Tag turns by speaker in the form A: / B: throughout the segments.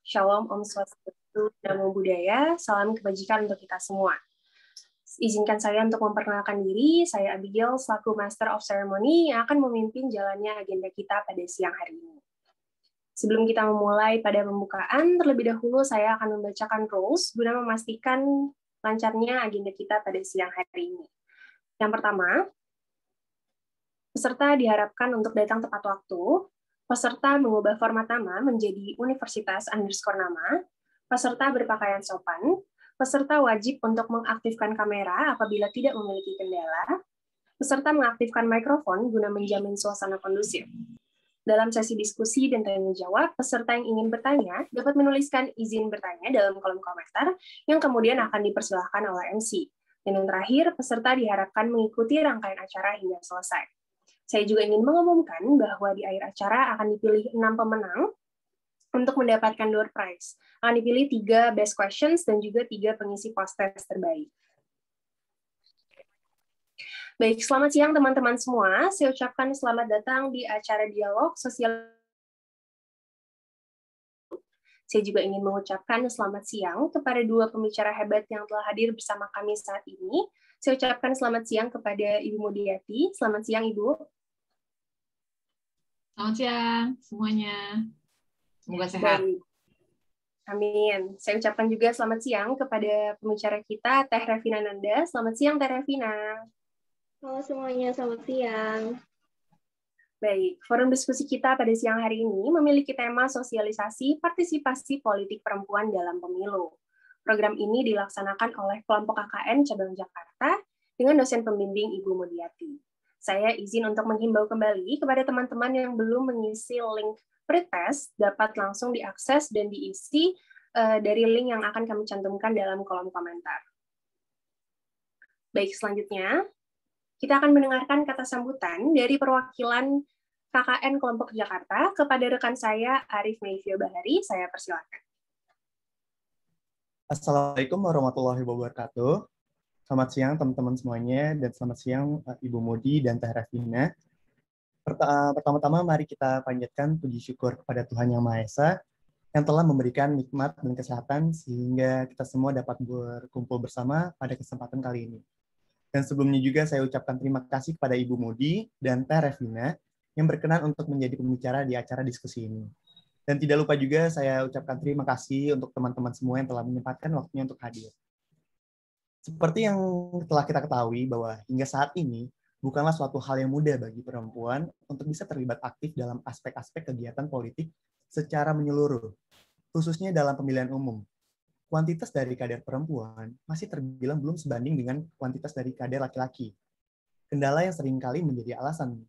A: Shalom, Om Swastiastu, Namo Buddhaya, salam kebajikan untuk kita semua. Izinkan saya untuk memperkenalkan diri, saya Abigail selaku Master of Ceremony yang akan memimpin jalannya agenda kita pada siang hari ini. Sebelum kita memulai pada pembukaan, terlebih dahulu saya akan membacakan rules guna memastikan lancarnya agenda kita pada siang hari ini. Yang pertama, peserta diharapkan untuk datang tepat waktu. Peserta mengubah format nama menjadi universitas_nama. Peserta berpakaian sopan. Peserta wajib untuk mengaktifkan kamera apabila tidak memiliki kendala. Peserta mengaktifkan mikrofon guna menjamin suasana kondusif. Dalam sesi diskusi dan tanya jawab, peserta yang ingin bertanya dapat menuliskan izin bertanya dalam kolom komentar yang kemudian akan dipersilahkan oleh MC. Dan yang terakhir, peserta diharapkan mengikuti rangkaian acara hingga selesai. Saya juga ingin mengumumkan bahwa di akhir acara akan dipilih 6 pemenang untuk mendapatkan door prize. Akan dipilih 3 best questions dan juga 3 pengisi post-test terbaik. Baik, selamat siang teman-teman semua. Saya ucapkan selamat datang di acara dialog sosial. Saya juga ingin mengucapkan selamat siang kepada 2 pembicara hebat yang telah hadir bersama kami saat ini. Saya ucapkan selamat siang kepada Ibu Mudiati. Selamat siang, Ibu.
B: Selamat siang semuanya. Semoga sehat.
A: Baik. Amin. Saya ucapkan juga selamat siang kepada pembicara kita, Teh Revina Nanda. Selamat siang, Teh Revina.
C: Halo semuanya, selamat siang.
A: Baik, forum diskusi kita pada siang hari ini memiliki tema sosialisasi partisipasi politik perempuan dalam pemilu. Program ini dilaksanakan oleh kelompok KKN Cabang Jakarta dengan dosen pembimbing Ibu Mudiati. Saya izin untuk menghimbau kembali kepada teman-teman yang belum mengisi link pretest dapat langsung diakses dan diisi dari link yang akan kami cantumkan dalam kolom komentar. Baik, selanjutnya kita akan mendengarkan kata sambutan dari perwakilan KKN Kelompok Jakarta kepada rekan saya Arif Meivio Bahari. Saya persilakan.
D: Assalamualaikum warahmatullahi wabarakatuh. Selamat siang teman-teman semuanya, dan selamat siang Ibu Mudi dan Teh Revina. Pertama-tama mari kita panjatkan puji syukur kepada Tuhan Yang Maha Esa yang telah memberikan nikmat dan kesehatan sehingga kita semua dapat berkumpul bersama pada kesempatan kali ini. Dan sebelumnya juga saya ucapkan terima kasih kepada Ibu Mudi dan Teh Revina yang berkenan untuk menjadi pembicara di acara diskusi ini. Dan tidak lupa juga saya ucapkan terima kasih untuk teman-teman semua yang telah menyempatkan waktunya untuk hadir. Seperti yang telah kita ketahui bahwa hingga saat ini bukanlah suatu hal yang mudah bagi perempuan untuk bisa terlibat aktif dalam aspek-aspek kegiatan politik secara menyeluruh, khususnya dalam pemilihan umum. Kuantitas dari kader perempuan masih terbilang belum sebanding dengan kuantitas dari kader laki-laki. Kendala yang seringkali menjadi alasan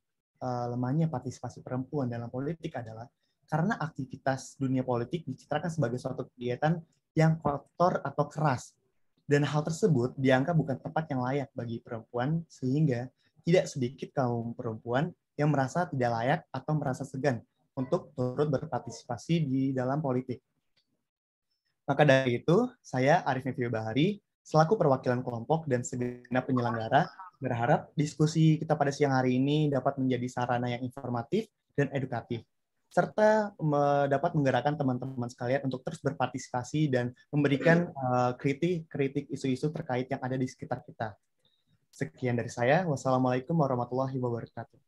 D: lemahnya partisipasi perempuan dalam politik adalah karena aktivitas dunia politik dicitrakan sebagai suatu kegiatan yang kotor atau keras, dan hal tersebut dianggap bukan tempat yang layak bagi perempuan, sehingga tidak sedikit kaum perempuan yang merasa tidak layak atau merasa segan untuk turut berpartisipasi di dalam politik. Maka dari itu, saya Arif Meivio Bahari, selaku perwakilan kelompok dan segenap penyelenggara, berharap diskusi kita pada siang hari ini dapat menjadi sarana yang informatif dan edukatif, serta dapat menggerakkan teman-teman sekalian untuk terus berpartisipasi dan memberikan kritik isu-isu terkait yang ada di sekitar kita. Sekian dari saya. Wassalamualaikum warahmatullahi wabarakatuh.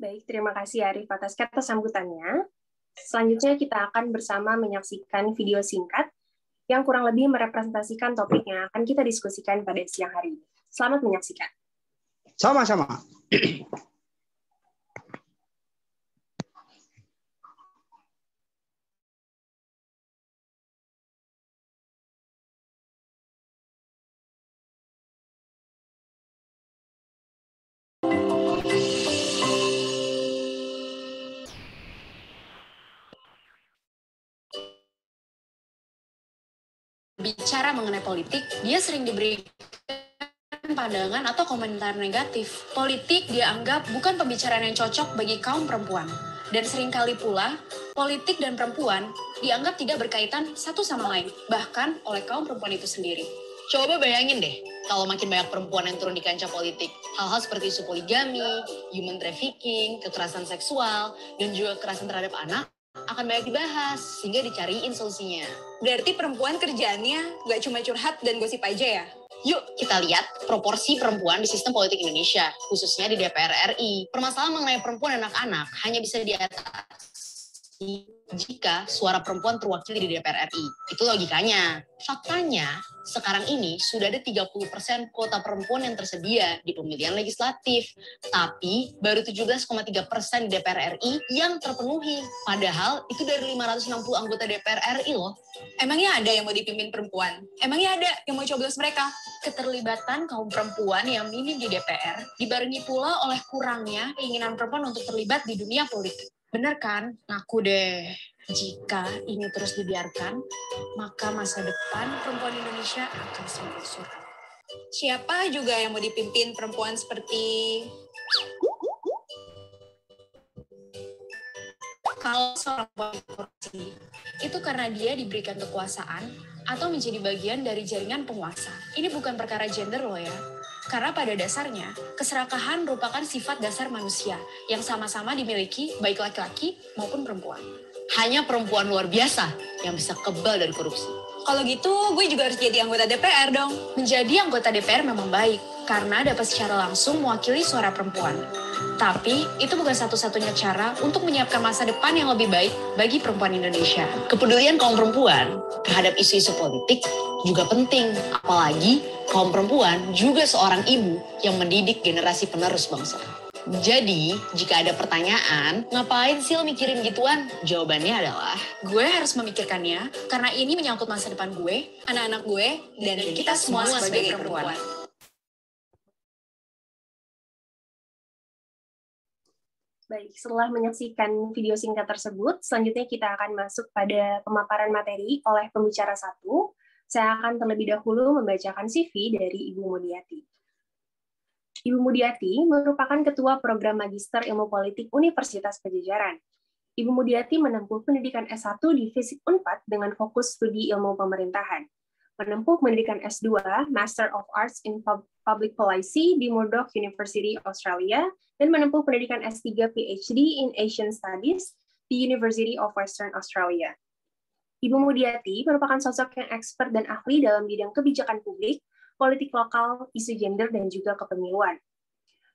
A: Baik, terima kasih Arif atas kata sambutannya. Selanjutnya kita akan bersama menyaksikan video singkat yang kurang lebih merepresentasikan topik yang akan kita diskusikan pada siang hari ini. Selamat menyaksikan.
E: Sama-sama.
F: Bicara mengenai politik, dia sering diberikan pandangan atau komentar negatif. Politik dianggap bukan pembicaraan yang cocok bagi kaum perempuan. Dan seringkali pula, politik dan perempuan dianggap tidak berkaitan satu sama lain, bahkan oleh kaum perempuan itu sendiri. Coba bayangin deh, kalau makin banyak perempuan yang turun di kancah politik, hal-hal seperti isu poligami, human trafficking, kekerasan seksual, dan juga kekerasan terhadap anak akan banyak dibahas, sehingga dicariin solusinya.
E: Berarti perempuan kerjaannya nggak cuma curhat dan gosip aja ya?
F: Yuk kita lihat proporsi perempuan di sistem politik Indonesia, khususnya di DPR RI. Permasalahan mengenai perempuan dan anak-anak hanya bisa diatasi jika suara perempuan terwakili di DPR RI. Itu logikanya. Faktanya, sekarang ini sudah ada 30% kuota perempuan yang tersedia di pemilihan legislatif. Tapi baru 17,3% di DPR RI yang terpenuhi. Padahal itu dari 560 anggota DPR RI loh.
E: Emangnya ada yang mau dipimpin perempuan? Emangnya ada yang mau coblos mereka?
F: Keterlibatan kaum perempuan yang minim di DPR dibarengi pula oleh kurangnya keinginan perempuan untuk terlibat di dunia politik. Bener kan? Ngaku deh. Jika ini terus dibiarkan, maka masa depan perempuan Indonesia akan semakin suram.
E: Siapa juga yang mau dipimpin perempuan seperti...
F: Kalau seorang korupsi, itu karena dia diberikan kekuasaan atau menjadi bagian dari jaringan penguasa. Ini bukan perkara gender loh ya. Karena pada dasarnya, keserakahan merupakan sifat dasar manusia yang sama-sama dimiliki baik laki-laki maupun perempuan. Hanya perempuan luar biasa yang bisa kebal dari korupsi.
E: Kalau gitu, gue juga harus jadi anggota DPR dong.
F: Menjadi anggota DPR memang baik, karena dapat secara langsung mewakili suara perempuan. Tapi, itu bukan satu-satunya cara untuk menyiapkan masa depan yang lebih baik bagi perempuan Indonesia. Kepedulian kaum perempuan terhadap isu-isu politik juga penting, apalagi kaum perempuan juga seorang ibu yang mendidik generasi penerus bangsa. Jadi, jika ada pertanyaan, ngapain sih lo mikirin gituan? Jawabannya adalah, gue harus memikirkannya karena ini menyangkut masa depan gue,
E: Anak-anak gue, dan kita semua sebagai perempuan.
A: Baik, setelah menyaksikan video singkat tersebut, selanjutnya kita akan masuk pada pemaparan materi oleh pembicara 1. Saya akan terlebih dahulu membacakan CV dari Ibu Mudiati. Ibu Mudiati merupakan Ketua Program Magister Ilmu Politik Universitas Pajajaran. Ibu Mudiati menempuh pendidikan S1 di Fisip Unpad dengan fokus studi ilmu pemerintahan. Menempuh pendidikan S2, Master of Arts in Public Policy di Murdoch University, Australia, dan menempuh pendidikan S3 PhD in Asian Studies di University of Western Australia. Ibu Mudiati merupakan sosok yang expert dan ahli dalam bidang kebijakan publik, politik lokal, isu gender, dan juga kepemiluan.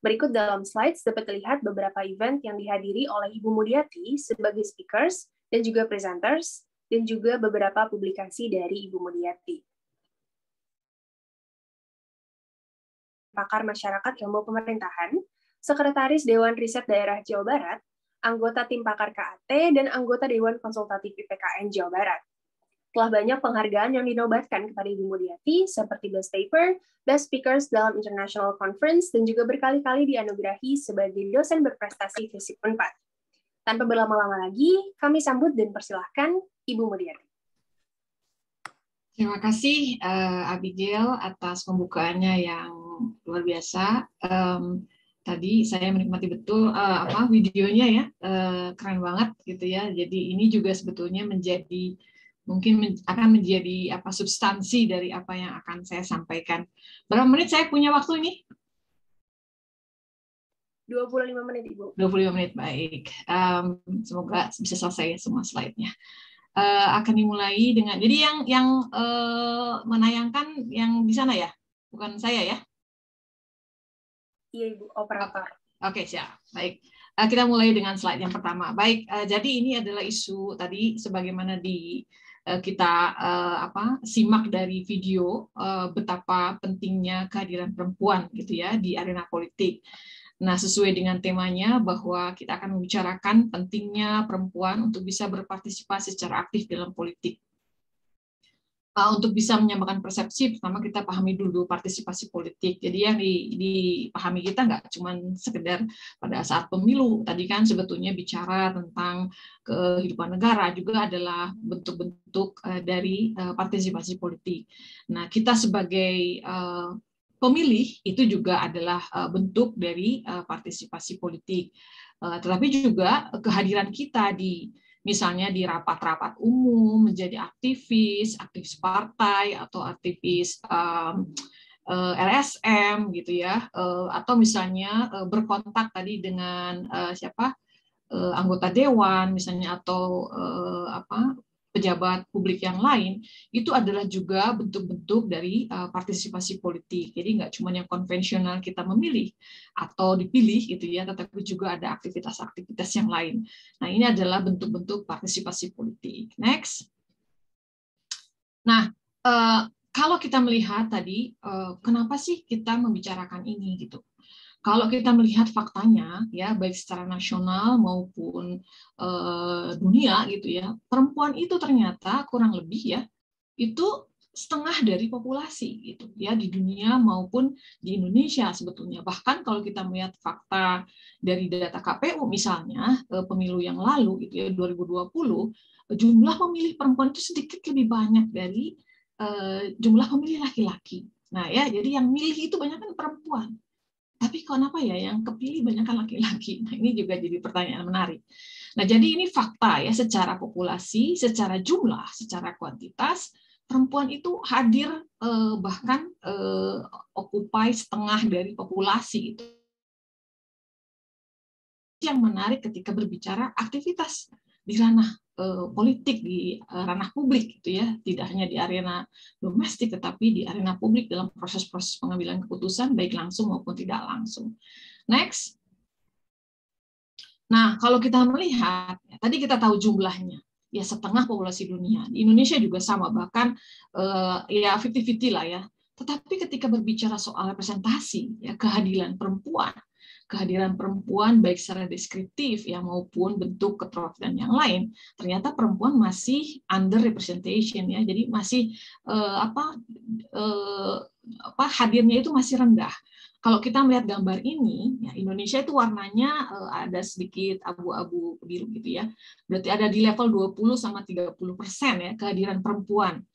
A: Berikut dalam slides dapat terlihat beberapa event yang dihadiri oleh Ibu Mudiati sebagai speakers dan juga presenters, dan juga beberapa publikasi dari Ibu Mudiati. Pakar Masyarakat Ilmu Pemerintahan, Sekretaris Dewan Riset Daerah Jawa Barat, anggota Tim Pakar KAT, dan anggota Dewan Konsultatif IPKN Jawa Barat. Telah banyak penghargaan yang dinobatkan kepada Ibu Mudiati, seperti Best Paper, Best Speakers dalam International Conference, dan juga berkali-kali dianugerahi sebagai dosen berprestasi Fisip Unpad. Tanpa berlama-lama lagi, kami sambut dan persilahkan Ibu Mudiati.
B: Terima kasih Abigail atas pembukaannya yang luar biasa. Tadi saya menikmati betul videonya ya, keren banget gitu ya. Jadi ini juga sebetulnya akan menjadi substansi dari apa yang akan saya sampaikan. Berapa menit saya punya waktu ini?
A: 25 menit, Ibu.
B: 25 menit, baik. Semoga bisa selesai semua slide-nya. Akan dimulai dengan, jadi yang menayangkan yang di sana ya, bukan saya ya?
A: Iya, Ibu, operator.
B: Oke, siap. Baik. Kita mulai dengan slide yang pertama. Baik, jadi ini adalah isu tadi sebagaimana kita simak dari video betapa pentingnya kehadiran perempuan gitu ya di arena politik. Nah, sesuai dengan temanya bahwa kita akan membicarakan pentingnya perempuan untuk bisa berpartisipasi secara aktif dalam politik. Untuk bisa menyamakan persepsi, pertama kita pahami dulu partisipasi politik. Jadi yang dipahami kita nggak cuma sekedar pada saat pemilu. Tadi kan sebetulnya bicara tentang kehidupan negara juga adalah bentuk-bentuk dari partisipasi politik. Nah, kita sebagai pemilih itu juga adalah bentuk dari partisipasi politik. Tetapi juga kehadiran kita misalnya di rapat-rapat umum, menjadi aktivis partai atau aktivis LSM gitu ya, atau misalnya berkontak tadi dengan anggota dewan misalnya atau pejabat publik yang lain, itu adalah juga bentuk-bentuk dari partisipasi politik. Jadi nggak cuma yang konvensional kita memilih atau dipilih gitu ya, tetapi juga ada aktivitas-aktivitas yang lain. Nah, ini adalah bentuk-bentuk partisipasi politik. Next. Nah, kalau kita melihat tadi, kenapa sih kita membicarakan ini gitu? Kalau kita melihat faktanya, ya baik secara nasional maupun dunia gitu ya, perempuan itu ternyata kurang lebih ya itu setengah dari populasi gitu ya di dunia maupun di Indonesia sebetulnya. Bahkan kalau kita melihat fakta dari data KPU misalnya pemilu yang lalu gitu ya 2020, jumlah pemilih perempuan itu sedikit lebih banyak dari jumlah pemilih laki-laki. Nah ya, jadi yang milih itu banyak kan perempuan. Tapi kenapa ya yang kepilih banyak kan laki-laki? Nah, ini juga jadi pertanyaan menarik. Nah, jadi ini fakta ya secara populasi, secara jumlah, secara kuantitas, perempuan itu hadir bahkan occupy setengah dari populasi itu. Yang menarik ketika berbicara aktivitas di ranah politik, di ranah publik gitu ya, tidak hanya di arena domestik tetapi di arena publik dalam proses-proses pengambilan keputusan baik langsung maupun tidak langsung. Next. Nah, kalau kita melihat ya, tadi kita tahu jumlahnya ya setengah populasi dunia. Di Indonesia juga sama, bahkan ya 50-50 lah ya. Tetapi ketika berbicara soal representasi ya kehadiran perempuan baik secara deskriptif ya maupun bentuk keterwakilan yang lain, ternyata perempuan masih under representation ya, jadi masih hadirnya itu masih rendah. Kalau kita melihat gambar ini, ya Indonesia itu warnanya ada sedikit abu-abu biru gitu ya, berarti ada di level 20 sama 30% ya kehadiran perempuan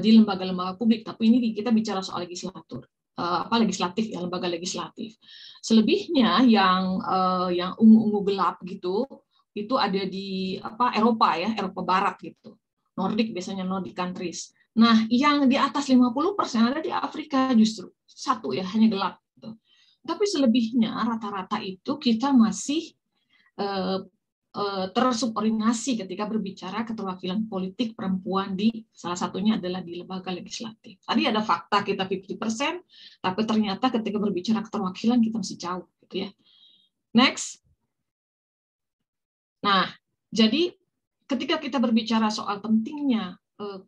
B: di lembaga-lembaga publik. Tapi ini kita bicara soal legislatif ya, lembaga legislatif. Selebihnya yang ungu-ungu gelap gitu itu ada di Eropa ya, Eropa Barat gitu. Nordic biasanya Nordic countries. Nah, yang di atas 50% ada di Afrika justru. Satu ya, hanya gelap gitu. Tapi selebihnya rata-rata itu kita masih tersubordinasi ketika berbicara keterwakilan politik perempuan di salah satunya adalah di lembaga legislatif. Tadi ada fakta kita 50%, tapi ternyata ketika berbicara keterwakilan kita masih jauh gitu ya. Next. Nah, jadi ketika kita berbicara soal pentingnya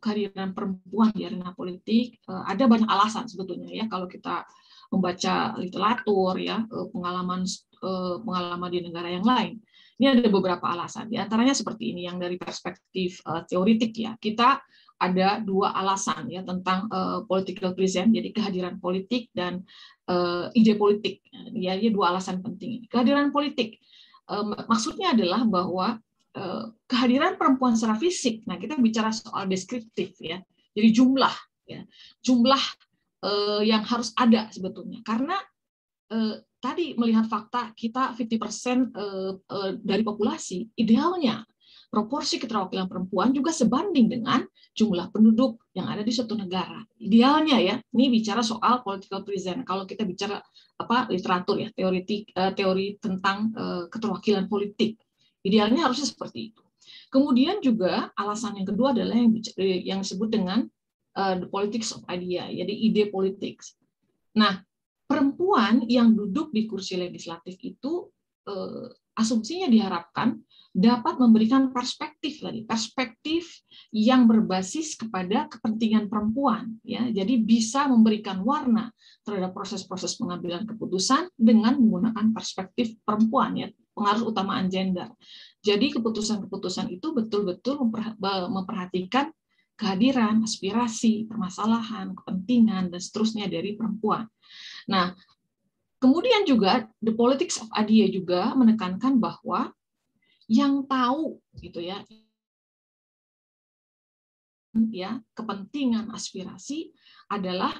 B: kehadiran perempuan di arena politik, ada banyak alasan sebetulnya ya kalau kita membaca literatur ya, pengalaman di negara yang lain. Ini ada beberapa alasan, di antaranya seperti ini yang dari perspektif teoritik ya. Kita ada dua alasan ya tentang political presence, jadi kehadiran politik dan ide politik. Ya, ini dua alasan penting. Kehadiran politik maksudnya adalah bahwa kehadiran perempuan secara fisik. Nah, kita bicara soal deskriptif ya. Jadi jumlah yang harus ada sebetulnya. Karena tadi melihat fakta kita 50% dari populasi, idealnya proporsi keterwakilan perempuan juga sebanding dengan jumlah penduduk yang ada di suatu negara. Idealnya ya, ini bicara soal political presence. Kalau kita bicara literatur ya, teori tentang keterwakilan politik, idealnya harusnya seperti itu. Kemudian juga alasan yang kedua adalah yang disebut dengan the politics of idea, jadi ide politik. Nah, perempuan yang duduk di kursi legislatif itu asumsinya diharapkan dapat memberikan perspektif yang berbasis kepada kepentingan perempuan ya. Jadi bisa memberikan warna terhadap proses-proses pengambilan keputusan dengan menggunakan perspektif perempuan ya, pengaruh utamaan gender. Jadi keputusan-keputusan itu betul-betul memperhatikan kehadiran, aspirasi, permasalahan, kepentingan dan seterusnya dari perempuan. Nah, kemudian juga the politics of idea juga menekankan bahwa yang tahu gitu ya kepentingan aspirasi adalah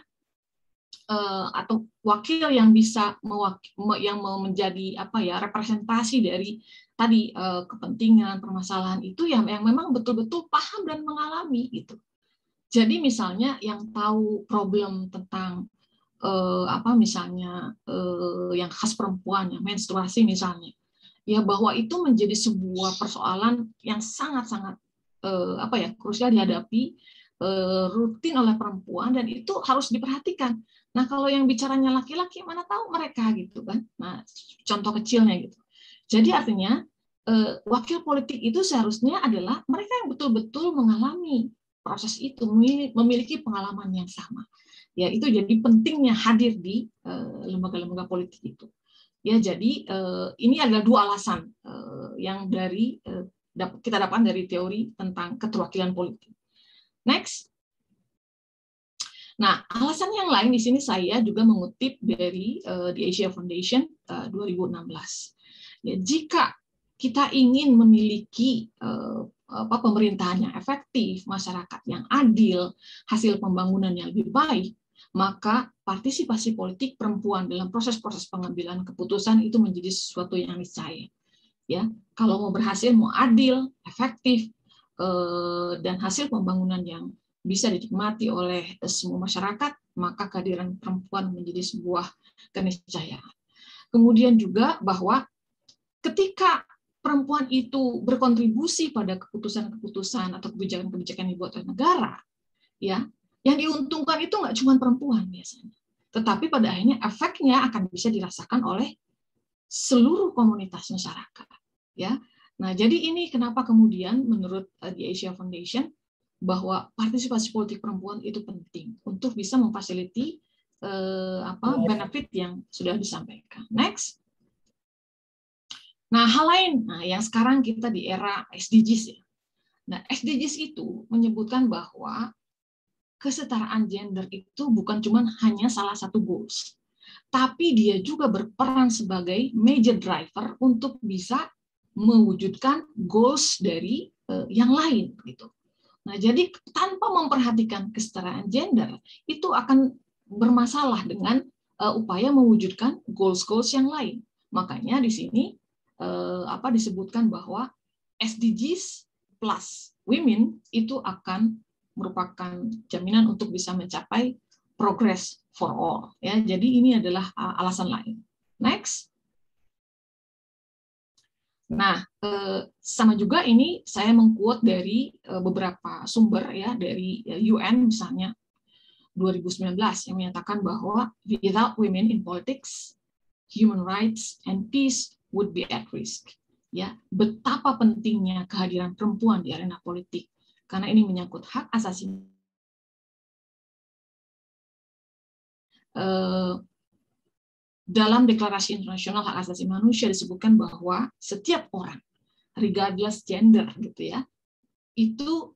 B: atau wakil yang bisa yang mau menjadi representasi dari tadi kepentingan permasalahan itu yang memang betul-betul paham dan mengalami gitu. Jadi misalnya yang tahu problem tentang misalnya yang khas perempuan, yang menstruasi misalnya, ya bahwa itu menjadi sebuah persoalan yang sangat-sangat krusial dihadapi rutin oleh perempuan, dan itu harus diperhatikan. Nah, kalau yang bicaranya laki-laki, mana tahu mereka gitu kan. Nah, contoh kecilnya gitu. Jadi artinya wakil politik itu seharusnya adalah mereka yang betul-betul mengalami proses itu, memiliki pengalaman yang sama. Ya, itu jadi pentingnya hadir di lembaga-lembaga politik itu. Ya, jadi ini adalah dua alasan yang kita dapatkan dari teori tentang keterwakilan politik. Next. Nah, alasan yang lain di sini saya juga mengutip dari The Asia Foundation 2016. Ya, jika kita ingin memiliki pemerintahan yang efektif, masyarakat yang adil, hasil pembangunan yang lebih baik, maka partisipasi politik perempuan dalam proses-proses pengambilan keputusan itu menjadi sesuatu yang niscaya. Ya, kalau mau berhasil, mau adil, efektif, dan hasil pembangunan yang bisa dinikmati oleh semua masyarakat, maka kehadiran perempuan menjadi sebuah keniscayaan. Kemudian juga bahwa ketika perempuan itu berkontribusi pada keputusan-keputusan atau kebijakan-kebijakan yang dibuat oleh negara, ya, yang diuntungkan itu nggak cuma perempuan biasanya, tetapi pada akhirnya efeknya akan bisa dirasakan oleh seluruh komunitas masyarakat. Ya, nah jadi ini kenapa kemudian menurut The Asia Foundation bahwa partisipasi politik perempuan itu penting untuk bisa memfasiliti benefit yang sudah disampaikan. Next. Nah, hal lain, yang sekarang kita di era SDGs ya. Nah, SDGs itu menyebutkan bahwa kesetaraan gender itu bukan cuma hanya salah satu goals, tapi dia juga berperan sebagai major driver untuk bisa mewujudkan goals dari yang lain gitu. Nah, jadi tanpa memperhatikan kesetaraan gender itu akan bermasalah dengan upaya mewujudkan goals-goals yang lain. Makanya di sini disebutkan bahwa SDGs plus women itu akan merupakan jaminan untuk bisa mencapai progress for all. Ya, jadi ini adalah alasan lain. Next. Nah, sama juga ini saya mengquote dari beberapa sumber ya, dari UN misalnya 2019 yang menyatakan bahwa without women in politics, human rights and peace would be at risk. Ya, betapa pentingnya kehadiran perempuan di arena politik karena ini menyangkut hak asasi. Dalam Deklarasi Internasional Hak Asasi Manusia disebutkan bahwa setiap orang, regardless gender gitu ya, itu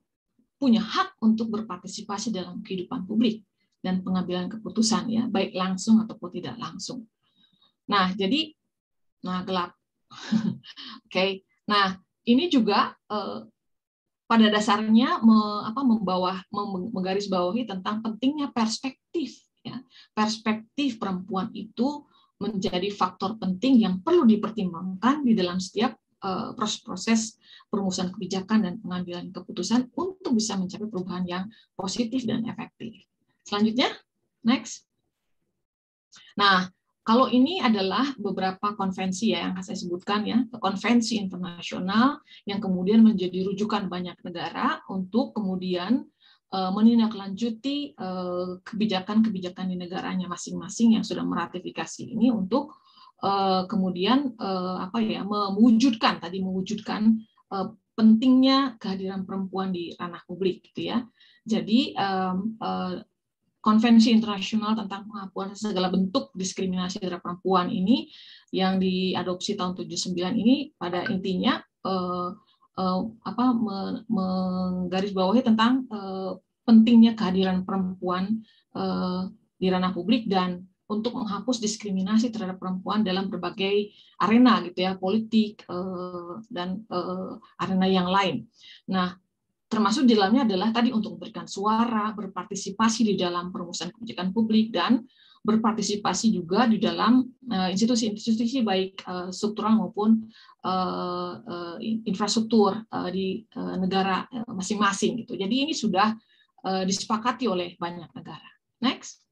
B: punya hak untuk berpartisipasi dalam kehidupan publik dan pengambilan keputusan ya, baik langsung ataupun tidak langsung. Nah, jadi gelap. Oke. Nah, ini juga pada dasarnya menggarisbawahi tentang pentingnya perspektif ya. Perspektif perempuan itu menjadi faktor penting yang perlu dipertimbangkan di dalam setiap proses-proses perumusan kebijakan dan pengambilan keputusan untuk bisa mencapai perubahan yang positif dan efektif. Selanjutnya, next. Nah, kalau ini adalah beberapa konvensi ya yang saya sebutkan ya, konvensi internasional yang kemudian menjadi rujukan banyak negara untuk kemudian menindaklanjuti kebijakan-kebijakan di negaranya masing-masing yang sudah meratifikasi ini untuk kemudian mewujudkan pentingnya kehadiran perempuan di ranah publik gitu ya. Jadi Konvensi Internasional tentang Penghapusan Segala Bentuk Diskriminasi Terhadap Perempuan ini yang diadopsi tahun 79 ini pada intinya menggarisbawahi tentang pentingnya kehadiran perempuan di ranah publik dan untuk menghapus diskriminasi terhadap perempuan dalam berbagai arena gitu ya, politik dan arena yang lain. Nah, termasuk di dalamnya adalah tadi untuk memberikan suara, berpartisipasi di dalam perumusan kebijakan publik, dan berpartisipasi juga di dalam institusi-institusi baik struktural maupun infrastruktur di negara masing-masing gitu. Jadi ini sudah disepakati oleh banyak negara. Next.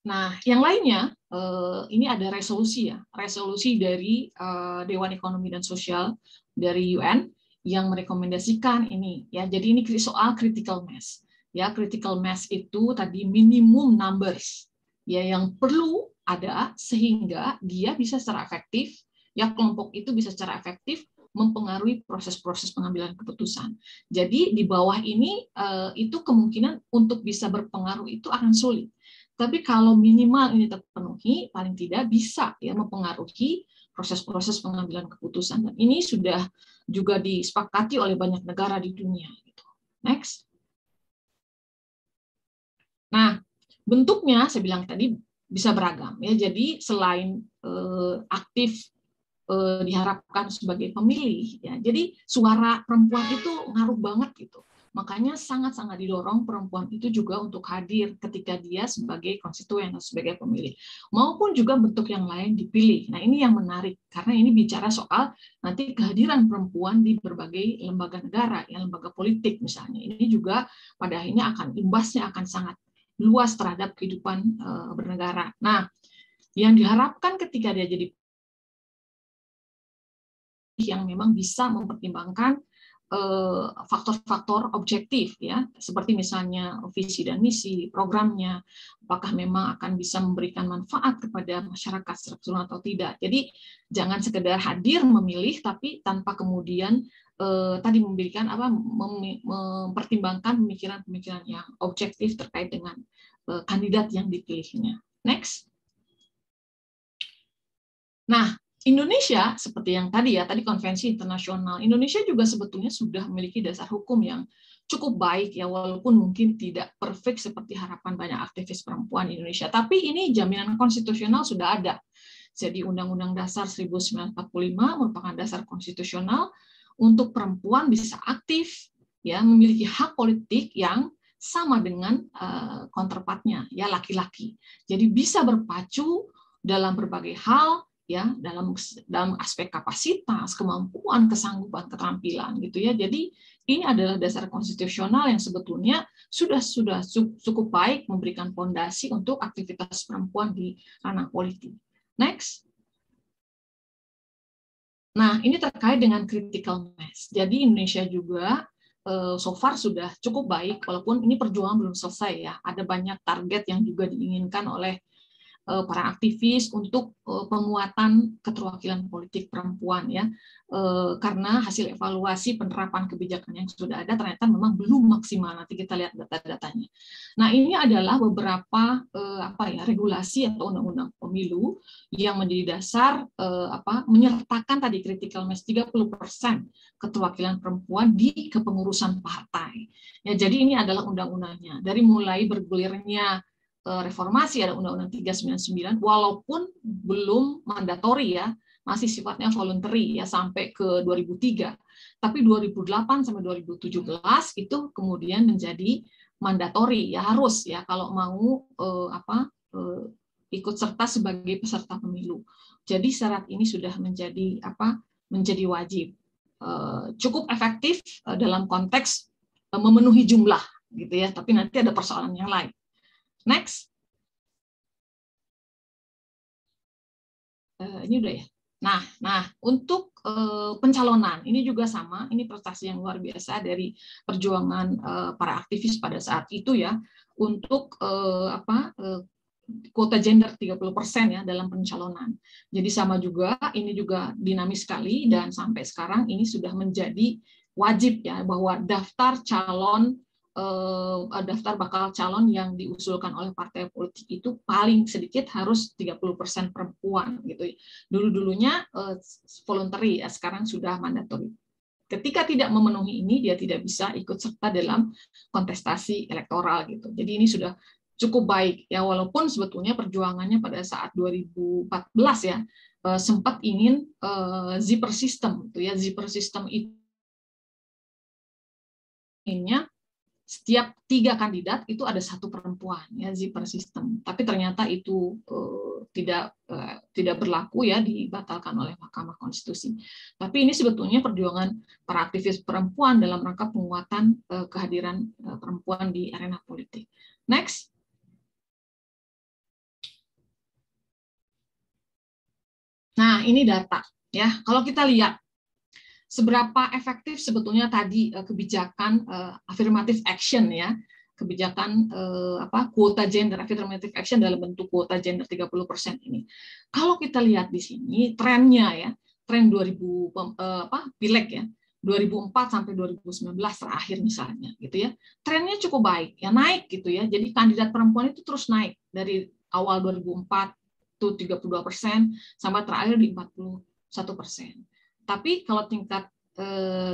B: Nah, yang lainnya ini ada resolusi ya, resolusi dari Dewan Ekonomi dan Sosial dari UN yang merekomendasikan ini ya. Jadi ini soal critical mass. Ya, critical mass itu tadi minimum numbers ya yang perlu ada sehingga dia bisa secara efektif ya, kelompok itu bisa secara efektif mempengaruhi proses-proses pengambilan keputusan. Jadi di bawah ini itu kemungkinan untuk bisa berpengaruh itu akan sulit. Tapi kalau minimal ini terpenuhi, paling tidak bisa ya mempengaruhi proses-proses pengambilan keputusan. Dan ini sudah juga disepakati oleh banyak negara di dunia. Next. Nah, bentuknya saya bilang tadi bisa beragam ya. Jadi selain aktif diharapkan sebagai pemilih ya, jadi suara perempuan itu ngaruh banget gitu. Makanya sangat-sangat didorong perempuan itu juga untuk hadir ketika dia sebagai konstituen atau sebagai pemilih, maupun juga bentuk yang lain dipilih. Nah, ini yang menarik karena ini bicara soal nanti kehadiran perempuan di berbagai lembaga negara, ya, lembaga politik misalnya. Ini juga pada akhirnya akan imbasnya akan sangat luas terhadap kehidupan bernegara. Nah, yang diharapkan ketika dia jadi yang memang bisa mempertimbangkan faktor-faktor objektif ya, seperti misalnya visi dan misi programnya, apakah memang akan bisa memberikan manfaat kepada masyarakat secara keseluruhan atau tidak. Jadi jangan sekedar hadir memilih tapi tanpa kemudian tadi memberikan mempertimbangkan pemikiran-pemikiran yang objektif terkait dengan kandidat yang dipilihnya. Next. Nah, Indonesia seperti yang tadi ya, tadi konvensi internasional, Indonesia juga sebetulnya sudah memiliki dasar hukum yang cukup baik ya, walaupun mungkin tidak perfect seperti harapan banyak aktivis perempuan di Indonesia, tapi ini jaminan konstitusional sudah ada. Jadi Undang-Undang Dasar 1945 merupakan dasar konstitusional untuk perempuan bisa aktif ya, memiliki hak politik yang sama dengan counterpartnya ya, laki-laki. Jadi bisa berpacu dalam berbagai hal ya, dalam aspek kapasitas, kemampuan, kesanggupan, keterampilan gitu ya. Jadi ini adalah dasar konstitusional yang sebetulnya sudah cukup baik memberikan fondasi untuk aktivitas perempuan di ranah politik. Next. Nah, ini terkait dengan critical mass. Jadi Indonesia juga so far sudah cukup baik, walaupun ini perjuangan belum selesai ya. Ada banyak target yang juga diinginkan oleh para aktivis untuk penguatan keterwakilan politik perempuan ya, karena hasil evaluasi penerapan kebijakan yang sudah ada ternyata memang belum maksimal. Nanti kita lihat data-datanya. Nah, ini adalah beberapa regulasi atau undang-undang pemilu yang menjadi dasar menyertakan tadi critical mass 30% keterwakilan perempuan di kepengurusan partai. Ya, jadi ini adalah undang-undangnya. Dari mulai bergulirnya reformasi ada Undang-Undang 399, walaupun belum mandatori ya, masih sifatnya voluntary ya sampai ke 2003. Tapi 2008 sampai 2017 itu kemudian menjadi mandatori ya, harus ya kalau mau ikut serta sebagai peserta pemilu. Jadi syarat ini sudah menjadi wajib. Cukup efektif dalam konteks memenuhi jumlah gitu ya, tapi nanti ada persoalan yang lain. Next. Ini udah ya. Nah, untuk pencalonan ini juga sama. Ini prestasi yang luar biasa dari perjuangan para aktivis pada saat itu ya, untuk kuota gender 30% ya dalam pencalonan. Jadi sama juga, ini juga dinamis sekali dan sampai sekarang ini sudah menjadi wajib ya, bahwa daftar bakal calon yang diusulkan oleh partai politik itu paling sedikit harus 30% perempuan gitu. Dulu-dulunya voluntary ya, sekarang sudah mandatory. Ketika tidak memenuhi ini, dia tidak bisa ikut serta dalam kontestasi elektoral gitu. Jadi ini sudah cukup baik ya, walaupun sebetulnya perjuangannya pada saat 2014 ya sempat ingin zipper system gitu ya. Zipper system itu inginnya setiap 3 kandidat itu ada 1 perempuan ya, zipper system. Tapi ternyata itu tidak berlaku ya, dibatalkan oleh Mahkamah Konstitusi. Tapi ini sebetulnya perjuangan para aktivis perempuan dalam rangka penguatan kehadiran perempuan di arena politik. Next. Nah, ini data ya. Kalau kita lihat seberapa efektif sebetulnya tadi kebijakan affirmative action ya, kebijakan kuota gender, affirmative action dalam bentuk kuota gender 30% ini. Kalau kita lihat di sini trennya ya, tren 2000 pileg ya, 2004 sampai 2019 terakhir misalnya gitu ya. Trennya cukup baik ya, naik gitu ya. Jadi kandidat perempuan itu terus naik dari awal 2004 itu 32% sampai terakhir di 41%. Tapi kalau tingkat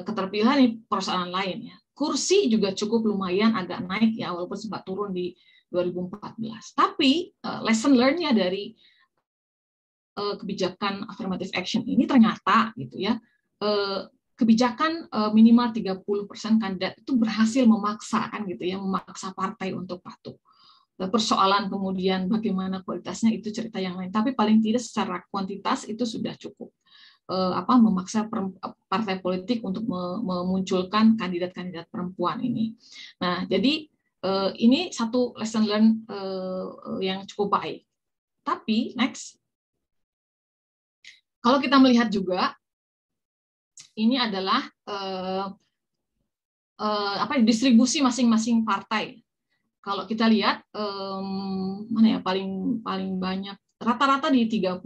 B: keterpilihan ini persoalan lain ya. Kursi juga cukup lumayan agak naik ya, walaupun sempat turun di 2014. Tapi lesson learn-nya dari kebijakan affirmative action ini ternyata gitu ya, kebijakan minimal 30% kandidat itu berhasil memaksa kan gitu ya, memaksa partai untuk patuh. Persoalan kemudian bagaimana kualitasnya itu cerita yang lain, tapi paling tidak secara kuantitas itu sudah cukup memaksa partai politik untuk memunculkan kandidat-kandidat perempuan ini. Nah, jadi ini satu lesson learn yang cukup baik. Tapi next, kalau kita melihat juga ini adalah distribusi masing-masing partai. Kalau kita lihat mana ya paling banyak rata-rata di 30%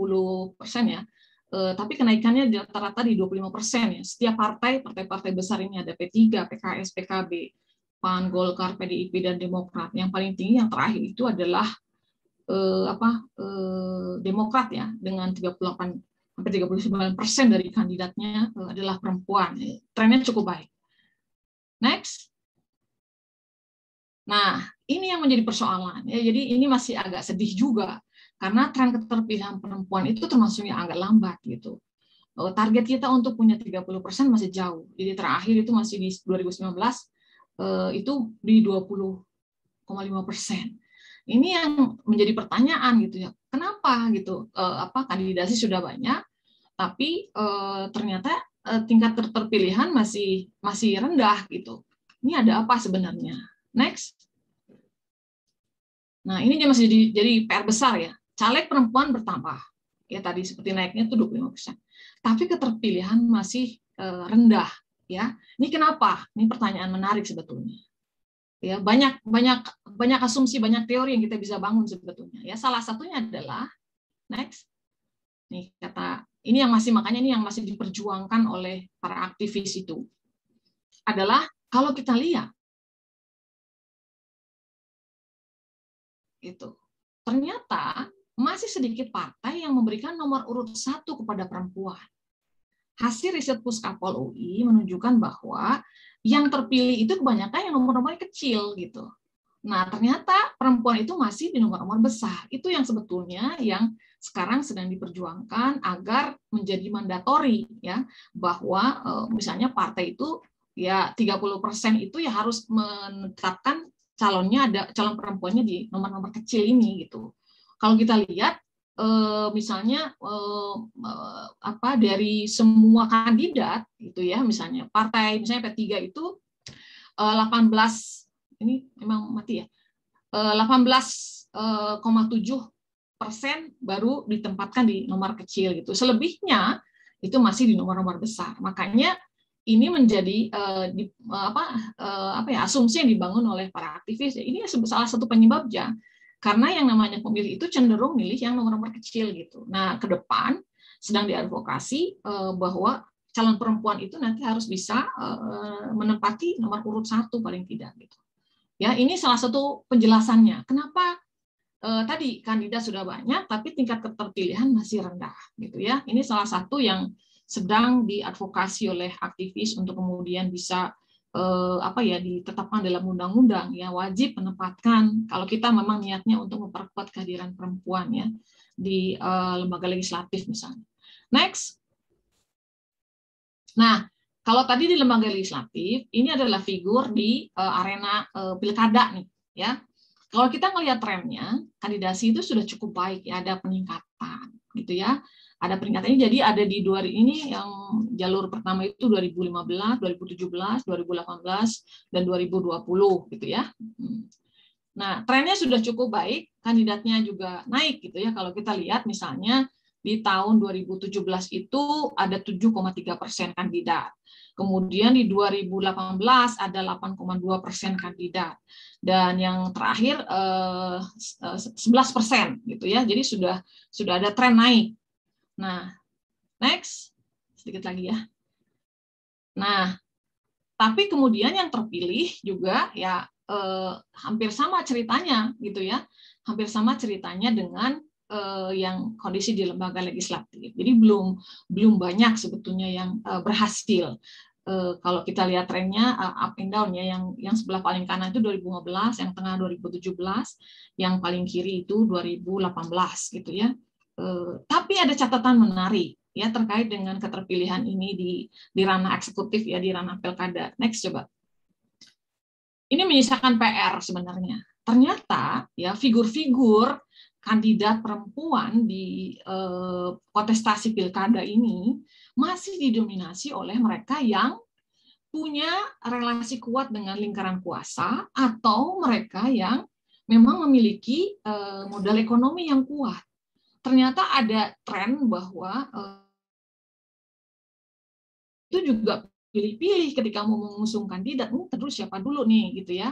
B: ya. Tapi kenaikannya rata-rata di 25% ya. Setiap partai besar ini ada P3, PKS, PKB, PAN, Golkar, PDIP dan Demokrat. Yang paling tinggi yang terakhir itu adalah Demokrat ya, dengan 38 sampai 39% dari kandidatnya adalah perempuan. Trennya cukup baik. Next. Nah, ini yang menjadi persoalan ya. Jadi ini masih agak sedih juga. Karena tren keterpilihan perempuan itu termasuk yang agak lambat gitu. Target kita untuk punya 30% masih jauh. Jadi terakhir itu masih di 2019 itu di 20,5%. Ini yang menjadi pertanyaan gitu ya. Kenapa gitu? Kandidasi sudah banyak, tapi ternyata tingkat keterpilihan masih rendah gitu. Ini ada apa sebenarnya? Next. Nah, ini masih jadi PR besar ya. Caleg perempuan bertambah, ya tadi seperti naiknya itu 25%. Tapi keterpilihan masih rendah, ya. Ini kenapa? Ini pertanyaan menarik sebetulnya. Ya, banyak asumsi, banyak teori yang kita bisa bangun sebetulnya. Ya, salah satunya adalah next. Nih ini yang masih diperjuangkan oleh para aktivis itu. Adalah kalau kita lihat itu ternyata masih sedikit partai yang memberikan nomor urut 1 kepada perempuan. Hasil riset Puskapol UI menunjukkan bahwa yang terpilih itu kebanyakan yang nomor-nomor kecil gitu. Nah, ternyata perempuan itu masih di nomor-nomor besar. Itu yang sebetulnya yang sekarang sedang diperjuangkan agar menjadi mandatori ya, bahwa misalnya partai itu ya 30% itu ya harus menetapkan calon perempuannya di nomor-nomor kecil ini gitu. Kalau kita lihat misalnya dari semua kandidat gitu ya, misalnya partai misalnya P3 itu 18 ini memang mati ya, 18,7% baru ditempatkan di nomor kecil gitu. Selebihnya itu masih di nomor-nomor besar. Makanya ini menjadi asumsi yang dibangun oleh para aktivis. Ini salah satu penyebabnya. Karena yang namanya pemilih itu cenderung milih yang nomor-nomor kecil gitu. Nah, ke depan sedang diadvokasi bahwa calon perempuan itu nanti harus bisa menempati nomor urut 1 paling tidak gitu. Ya, ini salah satu penjelasannya. Kenapa tadi kandidat sudah banyak tapi tingkat keterpilihan masih rendah gitu ya. Ini salah satu yang sedang diadvokasi oleh aktivis untuk kemudian bisa ditetapkan dalam undang-undang ya, wajib menempatkan kalau kita memang niatnya untuk memperkuat kehadiran perempuan ya di lembaga legislatif misalnya. Next. Nah, kalau tadi di lembaga legislatif ini adalah figur di arena pilkada nih ya. Kalau kita ngelihat trennya, kandidasi itu sudah cukup baik ya, ada peningkatan gitu ya. Ada peringkatannya, jadi ada di ini yang jalur pertama itu 2015, 2017, 2018, dan 2020 gitu ya. Nah, trennya sudah cukup baik, kandidatnya juga naik gitu ya. Kalau kita lihat misalnya di tahun 2017 itu ada 7,3% kandidat. Kemudian di 2018 ada 8,2% kandidat. Dan yang terakhir 11% gitu ya. Jadi sudah ada tren naik. Nah, next sedikit lagi ya. Nah, tapi kemudian yang terpilih juga ya hampir sama ceritanya gitu ya. Hampir sama ceritanya dengan yang kondisi di lembaga legislatif. Jadi belum banyak sebetulnya yang berhasil. Kalau kita lihat trennya up and down ya, yang sebelah paling kanan itu 2015, yang tengah 2017, yang paling kiri itu 2018 gitu ya. Tapi ada catatan menarik ya terkait dengan keterpilihan ini di ranah eksekutif ya, di ranah pilkada. Next coba. Ini menyisakan PR sebenarnya. Ternyata ya figur-figur kandidat perempuan di kontestasi pilkada ini masih didominasi oleh mereka yang punya relasi kuat dengan lingkaran kuasa atau mereka yang memang memiliki modal ekonomi yang kuat. Ternyata ada tren bahwa itu juga pilih-pilih ketika mau mengusung kandidat, terus siapa dulu nih gitu ya.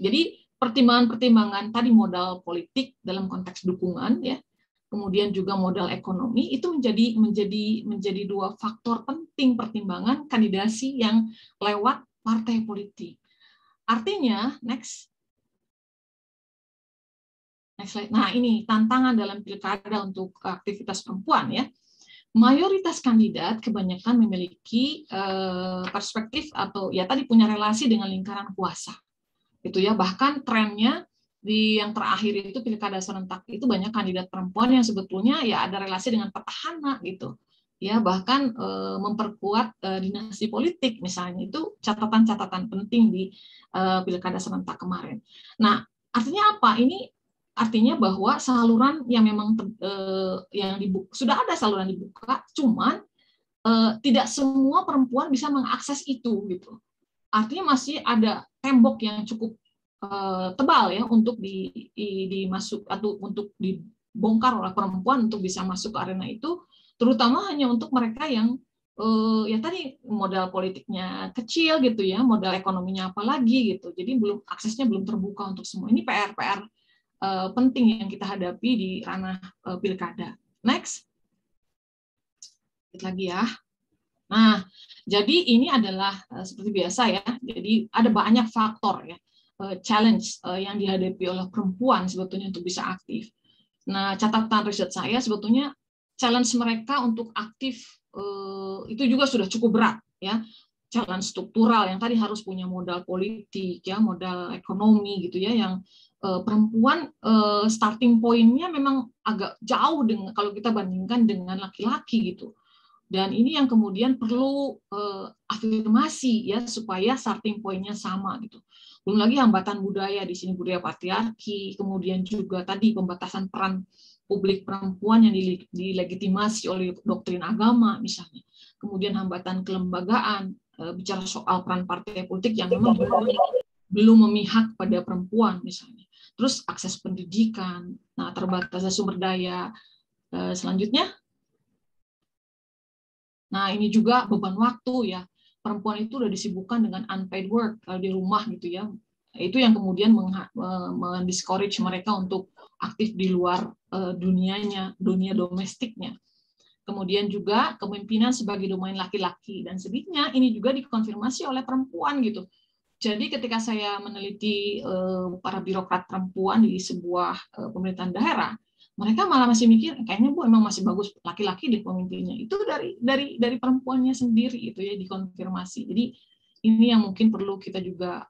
B: Jadi pertimbangan-pertimbangan tadi modal politik dalam konteks dukungan ya, kemudian juga modal ekonomi itu menjadi dua faktor penting pertimbangan kandidasi yang lewat partai politik. Artinya next slide. Nah, ini tantangan dalam pilkada untuk aktivitas perempuan ya. Mayoritas kandidat kebanyakan memiliki perspektif atau ya tadi punya relasi dengan lingkaran kuasa. Itu ya, bahkan trennya di yang terakhir itu pilkada serentak itu banyak kandidat perempuan yang sebetulnya ya ada relasi dengan petahana gitu. Ya, bahkan memperkuat dinasti politik misalnya. Itu catatan-catatan penting di pilkada serentak kemarin. Nah, artinya apa? Ini artinya bahwa saluran yang memang sudah ada saluran dibuka, cuman tidak semua perempuan bisa mengakses itu gitu. Artinya masih ada tembok yang cukup tebal ya untuk dimasuk atau untuk dibongkar oleh perempuan untuk bisa masuk ke arena itu, terutama hanya untuk mereka yang ya tadi modal politiknya kecil gitu ya, modal ekonominya apalagi gitu. Jadi aksesnya belum terbuka untuk semua. Ini PR penting yang kita hadapi di ranah pilkada. Next. Lagi ya. Nah, jadi ini adalah seperti biasa ya. Jadi ada banyak faktor ya, challenge yang dihadapi oleh perempuan sebetulnya untuk bisa aktif. Nah, catatan riset saya sebetulnya challenge mereka untuk aktif itu juga sudah cukup berat ya. Challenge struktural yang tadi harus punya modal politik ya, modal ekonomi gitu ya, yang perempuan starting point-nya memang agak jauh dengan kalau kita bandingkan dengan laki-laki gitu. Dan ini yang kemudian perlu afirmasi ya supaya starting point-nya sama gitu. Belum lagi hambatan budaya di sini, budaya patriarki, kemudian juga tadi pembatasan peran publik perempuan yang dilegitimasi oleh doktrin agama misalnya. Kemudian hambatan kelembagaan, bicara soal peran partai politik yang memang belum memihak pada perempuan misalnya. Terus akses pendidikan, nah terbatasnya sumber daya. Selanjutnya, nah ini juga beban waktu ya. Perempuan itu udah disibukkan dengan unpaid work kalau di rumah gitu ya. Itu yang kemudian mendiscourage mereka untuk aktif di luar dunia domestiknya. Kemudian juga kepemimpinan sebagai domain laki-laki, dan sebaliknya ini juga dikonfirmasi oleh perempuan gitu. Jadi ketika saya meneliti para birokrat perempuan di sebuah pemerintahan daerah, mereka malah masih mikir kayaknya Bu emang masih bagus laki-laki di pemimpinnya. Itu dari perempuannya sendiri itu ya dikonfirmasi. Jadi ini yang mungkin perlu kita juga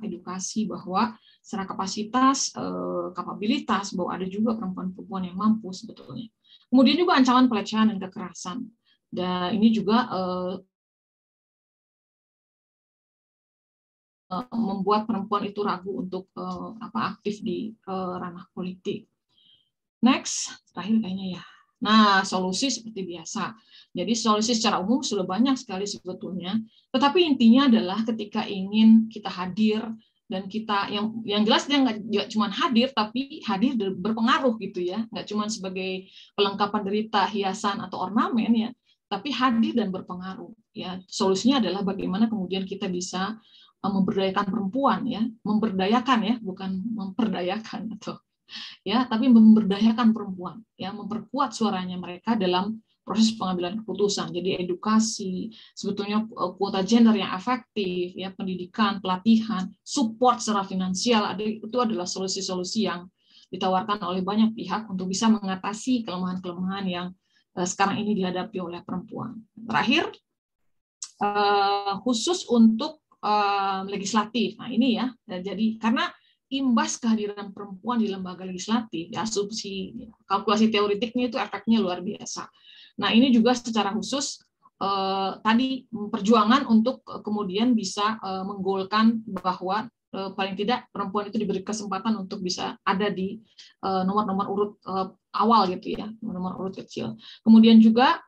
B: edukasi bahwa secara kapasitas, kapabilitas bahwa ada juga perempuan-perempuan yang mampu sebetulnya. Kemudian juga ancaman pelecehan dan kekerasan. Dan ini juga membuat perempuan itu ragu untuk aktif di ranah politik. Next, terakhir kayaknya ya. Nah, solusi seperti biasa. Jadi solusi secara umum sudah banyak sekali sebetulnya. Tetapi intinya adalah ketika ingin kita hadir dan kita yang jelas dia nggak cuma hadir, tapi hadir berpengaruh gitu ya, nggak cuma sebagai pelengkapan derita, hiasan atau ornamen ya, tapi hadir dan berpengaruh ya. Solusinya adalah bagaimana kemudian kita bisa memberdayakan perempuan ya, memberdayakan ya, bukan memperdayakan atau ya, tapi memberdayakan perempuan ya, memperkuat suaranya mereka dalam proses pengambilan keputusan. Jadi edukasi, sebetulnya kuota gender yang efektif ya, pendidikan, pelatihan, support secara finansial, itu adalah solusi-solusi yang ditawarkan oleh banyak pihak untuk bisa mengatasi kelemahan-kelemahan yang sekarang ini dihadapi oleh perempuan. Terakhir, khusus untuk legislatif. Nah ini ya, jadi karena imbas kehadiran perempuan di lembaga legislatif, ya, asumsi kalkulasi teoretiknya itu efeknya luar biasa. Nah ini juga secara khusus tadi perjuangan untuk kemudian bisa menggolkan bahwa paling tidak perempuan itu diberi kesempatan untuk bisa ada di nomor-nomor urut awal gitu ya, nomor urut kecil. Kemudian juga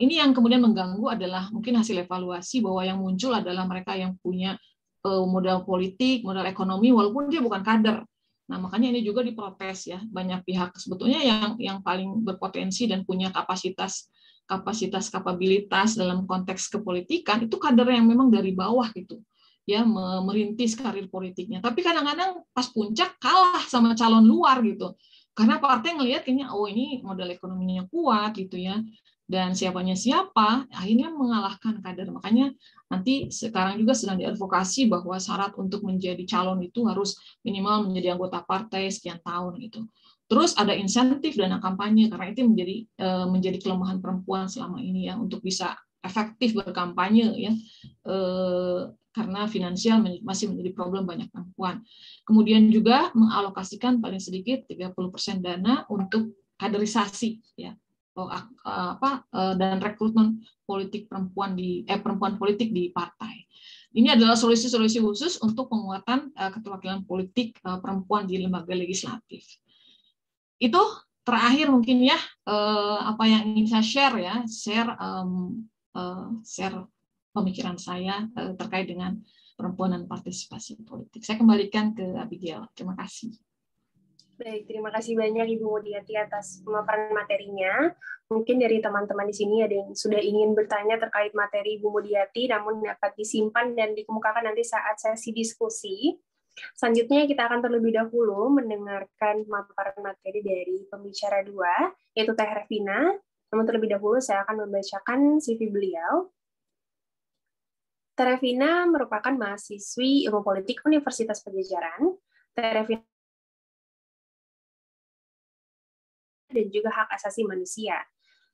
B: ini yang kemudian mengganggu adalah mungkin hasil evaluasi bahwa yang muncul adalah mereka yang punya modal politik, modal ekonomi, walaupun dia bukan kader. Nah, makanya ini juga diprotes ya, banyak pihak sebetulnya yang paling berpotensi dan punya kapasitas kapabilitas dalam konteks kepolitikan itu kader yang memang dari bawah gitu ya, merintis karir politiknya. Tapi kadang-kadang pas puncak kalah sama calon luar gitu, karena partai ngelihat kayaknya oh ini modal ekonominya kuat gitu ya, dan siapanya siapa, akhirnya mengalahkan kader. Makanya nanti sekarang juga sedang diadvokasi bahwa syarat untuk menjadi calon itu harus minimal menjadi anggota partai sekian tahun gitu. Terus ada insentif dana kampanye, karena itu menjadi kelemahan perempuan selama ini ya, untuk bisa efektif berkampanye ya, karena finansial masih menjadi problem banyak perempuan. Kemudian juga mengalokasikan paling sedikit 30% dana untuk kaderisasi ya, dan rekrutmen politik perempuan politik di partai. Ini adalah solusi-solusi khusus untuk penguatan keterwakilan politik perempuan di lembaga legislatif. Itu terakhir mungkin ya apa yang ingin saya share pemikiran saya terkait dengan perempuan dan partisipasi politik. Saya kembalikan ke Abigail. Terima kasih.
A: Baik, terima kasih banyak Ibu Mudyati atas pemaparan materinya. Mungkin dari teman-teman di sini ada yang sudah ingin bertanya terkait materi Ibu Mudyati, namun dapat disimpan dan dikemukakan nanti saat sesi diskusi. Selanjutnya kita akan terlebih dahulu mendengarkan pemaparan materi dari pembicara 2, yaitu Teh Revina. Namun terlebih dahulu saya akan membacakan CV beliau. Teh Revina merupakan mahasiswi Ilmu Politik Universitas Pajajaran. Teh Revina dan juga hak asasi manusia.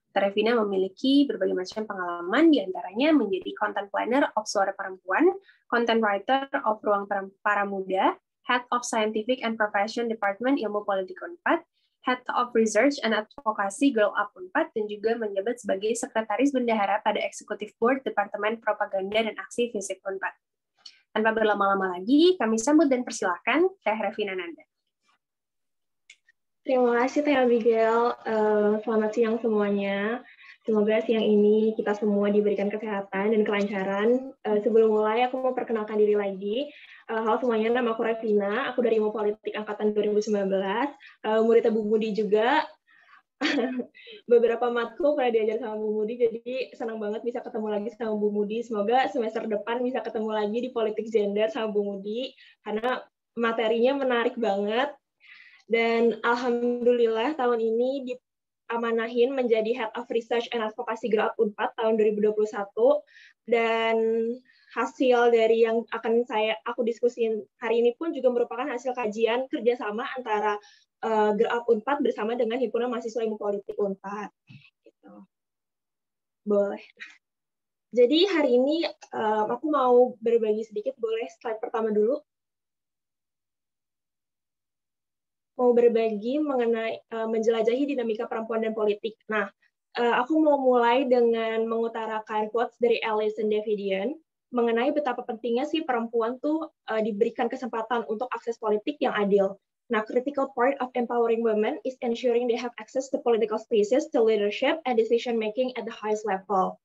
A: Teh Revina memiliki berbagai macam pengalaman, diantaranya menjadi content planner of Suara Perempuan, content writer of Ruang Para Muda, Head of Scientific and Profession Department Ilmu Politik Unpad, Head of Research and Advocacy Girl Up Unpad, dan juga menjabat sebagai Sekretaris Bendahara pada Executive Board Departemen Propaganda dan Aksi Fisik Unpad. Tanpa berlama-lama lagi, kami sambut dan persilahkan Teh Revina Nanda.
C: Terima kasih Teh Abigail. Selamat siang semuanya. Semoga siang ini kita semua diberikan kesehatan dan kelancaran. Sebelum mulai, aku mau perkenalkan diri lagi. Halo semuanya, nama aku Revina. Aku dari Ilmu Politik Angkatan 2019. Murid Bu Mudi juga. Beberapa matkul pernah diajar sama Bu Mudi, jadi senang banget bisa ketemu lagi sama Bu Mudi. Semoga semester depan bisa ketemu lagi di Politik Gender sama Bu Mudi, karena materinya menarik banget. Dan alhamdulillah tahun ini diamanahin menjadi Head of Research and Advocacy Girl Up Unpad tahun 2021, dan hasil dari yang akan aku diskusiin hari ini pun juga merupakan hasil kajian kerjasama antara Girl Up Unpad bersama dengan Himpunan Mahasiswa Ilmu Politik Unpad. Gitu. Boleh. Jadi hari ini aku mau berbagi sedikit, boleh slide pertama dulu? Mau berbagi mengenai menjelajahi dinamika perempuan dan politik. Nah, aku mau mulai dengan mengutarakan quotes dari Alison Davidian mengenai betapa pentingnya sih perempuan tuh diberikan kesempatan untuk akses politik yang adil. Nah, critical part of empowering women is ensuring they have access to political spaces, to leadership, and decision making at the highest level.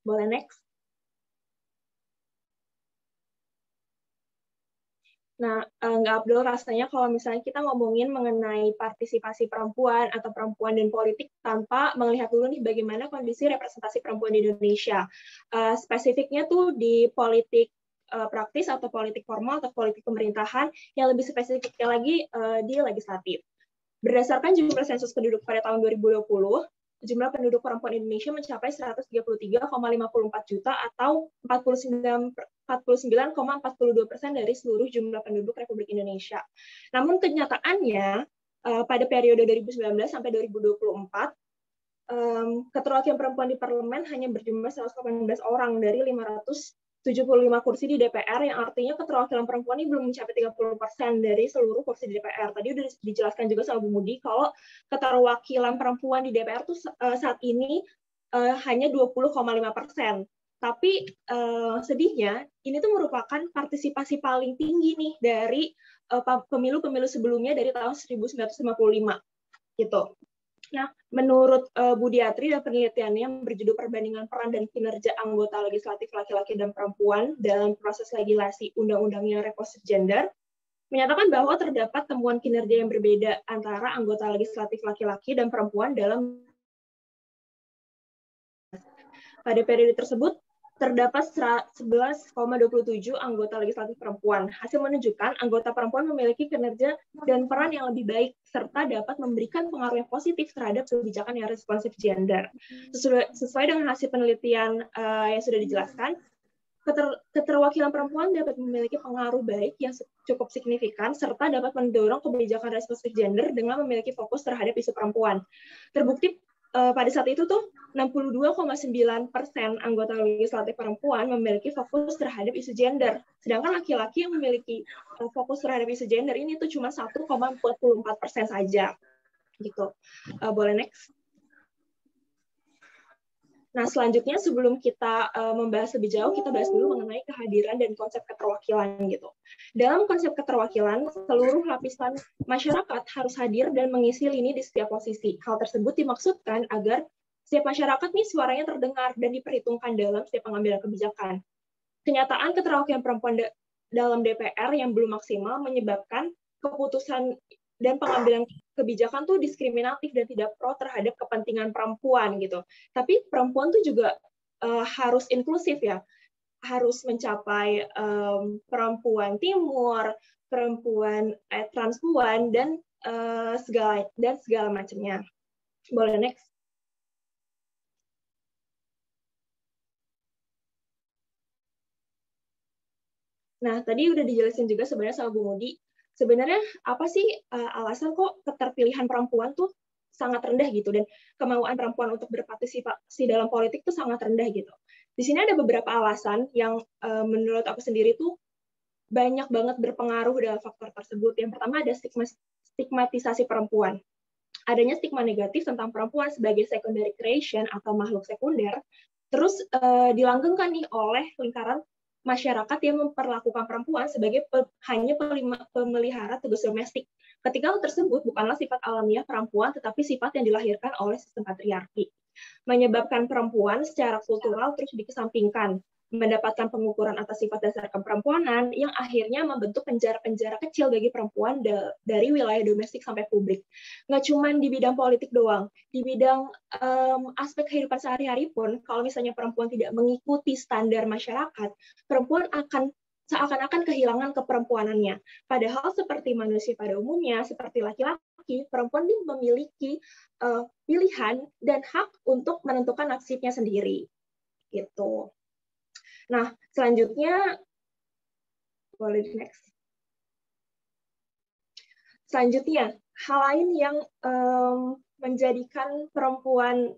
C: Boleh next? Nah, nggak Abdul, rasanya kalau misalnya kita ngomongin mengenai partisipasi perempuan atau perempuan dan politik tanpa melihat dulu nih bagaimana kondisi representasi perempuan di Indonesia. Spesifiknya tuh di politik praktis atau politik formal atau politik pemerintahan, yang lebih spesifiknya lagi di legislatif. Berdasarkan jumlah sensus penduduk pada tahun 2020, jumlah penduduk perempuan Indonesia mencapai 133,54 juta atau 49,42% dari seluruh jumlah penduduk Republik Indonesia. Namun kenyataannya pada periode 2019 sampai 2024, keterwakilan perempuan di parlemen hanya berjumlah 118 orang dari 575 kursi di DPR, yang artinya keterwakilan perempuan ini belum mencapai 30% dari seluruh kursi di DPR. Tadi udah dijelaskan juga sama Bu Mudi kalau keterwakilan perempuan di DPR tuh saat ini hanya 20,5%. Tapi sedihnya ini tuh merupakan partisipasi paling tinggi nih dari pemilu-pemilu sebelumnya dari tahun 1955 gitu. Nah, menurut Budiatri dan penelitiannya yang berjudul Perbandingan Peran dan Kinerja Anggota Legislatif Laki-laki dan Perempuan dalam Proses Legislasi Undang-Undang Reposisi Gender, menyatakan bahwa terdapat temuan kinerja yang berbeda antara anggota legislatif laki-laki dan perempuan dalam pada periode tersebut terdapat 11,27 anggota legislatif perempuan. Hasil menunjukkan anggota perempuan memiliki kinerja dan peran yang lebih baik, serta dapat memberikan pengaruh yang positif terhadap kebijakan yang responsif gender. Sesuai dengan hasil penelitian yang sudah dijelaskan, keterwakilan perempuan dapat memiliki pengaruh baik yang cukup signifikan, serta dapat mendorong kebijakan responsif gender dengan memiliki fokus terhadap isu perempuan. Terbukti pada saat itu tuh 62,9% anggota legislatif perempuan memiliki fokus terhadap isu gender, sedangkan laki-laki yang memiliki fokus terhadap isu gender ini tuh cuma 1,44% saja. Gitu. Boleh next. Nah, selanjutnya sebelum kita membahas lebih jauh, kita bahas dulu mengenai kehadiran dan konsep keterwakilan gitu. Dalam konsep keterwakilan, seluruh lapisan masyarakat harus hadir dan mengisi lini di setiap posisi. Hal tersebut dimaksudkan agar setiap masyarakat nih suaranya terdengar dan diperhitungkan dalam setiap pengambilan kebijakan. Kenyataan keterwakilan perempuan dalam DPR yang belum maksimal menyebabkan keputusan dan pengambilan kebijakan tuh diskriminatif dan tidak pro terhadap kepentingan perempuan gitu. Tapi perempuan tuh juga harus inklusif ya, harus mencapai perempuan timur, perempuan transpuan dan segala macamnya. Boleh next. Nah, tadi udah dijelasin juga sebenarnya sama Bu Mudi. Sebenarnya apa sih alasan kok keterpilihan perempuan tuh sangat rendah gitu, dan kemauan perempuan untuk berpartisipasi dalam politik tuh sangat rendah gitu. Di sini ada beberapa alasan yang menurut aku sendiri tuh banyak banget berpengaruh dalam faktor tersebut. Yang pertama ada stigmatisasi perempuan. Adanya stigma negatif tentang perempuan sebagai secondary creation atau makhluk sekunder, terus dilanggengkan nih oleh lingkaran masyarakat yang memperlakukan perempuan sebagai hanya pemelihara tugas domestik. Ketika hal tersebut bukanlah sifat alamiah perempuan, tetapi sifat yang dilahirkan oleh sistem patriarki. Menyebabkan perempuan secara kultural terus dikesampingkan, mendapatkan pengukuran atas sifat dasar keperempuanan yang akhirnya membentuk penjara-penjara kecil bagi perempuan dari wilayah domestik sampai publik. Nggak cuma di bidang politik doang, di bidang aspek kehidupan sehari-hari pun, kalau misalnya perempuan tidak mengikuti standar masyarakat, perempuan akan seakan-akan kehilangan keperempuanannya. Padahal seperti manusia pada umumnya, seperti laki-laki, perempuan memiliki pilihan dan hak untuk menentukan nasibnya sendiri. Gitu. Nah, selanjutnya, boleh next. Selanjutnya, hal lain yang menjadikan perempuan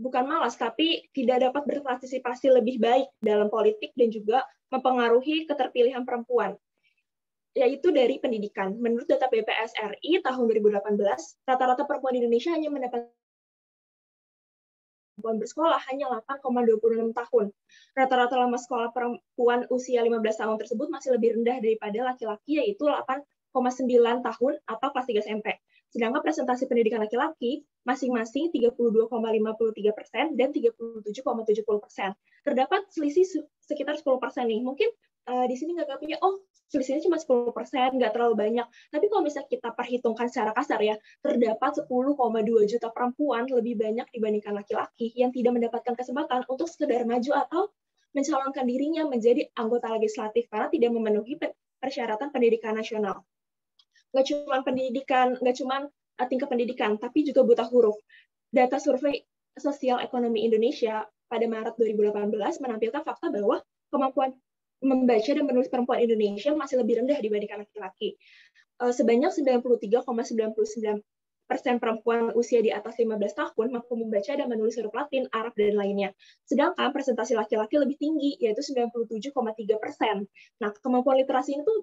C: bukan malas, tapi tidak dapat berpartisipasi lebih baik dalam politik dan juga mempengaruhi keterpilihan perempuan, yaitu dari pendidikan. Menurut data BPS RI tahun 2018, rata-rata perempuan di Indonesia hanya mendapat perempuan bersekolah hanya 8,26 tahun. Rata-rata lama sekolah perempuan usia 15 tahun tersebut masih lebih rendah daripada laki-laki, yaitu 8,9 tahun atau kelas 3 SMP. Sedangkan presentasi pendidikan laki-laki masing-masing 32,53% dan 37,70%. Terdapat selisih sekitar 10% nih. Mungkin di sini nganggapnya, oh selisihnya cuma 10%, nggak terlalu banyak. Tapi kalau misalnya kita perhitungkan secara kasar ya, terdapat 10,2 juta perempuan lebih banyak dibandingkan laki-laki yang tidak mendapatkan kesempatan untuk sekedar maju atau mencalonkan dirinya menjadi anggota legislatif karena tidak memenuhi persyaratan pendidikan nasional. Nggak cuma tingkat pendidikan, tapi juga buta huruf. Data survei Sosial Ekonomi Indonesia pada Maret 2018 menampilkan fakta bahwa kemampuan membaca dan menulis perempuan Indonesia masih lebih rendah dibandingkan laki-laki. Sebanyak 93,99% perempuan usia di atas 15 tahun mampu membaca dan menulis huruf Latin, Arab, dan lainnya. Sedangkan presentasi laki-laki lebih tinggi, yaitu 97,3%. Nah, kemampuan literasi itu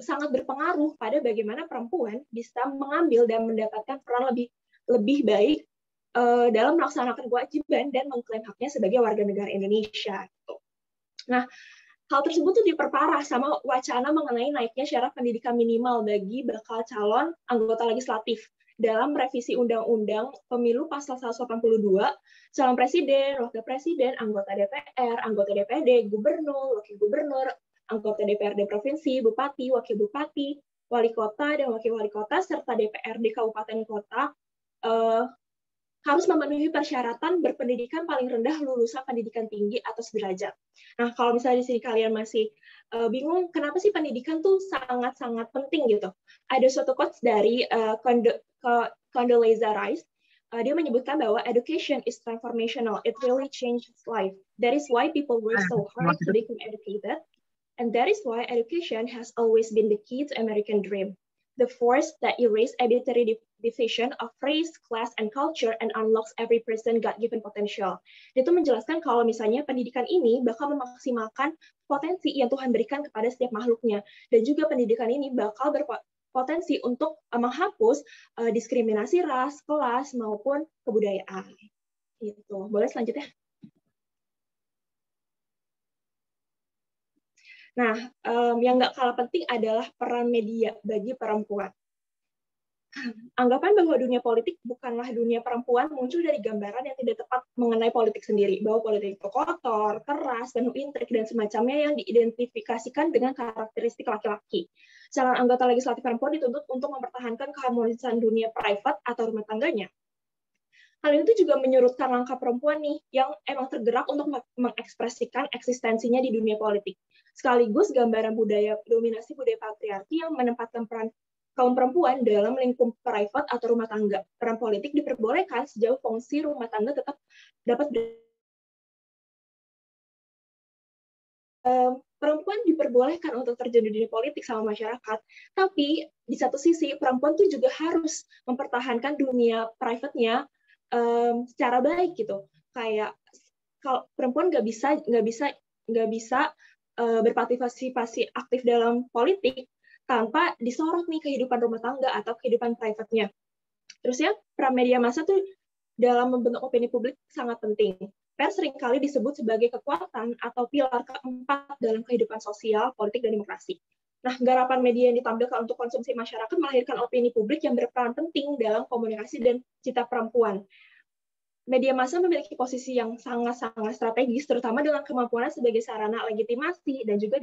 C: sangat berpengaruh pada bagaimana perempuan bisa mengambil dan mendapatkan peran lebih baik dalam melaksanakan kewajiban dan mengklaim haknya sebagai warga negara Indonesia. Nah, hal tersebut tuh diperparah sama wacana mengenai naiknya syarat pendidikan minimal bagi bakal calon anggota legislatif dalam revisi Undang-Undang Pemilu Pasal 182, calon presiden, wakil presiden, anggota DPR, anggota DPD, gubernur, wakil gubernur, anggota DPRD provinsi, bupati, wakil bupati, wali kota, dan wakil wali kota, serta DPRD kabupaten kota harus memenuhi persyaratan berpendidikan paling rendah lulusan pendidikan tinggi atau sederajat. Nah, kalau misalnya di sini kalian masih bingung, kenapa sih pendidikan tuh sangat-sangat penting gitu? Ada suatu quotes dari Condoleezza Rice. Dia menyebutkan bahwa education is transformational. It really changes life. That is why people work so hard to become educated. And that is why education has always been the key to American dream. The force that erase arbitrary division of race, class, and culture and unlocks every person God-given potential. Itu menjelaskan kalau misalnya pendidikan ini bakal memaksimalkan potensi yang Tuhan berikan kepada setiap makhluknya. Dan juga pendidikan ini bakal berpotensi untuk menghapus diskriminasi ras, kelas, maupun kebudayaan. Gitu. Boleh selanjutnya? Nah, yang nggak kalah penting adalah peran media bagi perempuan. Anggapan bahwa dunia politik bukanlah dunia perempuan muncul dari gambaran yang tidak tepat mengenai politik sendiri, bahwa politik itu kotor, keras, penuh intrik, dan semacamnya yang diidentifikasikan dengan karakteristik laki-laki. Calon anggota legislatif perempuan dituntut untuk mempertahankan keharmonisan dunia private atau rumah tangganya. Hal itu juga menyurutkan langkah perempuan nih yang emang tergerak untuk mengekspresikan eksistensinya di dunia politik. Sekaligus gambaran dominasi budaya patriarki yang menempatkan peran kaum perempuan dalam lingkup private atau rumah tangga. Peran politik diperbolehkan sejauh fungsi rumah tangga tetap dapat perempuan diperbolehkan untuk terjun di dunia politik sama masyarakat, tapi di satu sisi perempuan tuh juga harus mempertahankan dunia private-nya secara baik gitu. Kayak kalau perempuan nggak bisa berpartisipasi aktif dalam politik tanpa disorot nih kehidupan rumah tangga atau kehidupan private-nya. Terus ya, peran media massa tuh dalam membentuk opini publik sangat penting. Pers seringkali disebut sebagai kekuatan atau pilar keempat dalam kehidupan sosial, politik, dan demokrasi. Nah, garapan media yang ditampilkan untuk konsumsi masyarakat melahirkan opini publik yang berperan penting dalam komunikasi dan cita perempuan. Media massa memiliki posisi yang sangat-sangat strategis, terutama dengan kemampuannya sebagai sarana legitimasi dan juga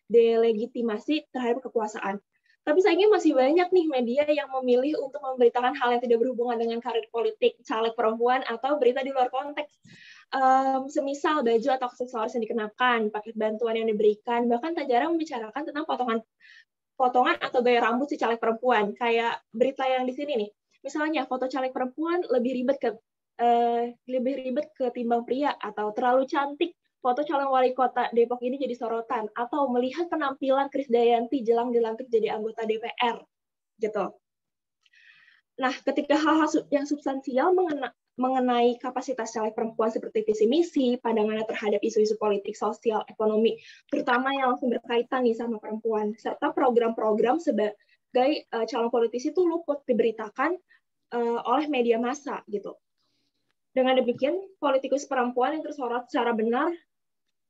C: delegitimasi terhadap kekuasaan. Tapi sayangnya masih banyak nih media yang memilih untuk memberitakan hal yang tidak berhubungan dengan karir politik, caleg perempuan, atau berita di luar konteks. Semisal baju atau aksesoris yang dikenakan, paket bantuan yang diberikan, bahkan tak jarang membicarakan tentang potongan atau gaya rambut si caleg perempuan. Kayak berita yang di sini nih. Misalnya, foto caleg perempuan lebih ribet ketimbang pria, atau terlalu cantik, foto calon wali kota Depok ini jadi sorotan, atau melihat penampilan Krisdayanti jelang dilantik jadi anggota DPR, gitu. Nah, ketika hal-hal yang substansial mengenai kapasitas caleg perempuan seperti visi misi, pandangannya terhadap isu-isu politik, sosial, ekonomi, terutama yang langsung berkaitan nih sama perempuan, serta program-program sebagai calon politisi itu luput diberitakan oleh media massa, gitu. Dengan demikian, politikus perempuan yang tersorot secara benar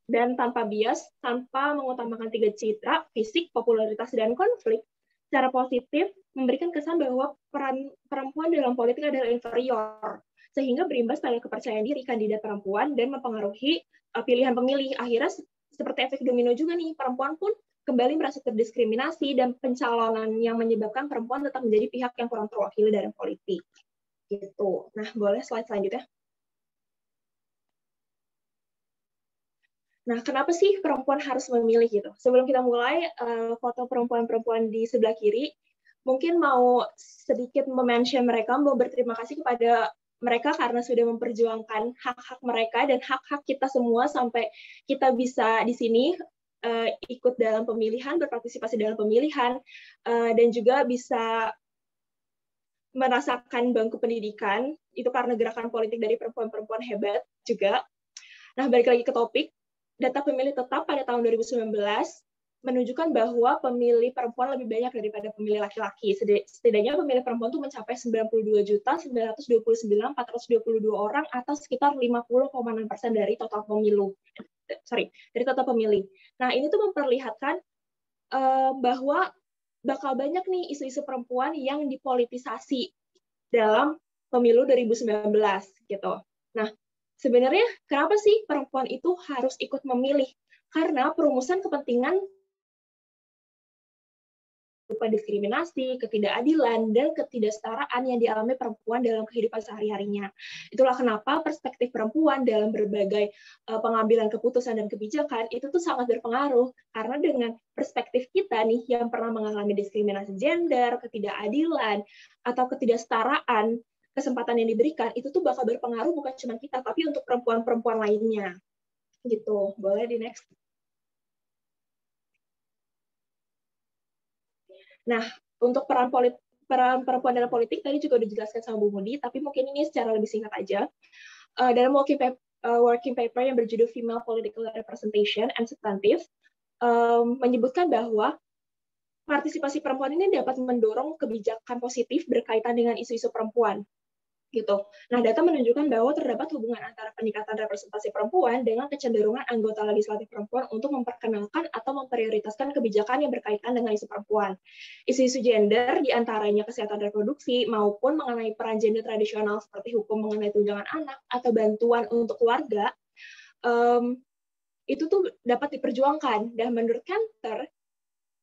C: dan tanpa bias, tanpa mengutamakan 3 citra, fisik, popularitas, dan konflik, secara positif memberikan kesan bahwa peran perempuan dalam politik adalah inferior, sehingga berimbas pada kepercayaan diri kandidat perempuan dan mempengaruhi pilihan pemilih. Akhirnya seperti efek domino juga nih, perempuan pun kembali merasa terdiskriminasi dan pencalonan yang menyebabkan perempuan tetap menjadi pihak yang kurang terwakili dalam politik. Gitu. Nah, boleh slide selanjutnya. Nah, kenapa sih perempuan harus memilih gitu? Sebelum kita mulai, foto perempuan-perempuan di sebelah kiri, mungkin mau sedikit mention mereka, mau berterima kasih kepada mereka karena sudah memperjuangkan hak-hak mereka dan hak-hak kita semua sampai kita bisa di sini ikut dalam pemilihan, berpartisipasi dalam pemilihan, dan juga bisa merasakan bangku pendidikan, itu karena gerakan politik dari perempuan-perempuan hebat juga. Nah, balik lagi ke topik, data pemilih tetap pada tahun 2019 menunjukkan bahwa pemilih perempuan lebih banyak daripada pemilih laki-laki. Setidaknya pemilih perempuan itu mencapai 92.929.422 orang atau sekitar 50,6% dari total pemilu. Dari total pemilih. Nah, ini tuh memperlihatkan bahwa bakal banyak nih isu-isu perempuan yang dipolitisasi dalam pemilu 2019 gitu. Nah, sebenarnya kenapa sih perempuan itu harus ikut memilih? Karena perumusan kepentingan berupa diskriminasi, ketidakadilan, dan ketidaksetaraan yang dialami perempuan dalam kehidupan sehari-harinya. Itulah kenapa perspektif perempuan dalam berbagai pengambilan keputusan dan kebijakan itu tuh sangat berpengaruh. Karena dengan perspektif kita nih yang pernah mengalami diskriminasi gender, ketidakadilan, atau ketidaksetaraan, kesempatan yang diberikan itu tuh bakal berpengaruh bukan cuma kita tapi untuk perempuan-perempuan lainnya gitu. Boleh di next. Nah, untuk peran perempuan dalam politik tadi juga udah dijelaskan sama Bu Mudi, tapi mungkin ini secara lebih singkat aja. Dalam working paper yang berjudul Female Political Representation and Substantive menyebutkan bahwa partisipasi perempuan ini dapat mendorong kebijakan positif berkaitan dengan isu-isu perempuan. Gitu. Nah, data menunjukkan bahwa terdapat hubungan antara peningkatan representasi perempuan dengan kecenderungan anggota legislatif perempuan untuk memperkenalkan atau memprioritaskan kebijakan yang berkaitan dengan isu perempuan. Isu-isu gender, diantaranya kesehatan reproduksi, maupun mengenai peran gender tradisional seperti hukum mengenai tunjangan anak atau bantuan untuk keluarga, itu tuh dapat diperjuangkan. Dan menurut Kanter,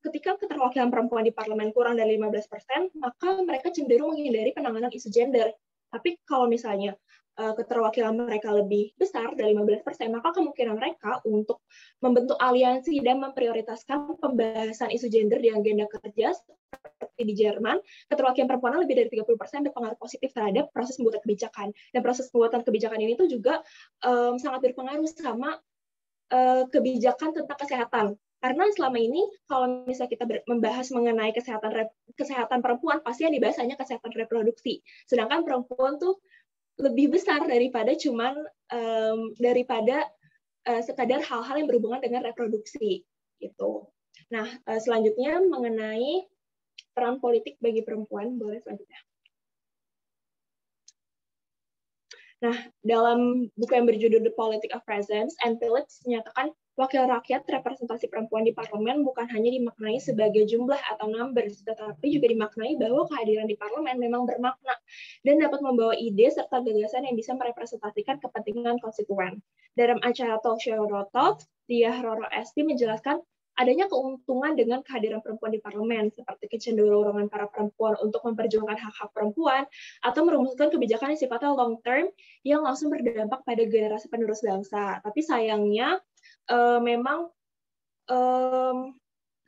C: ketika keterwakilan perempuan di parlemen kurang dari 15%, maka mereka cenderung menghindari penanganan isu gender. Tapi kalau misalnya keterwakilan mereka lebih besar dari 15%, maka kemungkinan mereka untuk membentuk aliansi dan memprioritaskan pembahasan isu gender di agenda kerja seperti di Jerman, keterwakilan perempuan lebih dari 30% berpengaruh positif terhadap proses pembuatan kebijakan. Dan proses pembuatan kebijakan ini tuh juga sangat berpengaruh sama kebijakan tentang kesehatan. Karena selama ini kalau misalnya kita membahas mengenai kesehatan perempuan, pasti yang dibahas hanya kesehatan reproduksi. Sedangkan perempuan tuh lebih besar daripada sekadar hal-hal yang berhubungan dengan reproduksi gitu. Nah, selanjutnya mengenai peran politik bagi perempuan, boleh selanjutnya. Nah, dalam buku yang berjudul The Politics of Presence, Anne Phillips menyatakan wakil rakyat representasi perempuan di parlemen bukan hanya dimaknai sebagai jumlah atau numbers, tetapi juga dimaknai bahwa kehadiran di parlemen memang bermakna dan dapat membawa ide serta gagasan yang bisa merepresentasikan kepentingan konstituen. Dalam acara Talk Show Rotot, Diah Roro Esti menjelaskan adanya keuntungan dengan kehadiran perempuan di parlemen, seperti kecenderungan para perempuan untuk memperjuangkan hak-hak perempuan, atau merumuskan kebijakan yang sifatnya long term yang langsung berdampak pada generasi penerus bangsa. Tapi sayangnya, memang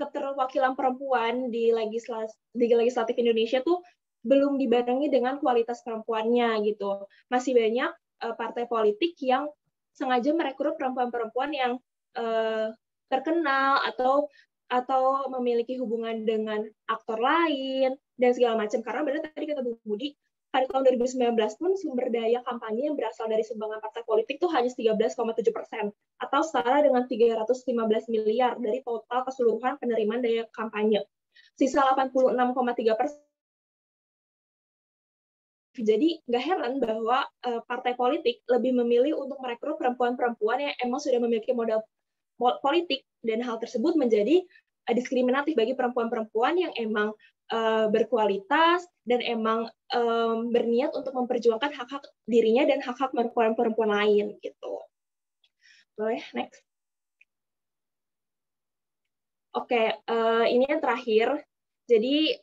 C: keterwakilan perempuan di legislatif Indonesia tuh belum dibarengi dengan kualitas perempuannya gitu. Masih banyak partai politik yang sengaja merekrut perempuan-perempuan yang terkenal atau memiliki hubungan dengan aktor lain dan segala macam. Karena benar tadi kata Bu Budi, pada tahun 2019 pun sumber daya kampanye yang berasal dari sumbangan partai politik itu hanya 13,7%, atau setara dengan 315 miliar dari total keseluruhan penerimaan daya kampanye. Sisa 86,3%. Jadi nggak heran bahwa partai politik lebih memilih untuk merekrut perempuan-perempuan yang emang sudah memiliki modal politik, dan hal tersebut menjadi diskriminatif bagi perempuan-perempuan yang emang berkualitas dan emang berniat untuk memperjuangkan hak-hak dirinya dan hak-hak perempuan-perempuan lain gitu. Boleh next. Oke, ini yang terakhir. Jadi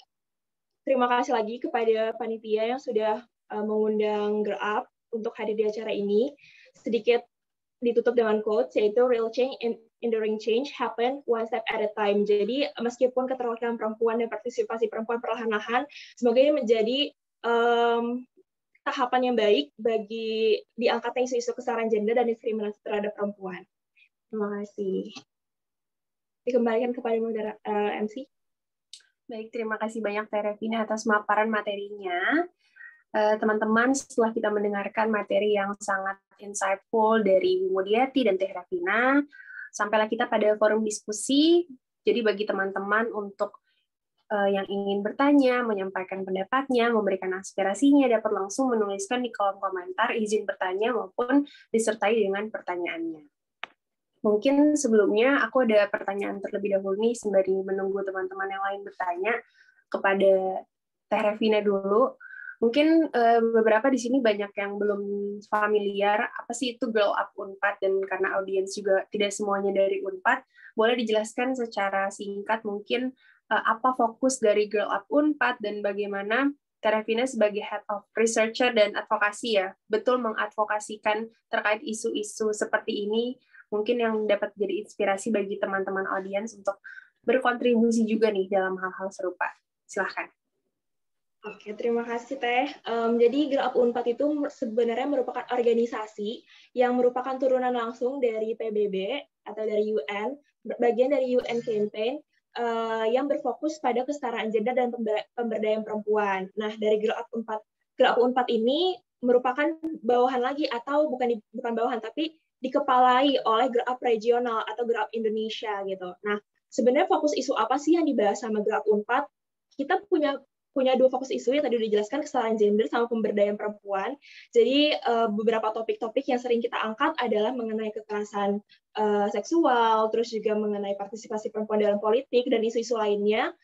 C: terima kasih lagi kepada panitia yang sudah mengundang Girl Up untuk hadir di acara ini. Sedikit ditutup dengan quotes, yaitu real change and enduring change happen one step at a time. Jadi meskipun keterwakilan perempuan dan partisipasi perempuan perlahan-lahan, semoga ini menjadi tahapan yang baik bagi diangkatnya isu-isu kesetaraan gender dan diskriminasi terhadap perempuan. Terima kasih. Dikembalikan kepada MC.
A: Baik, terima kasih banyak Teh Revina atas pemaparan materinya. Teman-teman, setelah kita mendengarkan materi yang sangat insightful dari Ibu Mudiati dan Teh Revina, sampailah kita pada forum diskusi. Jadi bagi teman-teman untuk yang ingin bertanya, menyampaikan pendapatnya, memberikan aspirasinya, dapat langsung menuliskan di kolom komentar izin bertanya maupun disertai dengan pertanyaannya. Mungkin sebelumnya aku ada pertanyaan terlebih dahulu nih, sembari menunggu teman-teman yang lain bertanya kepada Teh Revina dulu. Mungkin beberapa di sini banyak yang belum familiar apa sih itu Girl Up Unpad, dan karena audiens juga tidak semuanya dari Unpad, boleh dijelaskan secara singkat mungkin apa fokus dari Girl Up Unpad dan bagaimana Teh Revina sebagai Head of Researcher dan Advokasi ya, betul mengadvokasikan terkait isu-isu seperti ini, mungkin yang dapat jadi inspirasi bagi teman-teman audiens untuk berkontribusi juga nih dalam hal-hal serupa. Silahkan.
C: Oke, terima kasih Teh. Jadi Girl Up Unpad itu sebenarnya merupakan organisasi yang merupakan turunan langsung dari PBB atau dari UN, bagian dari UN Campaign yang berfokus pada kesetaraan gender dan pemberdayaan perempuan. Nah, dari Girl Up Unpad ini merupakan bawahan lagi, atau bukan bawahan, tapi dikepalai oleh Girl Up Regional atau Girl Up Indonesia gitu. Nah, sebenarnya fokus isu apa sih yang dibahas sama Girl Up Unpad? Kita punya dua fokus isu yang tadi udah dijelaskan, kesetaraan gender sama pemberdayaan perempuan. Jadi beberapa topik-topik yang sering kita angkat adalah mengenai kekerasan seksual, terus juga mengenai partisipasi perempuan dalam politik dan isu-isu lainnya.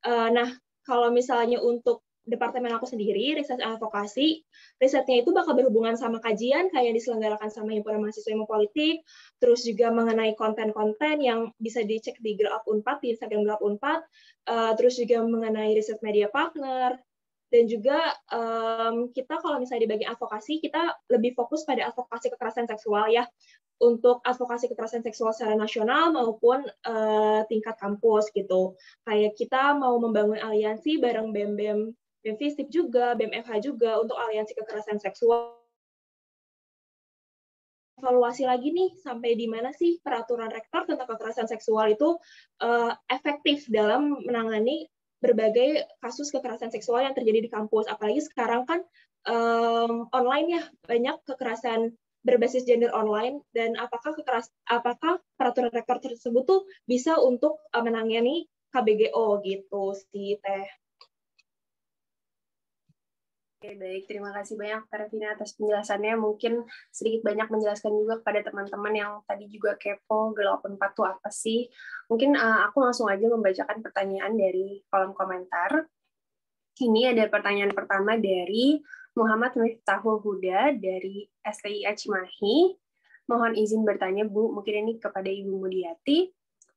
C: Nah, kalau misalnya untuk departemen aku sendiri, riset dan advokasi, risetnya itu bakal berhubungan sama kajian kayak yang diselenggarakan sama Himpunan Mahasiswa Ilmu Politik, terus juga mengenai konten-konten yang bisa dicek di Girl Up Unpad, di Instagram Girl Up Unpad, terus juga mengenai riset media partner, dan juga kita kalau misalnya di bagian advokasi, kita lebih fokus pada advokasi kekerasan seksual ya, untuk advokasi kekerasan seksual secara nasional maupun tingkat kampus gitu. Kayak kita mau membangun aliansi bareng BEM FISIP juga, BEM FH juga untuk aliansi kekerasan seksual. Evaluasi lagi nih, sampai di mana sih peraturan rektor tentang kekerasan seksual itu efektif dalam menangani berbagai kasus kekerasan seksual yang terjadi di kampus. Apalagi sekarang kan online ya, banyak kekerasan berbasis gender online, dan apakah peraturan rektor tersebut tuh bisa untuk menangani KBGO gitu sih Teh.
A: Oke, baik. Terima kasih banyak Teh Revina atas penjelasannya. Mungkin sedikit banyak menjelaskan juga kepada teman-teman yang tadi juga kepo Girl Up Unpad itu apa sih. Mungkin aku langsung aja membacakan pertanyaan dari kolom komentar. Ini ada pertanyaan pertama dari Muhammad Miftahul Huda dari STIA Cimahi. Mohon izin bertanya, Bu, mungkin ini kepada Ibu Mudiati.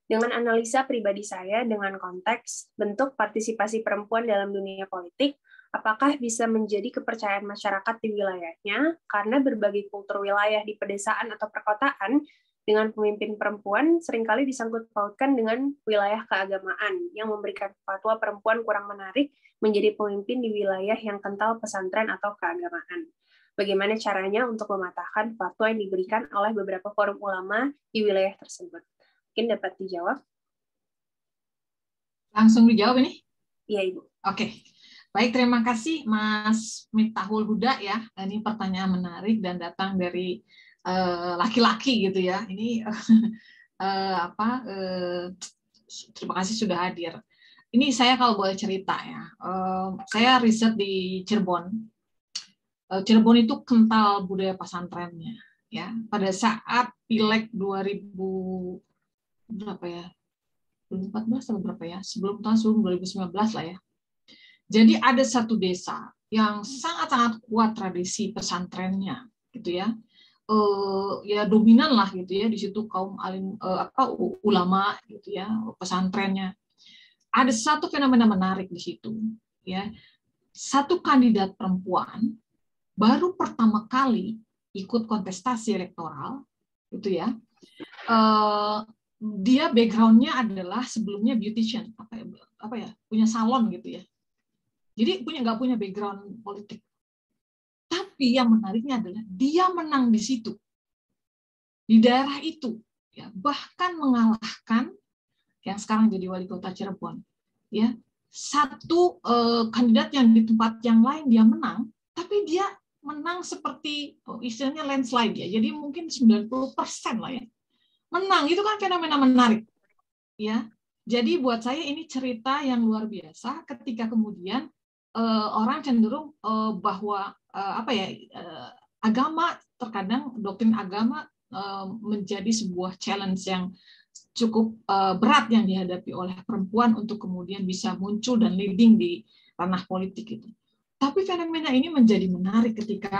A: Dengan analisa pribadi saya dengan konteks bentuk partisipasi perempuan dalam dunia politik, apakah bisa menjadi kepercayaan masyarakat di wilayahnya karena berbagai kultur wilayah di pedesaan atau perkotaan dengan pemimpin perempuan seringkali disangkut pautkan dengan wilayah keagamaan yang memberikan fatwa perempuan kurang menarik menjadi pemimpin di wilayah yang kental pesantren atau keagamaan. Bagaimana caranya untuk mematahkan fatwa yang diberikan oleh beberapa forum ulama di wilayah tersebut? Mungkin dapat dijawab.
B: Langsung dijawab ini?
A: Iya, Ibu.
B: Oke. Baik, terima kasih Mas Miftahul Huda ya. Ini pertanyaan menarik dan datang dari laki-laki gitu ya. Ini terima kasih sudah hadir. Ini saya kalau boleh cerita ya. Saya riset di Cirebon. Cirebon itu kental budaya pesantrennya ya. Pada saat Pileg 2000 berapa ya? 2014 atau berapa ya? Sebelum 2019 lah ya. Jadi ada satu desa yang sangat-sangat kuat tradisi pesantrennya, gitu ya. ya dominan lah gitu ya, di situ kaum alim ulama gitu ya, pesantrennya. Ada satu fenomena menarik di situ ya. Satu kandidat perempuan baru pertama kali ikut kontestasi elektoral gitu ya. Dia background-nya adalah sebelumnya beautician, punya salon gitu ya. Jadi nggak punya background politik. Tapi yang menariknya adalah dia menang di situ, di daerah itu, ya, bahkan mengalahkan yang sekarang jadi wali kota Cirebon, ya, satu kandidat yang di tempat yang lain dia menang, tapi dia menang seperti istilahnya landslide ya, jadi mungkin 90% lah ya, menang. Itu kan fenomena menarik, ya. Jadi buat saya ini cerita yang luar biasa ketika kemudian orang cenderung bahwa agama, terkadang doktrin agama menjadi sebuah challenge yang cukup berat yang dihadapi oleh perempuan untuk kemudian bisa muncul dan leading di ranah politik itu. Tapi fenomena ini menjadi menarik ketika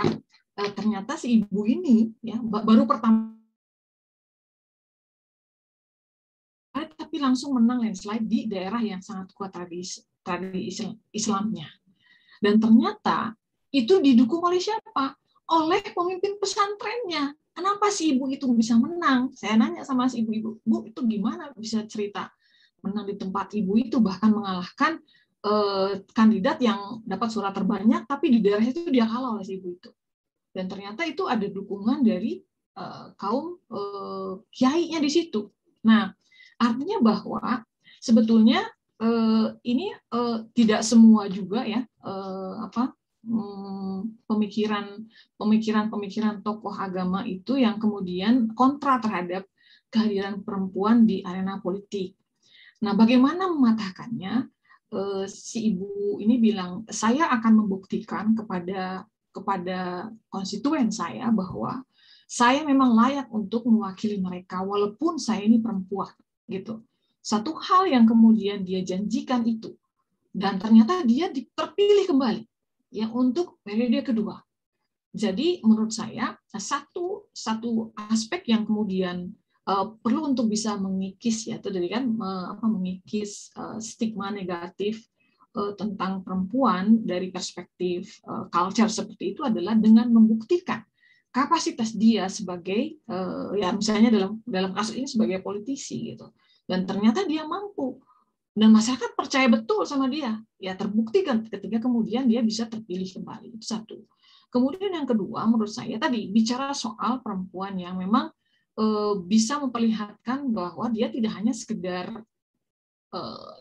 B: ternyata si ibu ini ya baru pertama tapi langsung menang landslide di daerah yang sangat kuat tradisi Islamnya. Dan ternyata itu didukung oleh siapa? Oleh pemimpin pesantrennya. Kenapa si ibu itu bisa menang? Saya nanya sama si ibu-ibu, Bu, itu gimana bisa cerita menang di tempat ibu itu, bahkan mengalahkan kandidat yang dapat suara terbanyak, tapi di daerah itu dia kalah oleh si ibu itu. Dan ternyata itu ada dukungan dari kaum kiainya di situ. Nah, artinya bahwa sebetulnya ini tidak semua juga ya pemikiran tokoh agama itu yang kemudian kontra terhadap kehadiran perempuan di arena politik. Nah, bagaimana mematahkannya? Si ibu ini bilang, saya akan membuktikan kepada konstituen saya bahwa saya memang layak untuk mewakili mereka walaupun saya ini perempuan gitu. Satu hal yang kemudian dia janjikan itu, dan ternyata dia terpilih kembali ya untuk periode kedua. Jadi menurut saya satu aspek yang kemudian perlu untuk bisa mengikis ya, itu dari kan mengikis stigma negatif tentang perempuan dari perspektif culture seperti itu adalah dengan membuktikan kapasitas dia sebagai ya misalnya dalam kasus ini sebagai politisi gitu, dan ternyata dia mampu dan masyarakat percaya betul sama dia, ya terbuktikan ketika kemudian dia bisa terpilih kembali. Itu satu. Kemudian yang kedua menurut saya tadi bicara soal perempuan yang memang bisa memperlihatkan bahwa dia tidak hanya sekedar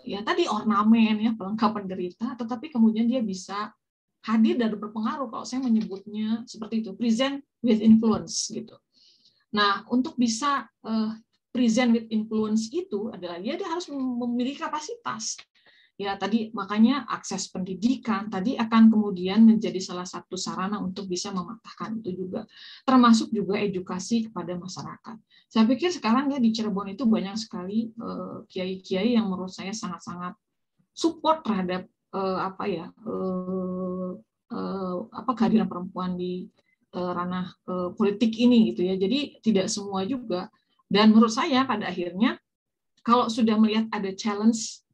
B: ya tadi ornamen ya pelengkap penderita, tetapi kemudian dia bisa hadir dan berpengaruh, kalau saya menyebutnya seperti itu, present with influence gitu. Nah, untuk bisa present with influence itu adalah dia harus memiliki kapasitas. Ya, tadi makanya akses pendidikan tadi akan kemudian menjadi salah satu sarana untuk bisa mematahkan itu juga. Termasuk juga edukasi kepada masyarakat. Saya pikir sekarang ya di Cirebon itu banyak sekali kiai-kiai yang menurut saya sangat-sangat support terhadap kehadiran perempuan di ranah politik ini gitu ya. Jadi tidak semua juga. Dan menurut saya pada akhirnya kalau sudah melihat ada challenge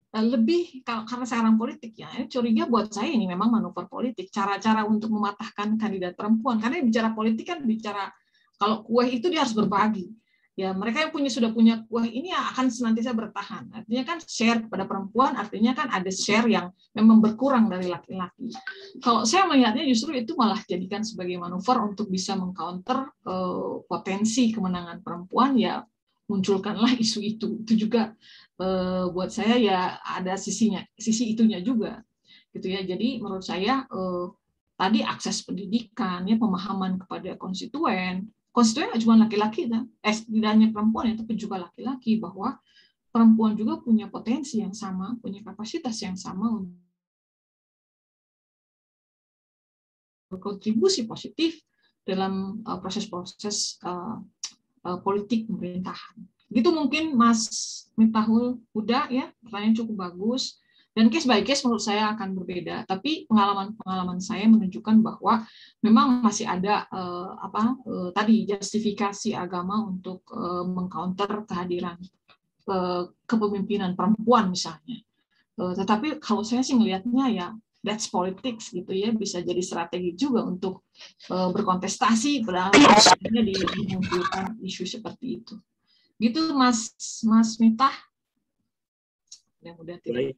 B: lebih, karena saya orang politik ya, ini curiga buat saya ini memang manuver politik, cara-cara untuk mematahkan kandidat perempuan, karena bicara politik kan bicara kalau kue itu dia harus berbagi. Ya, mereka yang sudah punya kue ini akan senantiasa bertahan. Artinya kan share kepada perempuan, artinya kan ada share yang memang berkurang dari laki-laki. Kalau saya melihatnya justru itu malah jadikan sebagai manuver untuk bisa mengcounter potensi kemenangan perempuan, ya munculkanlah isu itu. Itu juga buat saya ya ada sisi itunya juga gitu ya. Jadi menurut saya tadi akses pendidikan ya, pemahaman kepada konstituen nggak cuma laki-laki tidak hanya perempuan ya, tapi juga laki-laki, bahwa perempuan juga punya potensi yang sama, punya kapasitas yang sama untuk berkontribusi positif dalam proses-proses politik pemerintahan. Gitu mungkin Mas Miftahul Huda ya, pertanyaan cukup bagus, Dan case by case menurut saya akan berbeda, tapi pengalaman saya menunjukkan bahwa memang masih ada tadi justifikasi agama untuk mengcounter kehadiran kepemimpinan perempuan misalnya. Tetapi kalau saya sih melihatnya ya that's politics gitu ya, bisa jadi strategi juga untuk berkontestasi pada akhirnya dimunculkan isu seperti itu. Gitu Mas Miftah. Yang udah tidak.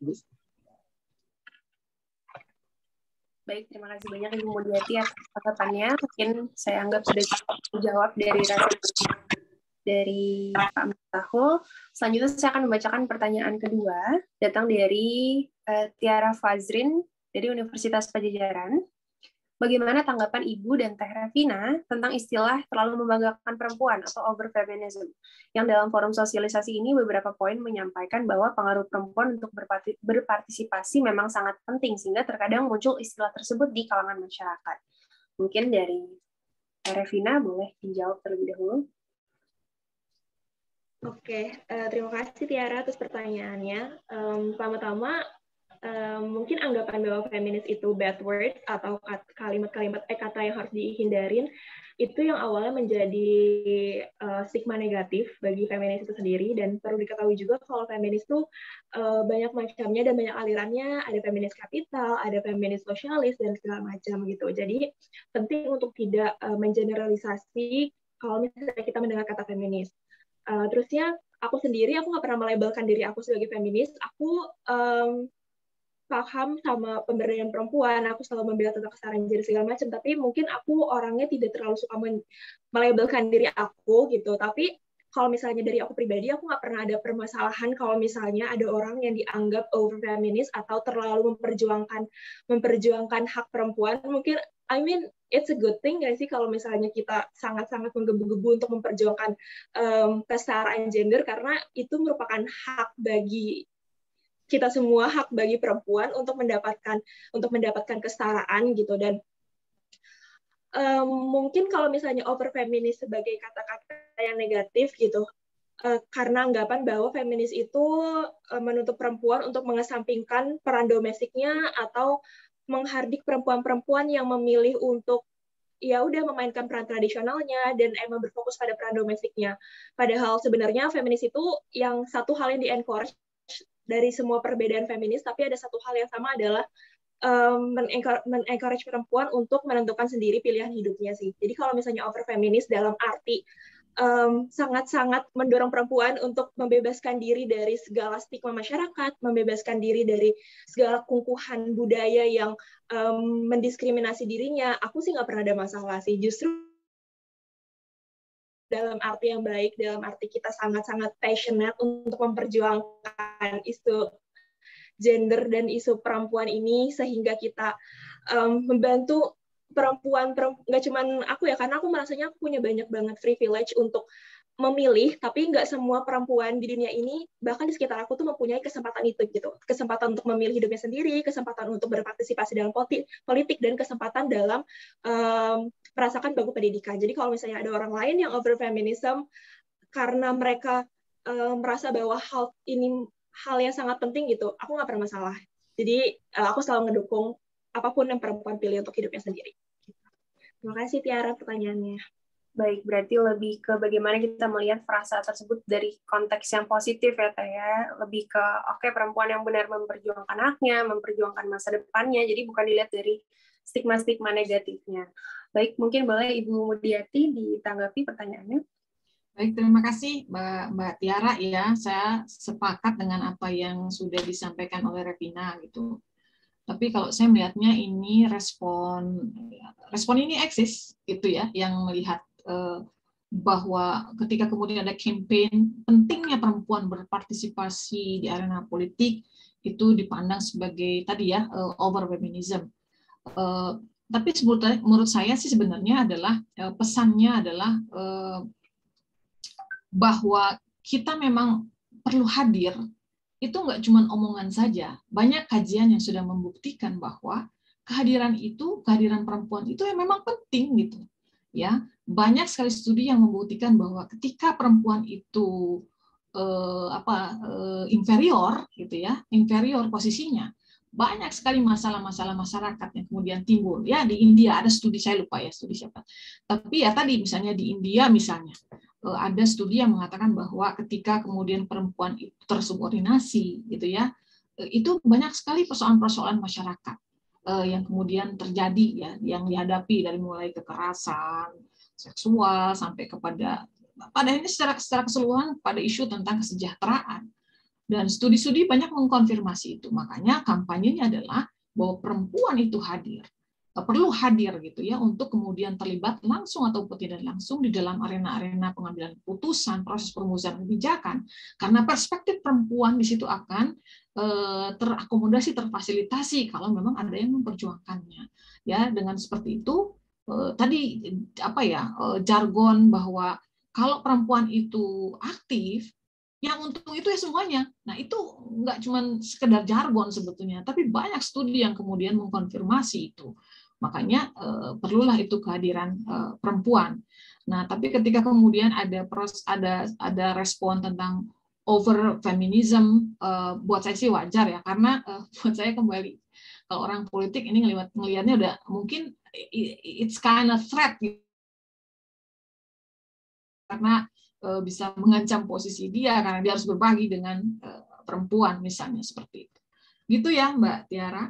A: Baik, terima kasih banyak Ibu Mulyati atas catatannya. Mungkin saya anggap sudah dijawab dari Pak Miftahul. Selanjutnya saya akan membacakan pertanyaan kedua, datang dari Tiara Fazrin dari Universitas Pajajaran. Bagaimana tanggapan Ibu dan Teh Revina tentang istilah terlalu membanggakan perempuan atau overfeminism, yang dalam forum sosialisasi ini beberapa poin menyampaikan bahwa pengaruh perempuan untuk berpartisipasi memang sangat penting, sehingga terkadang muncul istilah tersebut di kalangan masyarakat. Mungkin dari Teh Revina boleh dijawab terlebih dahulu.
C: Oke, terima kasih Tiara atas pertanyaannya. Pertama-tama, mungkin anggapan bahwa feminis itu bad word atau kalimat-kalimat kata yang harus dihindarin, itu yang awalnya menjadi stigma negatif bagi feminis itu sendiri. Dan perlu diketahui juga kalau feminis itu banyak macamnya dan banyak alirannya, ada feminis kapital, ada feminis sosialis, dan segala macam gitu. Jadi penting untuk tidak mengeneralisasi kalau misalnya kita mendengar kata feminis. Terusnya aku sendiri, aku nggak pernah melabelkan diri aku sebagai feminis. Aku paham sama pemberdayaan perempuan, aku selalu membela tentang kesetaraan gender segala macam, tapi mungkin aku orangnya tidak terlalu suka melabelkan diri aku gitu. Tapi kalau misalnya dari aku pribadi, aku nggak pernah ada permasalahan kalau misalnya ada orang yang dianggap over feminis atau terlalu memperjuangkan hak perempuan. Mungkin it's a good thing nggak sih kalau misalnya kita sangat-sangat menggebu-gebu untuk memperjuangkan kesetaraan gender, karena itu merupakan hak bagi kita semua, hak bagi perempuan untuk mendapatkan kesetaraan gitu. Dan mungkin kalau misalnya over feminis sebagai kata-kata yang negatif gitu, karena anggapan bahwa feminis itu menuntut perempuan untuk mengesampingkan peran domestiknya atau menghardik perempuan-perempuan yang memilih untuk ya udah memainkan peran tradisionalnya dan emang berfokus pada peran domestiknya. Padahal sebenarnya feminis itu yang satu hal yang di-encourage dari semua perbedaan feminis, tapi ada satu hal yang sama adalah men-encourage perempuan untuk menentukan sendiri pilihan hidupnya sih. Jadi kalau misalnya over feminis dalam arti sangat-sangat mendorong perempuan untuk membebaskan diri dari segala stigma masyarakat, membebaskan diri dari segala kungkuhan budaya yang mendiskriminasi dirinya, aku sih nggak pernah ada masalah sih. Justru dalam arti yang baik, dalam arti kita sangat-sangat passionate untuk memperjuangkan isu gender dan isu perempuan ini, sehingga kita membantu perempuan, nggak cuman aku ya, karena aku merasanya aku punya banyak banget privilege untuk memilih, tapi nggak semua perempuan di dunia ini, bahkan di sekitar aku tuh mempunyai kesempatan itu gitu, kesempatan untuk memilih hidupnya sendiri, kesempatan untuk berpartisipasi dalam politik, dan kesempatan dalam merasakan bangku pendidikan. Jadi kalau misalnya ada orang lain yang over feminism karena mereka merasa bahwa hal ini hal yang sangat penting gitu, aku nggak pernah masalah. Jadi aku selalu ngedukung apapun yang perempuan pilih untuk hidupnya sendiri. Terima kasih Tiara pertanyaannya.
A: Baik, berarti lebih ke bagaimana kita melihat frasa tersebut dari konteks yang positif ya Teh ya. Lebih ke oke, perempuan yang benar memperjuangkan haknya, memperjuangkan masa depannya, jadi bukan dilihat dari stigma-stigma negatifnya. Baik, mungkin boleh Ibu Mulyati ditanggapi pertanyaannya.
B: Baik, terima kasih Mbak Tiara ya. Saya sepakat dengan apa yang sudah disampaikan oleh Revina gitu. Tapi kalau saya melihatnya ini respon ini eksis gitu ya, yang melihat bahwa ketika kemudian ada campaign pentingnya perempuan berpartisipasi di arena politik itu dipandang sebagai tadi ya over feminism. Tapi menurut saya sih sebenarnya adalah pesannya adalah bahwa kita memang perlu hadir. Itu nggak cuma omongan saja. Banyak kajian yang sudah membuktikan bahwa kehadiran perempuan itu yang memang penting gitu. Ya, banyak sekali studi yang membuktikan bahwa ketika perempuan itu inferior gitu ya, inferior posisinya, banyak sekali masalah-masalah masyarakat yang kemudian timbul. Ya, di India ada studi, saya lupa ya studi siapa. Tapi ya tadi misalnya di India misalnya ada studi yang mengatakan bahwa ketika kemudian perempuan itu tersubordinasi gitu ya, itu banyak sekali persoalan-persoalan masyarakat yang kemudian terjadi ya, yang dihadapi dari mulai kekerasan seksual sampai kepada pada ini secara keseluruhan pada isu tentang kesejahteraan. Dan studi-studi banyak mengkonfirmasi itu. Makanya kampanyenya adalah bahwa perempuan itu hadir, perlu hadir gitu ya, untuk kemudian terlibat langsung ataupun tidak langsung di dalam arena-arena pengambilan keputusan, proses perumusan kebijakan. Karena perspektif perempuan di situ akan terakomodasi, terfasilitasi kalau memang ada yang memperjuangkannya. Ya, dengan seperti itu tadi apa ya, jargon bahwa kalau perempuan itu aktif, yang untung itu ya semuanya. Nah, itu nggak cuma sekedar jargon sebetulnya, tapi banyak studi yang kemudian mengkonfirmasi itu. Makanya perlulah itu kehadiran perempuan. Nah, tapi ketika kemudian ada respon tentang over feminism, buat saya sih wajar ya, karena buat saya kembali kalau orang politik ini ngelihatnya udah mungkin it's kind of threat gitu. Karena bisa mengancam posisi dia karena dia harus berbagi dengan perempuan misalnya seperti itu. Gitu ya Mbak Tiara.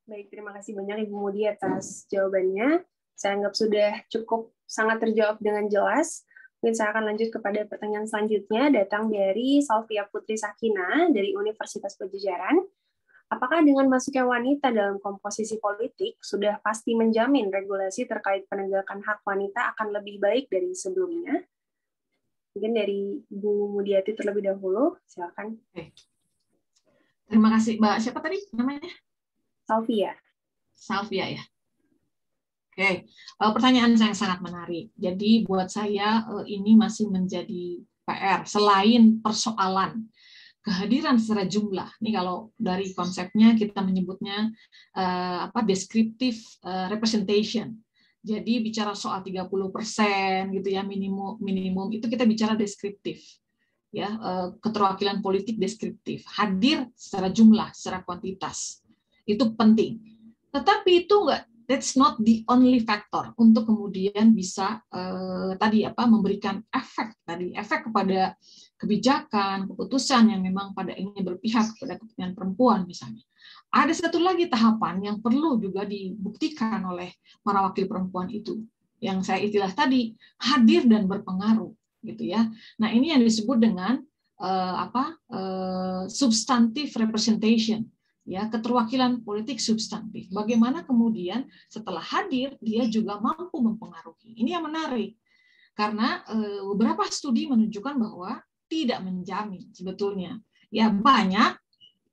A: Baik, terima kasih banyak Ibu Mudi atas jawabannya. Saya anggap sudah cukup sangat terjawab dengan jelas. Mungkin saya akan lanjut kepada pertanyaan selanjutnya, datang dari Salvia Putri Sakina dari Universitas Pajajaran. Apakah dengan masuknya wanita dalam komposisi politik sudah pasti menjamin regulasi terkait penegakan hak wanita akan lebih baik dari sebelumnya? Mungkin dari Ibu Mudiati terlebih dahulu, silakan.
B: Oke. Terima kasih, Mbak. Siapa tadi namanya?
A: Salvia.
B: Salvia ya. Oke, pertanyaan yang sangat menarik. Jadi buat saya ini masih menjadi PR selain persoalan kehadiran secara jumlah. Ini kalau dari konsepnya kita menyebutnya descriptive representation. Jadi bicara soal 30% gitu ya, minimum itu kita bicara deskriptif. Ya, keterwakilan politik deskriptif, hadir secara jumlah, secara kuantitas. Itu penting. Tetapi itu that's not the only factor untuk kemudian bisa memberikan efek kepada kebijakan, keputusan yang memang pada ingin berpihak kepada kepentingan perempuan misalnya. Ada satu lagi tahapan yang perlu juga dibuktikan oleh para wakil perempuan itu, yang saya istilah tadi, hadir dan berpengaruh gitu ya. Nah, ini yang disebut dengan substantive representation. Ya, keterwakilan politik substantif. Bagaimana kemudian setelah hadir dia juga mampu mempengaruhi. Ini yang menarik. Karena beberapa studi menunjukkan bahwa tidak menjamin sebetulnya. Ya, banyak.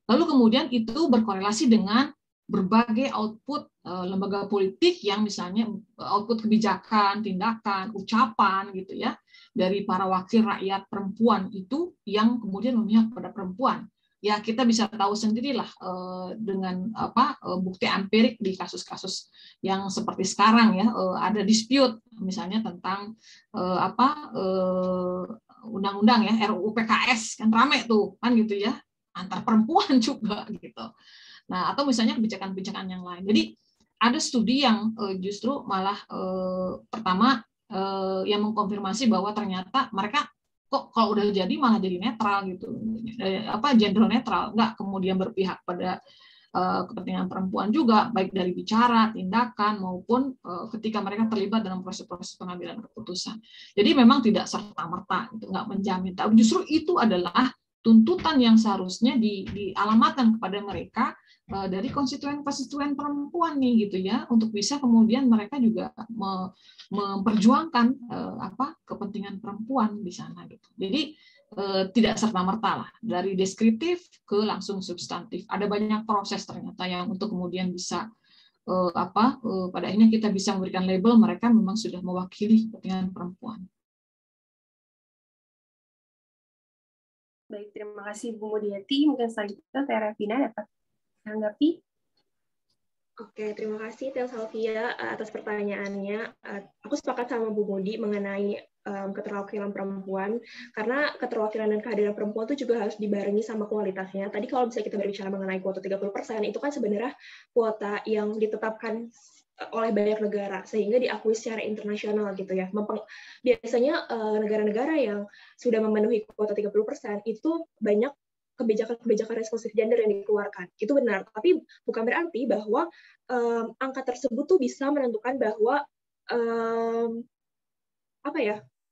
B: Lalu kemudian itu berkorelasi dengan berbagai output lembaga politik yang misalnya output kebijakan, tindakan, ucapan gitu ya dari para wakil rakyat perempuan itu yang kemudian memihak pada perempuan. Ya, kita bisa tahu sendirilah dengan bukti empirik di kasus-kasus yang seperti sekarang ya, ada dispute misalnya tentang undang-undang ya, RUU PKS kan rame tuh kan gitu ya, antar perempuan juga gitu. Nah, atau misalnya kebijakan-kebijakan yang lain. Jadi ada studi yang justru malah pertama yang mengkonfirmasi bahwa ternyata mereka kok kalau udah jadi malah jadi netral gitu, gender netral, nggak kemudian berpihak pada kepentingan perempuan juga, baik dari bicara, tindakan, maupun ketika mereka terlibat dalam proses-proses pengambilan keputusan. Jadi memang tidak serta-merta, itu nggak menjamin. Tapi justru itu adalah tuntutan yang seharusnya dialamatkan kepada mereka dari konstituen-konstituen perempuan nih gitu ya, untuk bisa kemudian mereka juga memperjuangkan kepentingan perempuan di sana gitu. Jadi tidak serta-merta lah dari deskriptif ke langsung substantif. Ada banyak proses ternyata yang untuk kemudian bisa pada akhirnya kita bisa memberikan label mereka memang sudah mewakili kepentingan perempuan.
A: Baik, terima kasih Bu Mudiati. Mungkin selanjutnya Teh Revina dapat menanggapi.
C: Oke, terima kasih Teh Salvia atas pertanyaannya. Aku sepakat sama Bu Mudi mengenai keterwakilan perempuan, karena keterwakilan dan kehadiran perempuan itu juga harus dibarengi sama kualitasnya. Tadi kalau misalnya kita berbicara mengenai kuota 30%, itu kan sebenarnya kuota yang ditetapkan oleh banyak negara, sehingga diakui secara internasional gitu ya. Biasanya negara-negara yang sudah memenuhi kuota 30% itu banyak kebijakan-kebijakan responsif gender yang dikeluarkan. Itu benar, tapi bukan berarti bahwa angka tersebut tuh bisa menentukan bahwa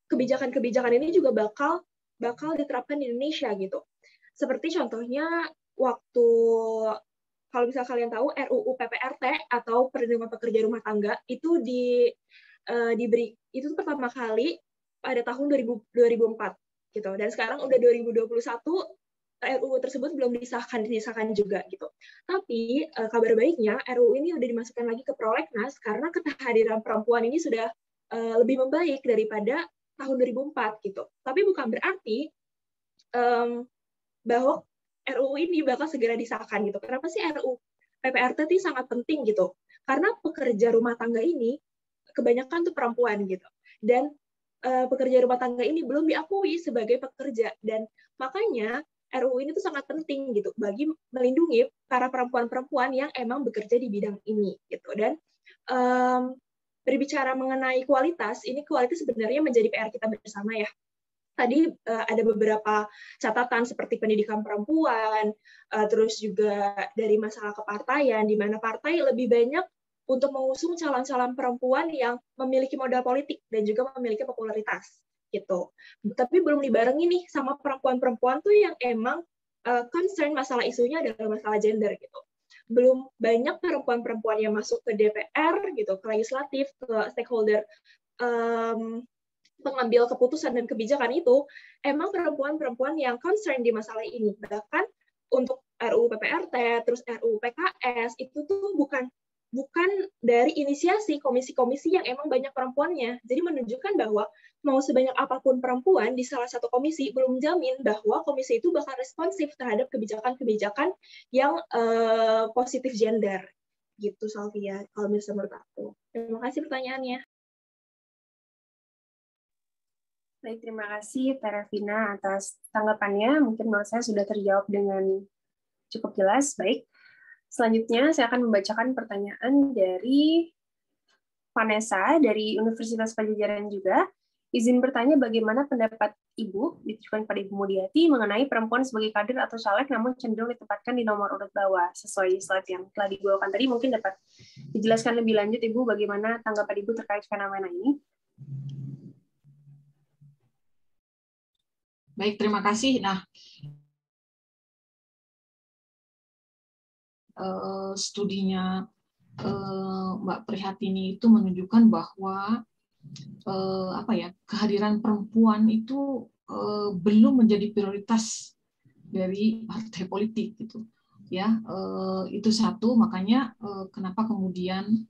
C: kebijakan-kebijakan ini juga bakal diterapkan di Indonesia gitu. Seperti contohnya waktu, kalau misalnya kalian tahu, RUU PPRT atau Perlindungan Pekerja Rumah Tangga itu diberi itu pertama kali pada tahun 2004 gitu. Dan sekarang udah 2021, RUU tersebut belum disahkan juga gitu. Tapi kabar baiknya RUU ini udah dimasukkan lagi ke prolegnas karena kehadiran perempuan ini sudah lebih membaik daripada tahun 2004 gitu. Tapi bukan berarti bahwa RUU ini bakal segera disahkan gitu. Kenapa sih RUU PPRT itu sangat penting gitu? Karena pekerja rumah tangga ini kebanyakan tuh perempuan gitu. Dan pekerja rumah tangga ini belum diakui sebagai pekerja, dan makanya RUU ini tuh sangat penting gitu bagi melindungi para perempuan-perempuan yang emang bekerja di bidang ini gitu. Dan berbicara mengenai kualitas, ini kualitas sebenarnya menjadi PR kita bersama ya. Tadi ada beberapa catatan seperti pendidikan perempuan, terus juga dari masalah kepartaian, di mana partai lebih banyak untuk mengusung calon-calon perempuan yang memiliki modal politik dan juga memiliki popularitas gitu. Tapi belum dibarengi nih sama perempuan-perempuan tuh yang emang concern masalah isunya adalah masalah gender gitu. Belum banyak perempuan-perempuan yang masuk ke DPR gitu, ke legislatif, ke stakeholder pengambil keputusan dan kebijakan itu emang perempuan-perempuan yang concern di masalah ini. Bahkan untuk RUU PPRT, terus RUU PKS itu tuh bukan dari inisiasi komisi-komisi yang emang banyak perempuannya. Jadi menunjukkan bahwa mau sebanyak apapun perempuan di salah satu komisi, belum jamin bahwa komisi itu bakal responsif terhadap kebijakan-kebijakan yang positif gender. Gitu, Salvia, kalau misalnya menurut aku. Terima kasih pertanyaannya.
A: Baik, terima kasih Terevina atas tanggapannya. Mungkin menurut saya sudah terjawab dengan cukup jelas. Baik, selanjutnya saya akan membacakan pertanyaan dari Vanessa dari Universitas Pajajaran juga. Izin bertanya bagaimana pendapat Ibu, ditujukan pada Ibu Mudiati, mengenai perempuan sebagai kader atau caleg namun cenderung ditempatkan di nomor urut bawah sesuai slide yang telah dibawakan tadi. Mungkin dapat dijelaskan lebih lanjut Ibu bagaimana tanggapan Ibu terkait fenomena ini.
B: Baik, terima kasih. Nah, studinya Mbak Prihatini itu menunjukkan bahwa kehadiran perempuan itu belum menjadi prioritas dari partai politik gitu. Ya, itu satu, makanya kenapa kemudian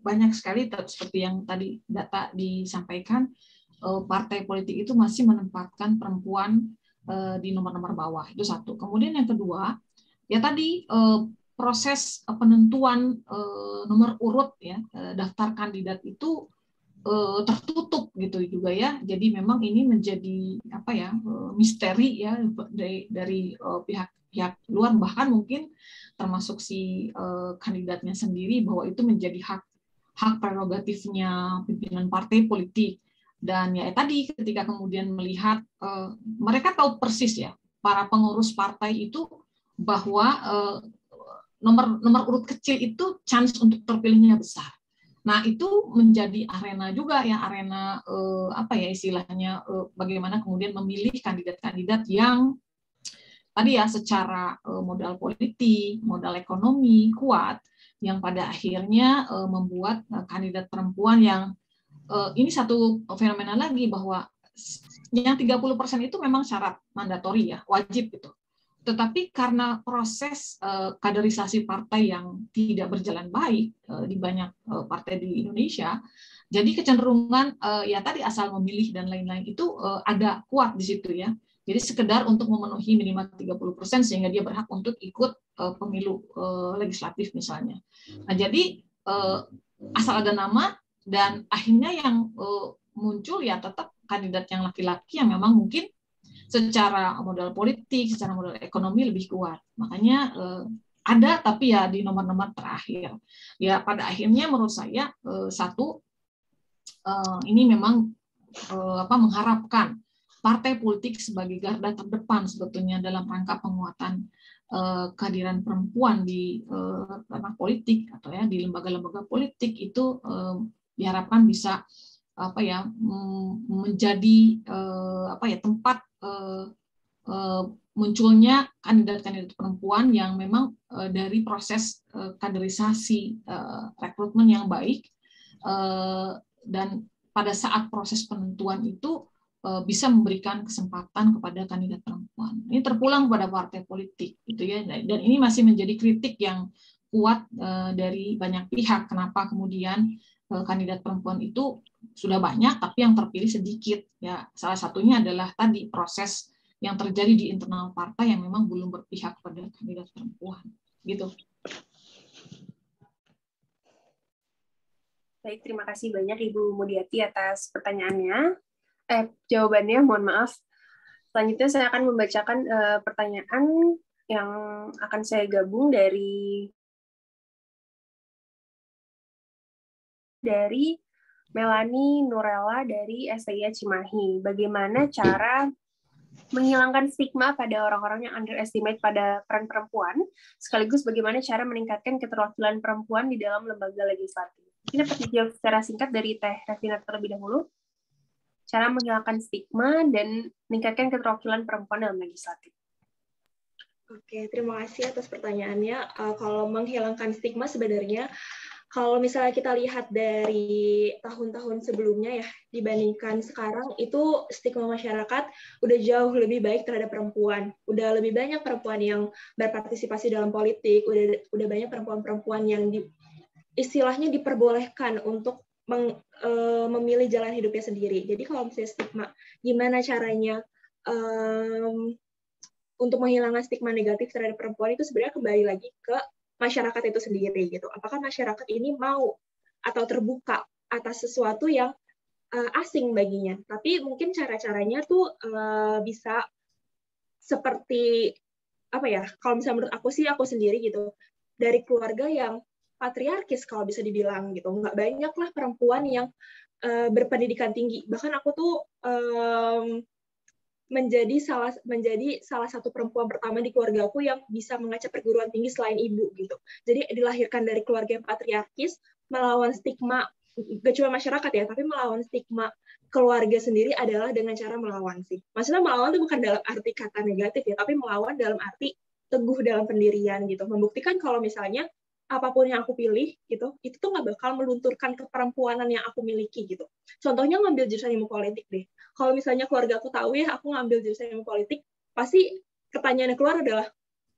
B: banyak sekali seperti yang tadi data disampaikan, partai politik itu masih menempatkan perempuan di nomor-nomor bawah. Itu satu. Kemudian yang kedua, ya tadi proses penentuan nomor urut ya daftar kandidat itu tertutup gitu juga ya. Jadi memang ini menjadi misteri ya dari pihak luar, bahkan mungkin termasuk si kandidatnya sendiri, bahwa itu menjadi hak prerogatifnya pimpinan partai politik. Dan ya tadi ketika kemudian melihat mereka tahu persis ya para pengurus partai itu bahwa nomor urut kecil itu chance untuk terpilihnya besar. Nah, itu menjadi arena juga ya, arena istilahnya bagaimana kemudian memilih kandidat-kandidat yang tadi ya secara modal politik, modal ekonomi kuat, yang pada akhirnya membuat kandidat perempuan yang ini satu fenomena lagi, bahwa yang 30% itu memang syarat mandatori ya, wajib gitu. Tetapi karena proses kaderisasi partai yang tidak berjalan baik di banyak partai di Indonesia, jadi kecenderungan ya tadi asal memilih dan lain-lain itu ada kuat di situ ya. Jadi sekedar untuk memenuhi minimal 30% sehingga dia berhak untuk ikut pemilu legislatif misalnya. Nah, jadi asal ada nama, dan akhirnya yang muncul ya tetap kandidat yang laki-laki yang memang mungkin secara modal politik, secara modal ekonomi lebih kuat. Makanya ada, tapi ya di nomor-nomor terakhir. Ya pada akhirnya menurut saya ini memang mengharapkan partai politik sebagai garda terdepan sebetulnya dalam rangka penguatan kehadiran perempuan di ranah politik atau ya di lembaga-lembaga politik itu diharapkan bisa menjadi tempat munculnya kandidat-kandidat perempuan yang memang dari proses kaderisasi rekrutmen yang baik dan pada saat proses penentuan itu bisa memberikan kesempatan kepada kandidat perempuan. Ini terpulang pada partai politik, gitu ya. Dan ini masih menjadi kritik yang kuat dari banyak pihak. Kenapa kemudian kandidat perempuan itu sudah banyak, tapi yang terpilih sedikit. Ya, salah satunya adalah tadi proses yang terjadi di internal partai yang memang belum berpihak pada kandidat perempuan, gitu.
A: Baik, terima kasih banyak Ibu Mudiati atas pertanyaannya. Jawabannya, mohon maaf. Selanjutnya saya akan membacakan pertanyaan yang akan saya gabung dari Melanie Nurella dari STIA Cimahi. Bagaimana cara menghilangkan stigma pada orang-orang yang underestimate pada peran perempuan, sekaligus bagaimana cara meningkatkan keterwakilan perempuan di dalam lembaga legislatif. Ini dapat dijawab secara singkat dari Teh Revina terlebih dahulu. Cara menghilangkan stigma dan meningkatkan keterwakilan perempuan dalam legislatif.
C: Oke, terima kasih atas pertanyaannya. Kalau menghilangkan stigma sebenarnya, kalau misalnya kita lihat dari tahun-tahun sebelumnya ya, dibandingkan sekarang, itu stigma masyarakat udah jauh lebih baik terhadap perempuan. Udah lebih banyak perempuan yang berpartisipasi dalam politik, udah banyak perempuan-perempuan yang istilahnya diperbolehkan untuk memilih jalan hidupnya sendiri. Jadi kalau misalnya stigma, gimana caranya untuk menghilangkan stigma negatif terhadap perempuan itu sebenarnya kembali lagi ke masyarakat itu sendiri gitu. Apakah masyarakat ini mau atau terbuka atas sesuatu yang asing baginya? Tapi mungkin cara-caranya tuh bisa seperti apa ya? Kalau misalnya menurut aku sih, aku sendiri gitu, dari keluarga yang patriarkis kalau bisa dibilang gitu. Nggak banyak lah perempuan yang berpendidikan tinggi. Bahkan aku tuh menjadi salah satu perempuan pertama di keluarga aku yang bisa mengecap perguruan tinggi selain ibu gitu. Jadi dilahirkan dari keluarga yang patriarkis, melawan stigma gak cuma masyarakat ya, tapi melawan stigma keluarga sendiri adalah dengan cara melawan sih. Maksudnya melawan itu bukan dalam arti kata negatif ya, tapi melawan dalam arti teguh dalam pendirian gitu. Membuktikan kalau misalnya apapun yang aku pilih gitu, itu tuh nggak bakal melunturkan keperempuanan yang aku miliki gitu. Contohnya ngambil jurusan ilmu politik deh. Kalau misalnya keluarga aku tahu ya aku ngambil jurusan ilmu politik, pasti pertanyaan yang keluar adalah,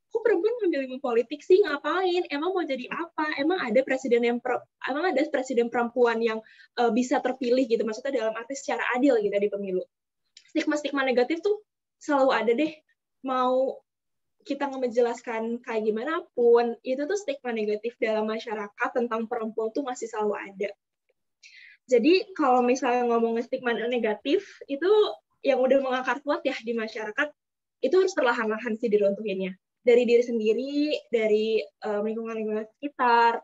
C: kok perempuan ngambil ilmu politik sih, ngapain? Emang mau jadi apa? Emang ada presiden perempuan yang bisa terpilih gitu? Maksudnya dalam arti secara adil gitu di pemilu. Stigma-stigma negatif tuh selalu ada deh. Mau kita ngejelaskan kayak gimana pun, itu tuh stigma negatif dalam masyarakat tentang perempuan tuh masih selalu ada. Jadi kalau misalnya ngomongin stigma negatif, itu yang udah mengakar kuat ya di masyarakat, itu harus perlahan-lahan sih diruntuhinnya. Dari diri sendiri, dari lingkungan-lingkungan sekitar,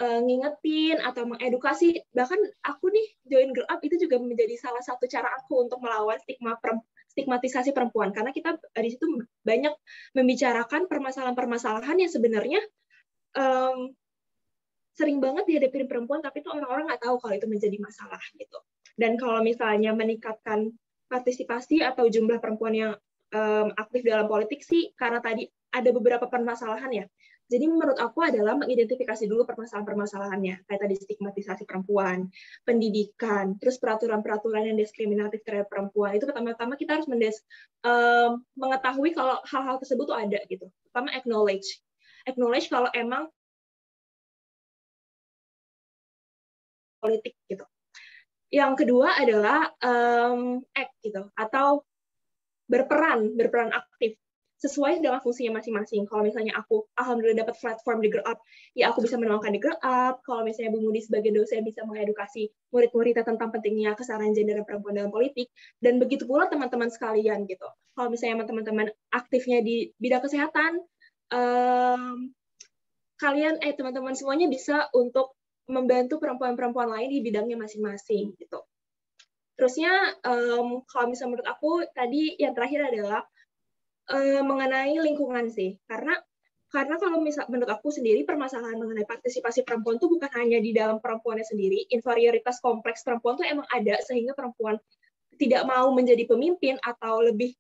C: ngingetin atau mengedukasi. Bahkan aku nih, join Girl Up itu juga menjadi salah satu cara aku untuk melawan stigmatisasi perempuan, karena kita di situ banyak membicarakan permasalahan-permasalahan yang sebenarnya sering banget dihadapin perempuan, tapi itu orang-orang nggak tahu kalau itu menjadi masalah gitu. Dan kalau misalnya meningkatkan partisipasi atau jumlah perempuan yang aktif dalam politik sih, karena tadi ada beberapa permasalahan ya. Jadi menurut aku adalah mengidentifikasi dulu permasalahan-permasalahannya, kayak tadi stigmatisasi perempuan, pendidikan, terus peraturan-peraturan yang diskriminatif terhadap perempuan. Itu pertama-tama kita harus mengetahui kalau hal-hal tersebut tuh ada gitu. Pertama acknowledge kalau emang politik gitu. Yang kedua adalah act gitu, atau berperan aktif. sesuai dengan fungsinya masing-masing. Kalau misalnya aku alhamdulillah dapat platform di Grow Up, ya aku bisa menuangkan di Grow Up. Kalau misalnya Bu Mudi sebagai dosen bisa mengedukasi murid-muridnya tentang pentingnya kesetaraan gender dan perempuan dalam politik, dan begitu pula teman-teman sekalian gitu. Kalau misalnya teman-teman aktifnya di bidang kesehatan, kalian teman-teman semuanya bisa untuk membantu perempuan-perempuan lain di bidangnya masing-masing gitu. Terusnya kalau misalnya menurut aku tadi yang terakhir adalah mengenai lingkungan sih, karena kalau menurut aku sendiri permasalahan mengenai partisipasi perempuan itu bukan hanya di dalam perempuannya sendiri, inferioritas kompleks perempuan itu emang ada sehingga perempuan tidak mau menjadi pemimpin atau lebih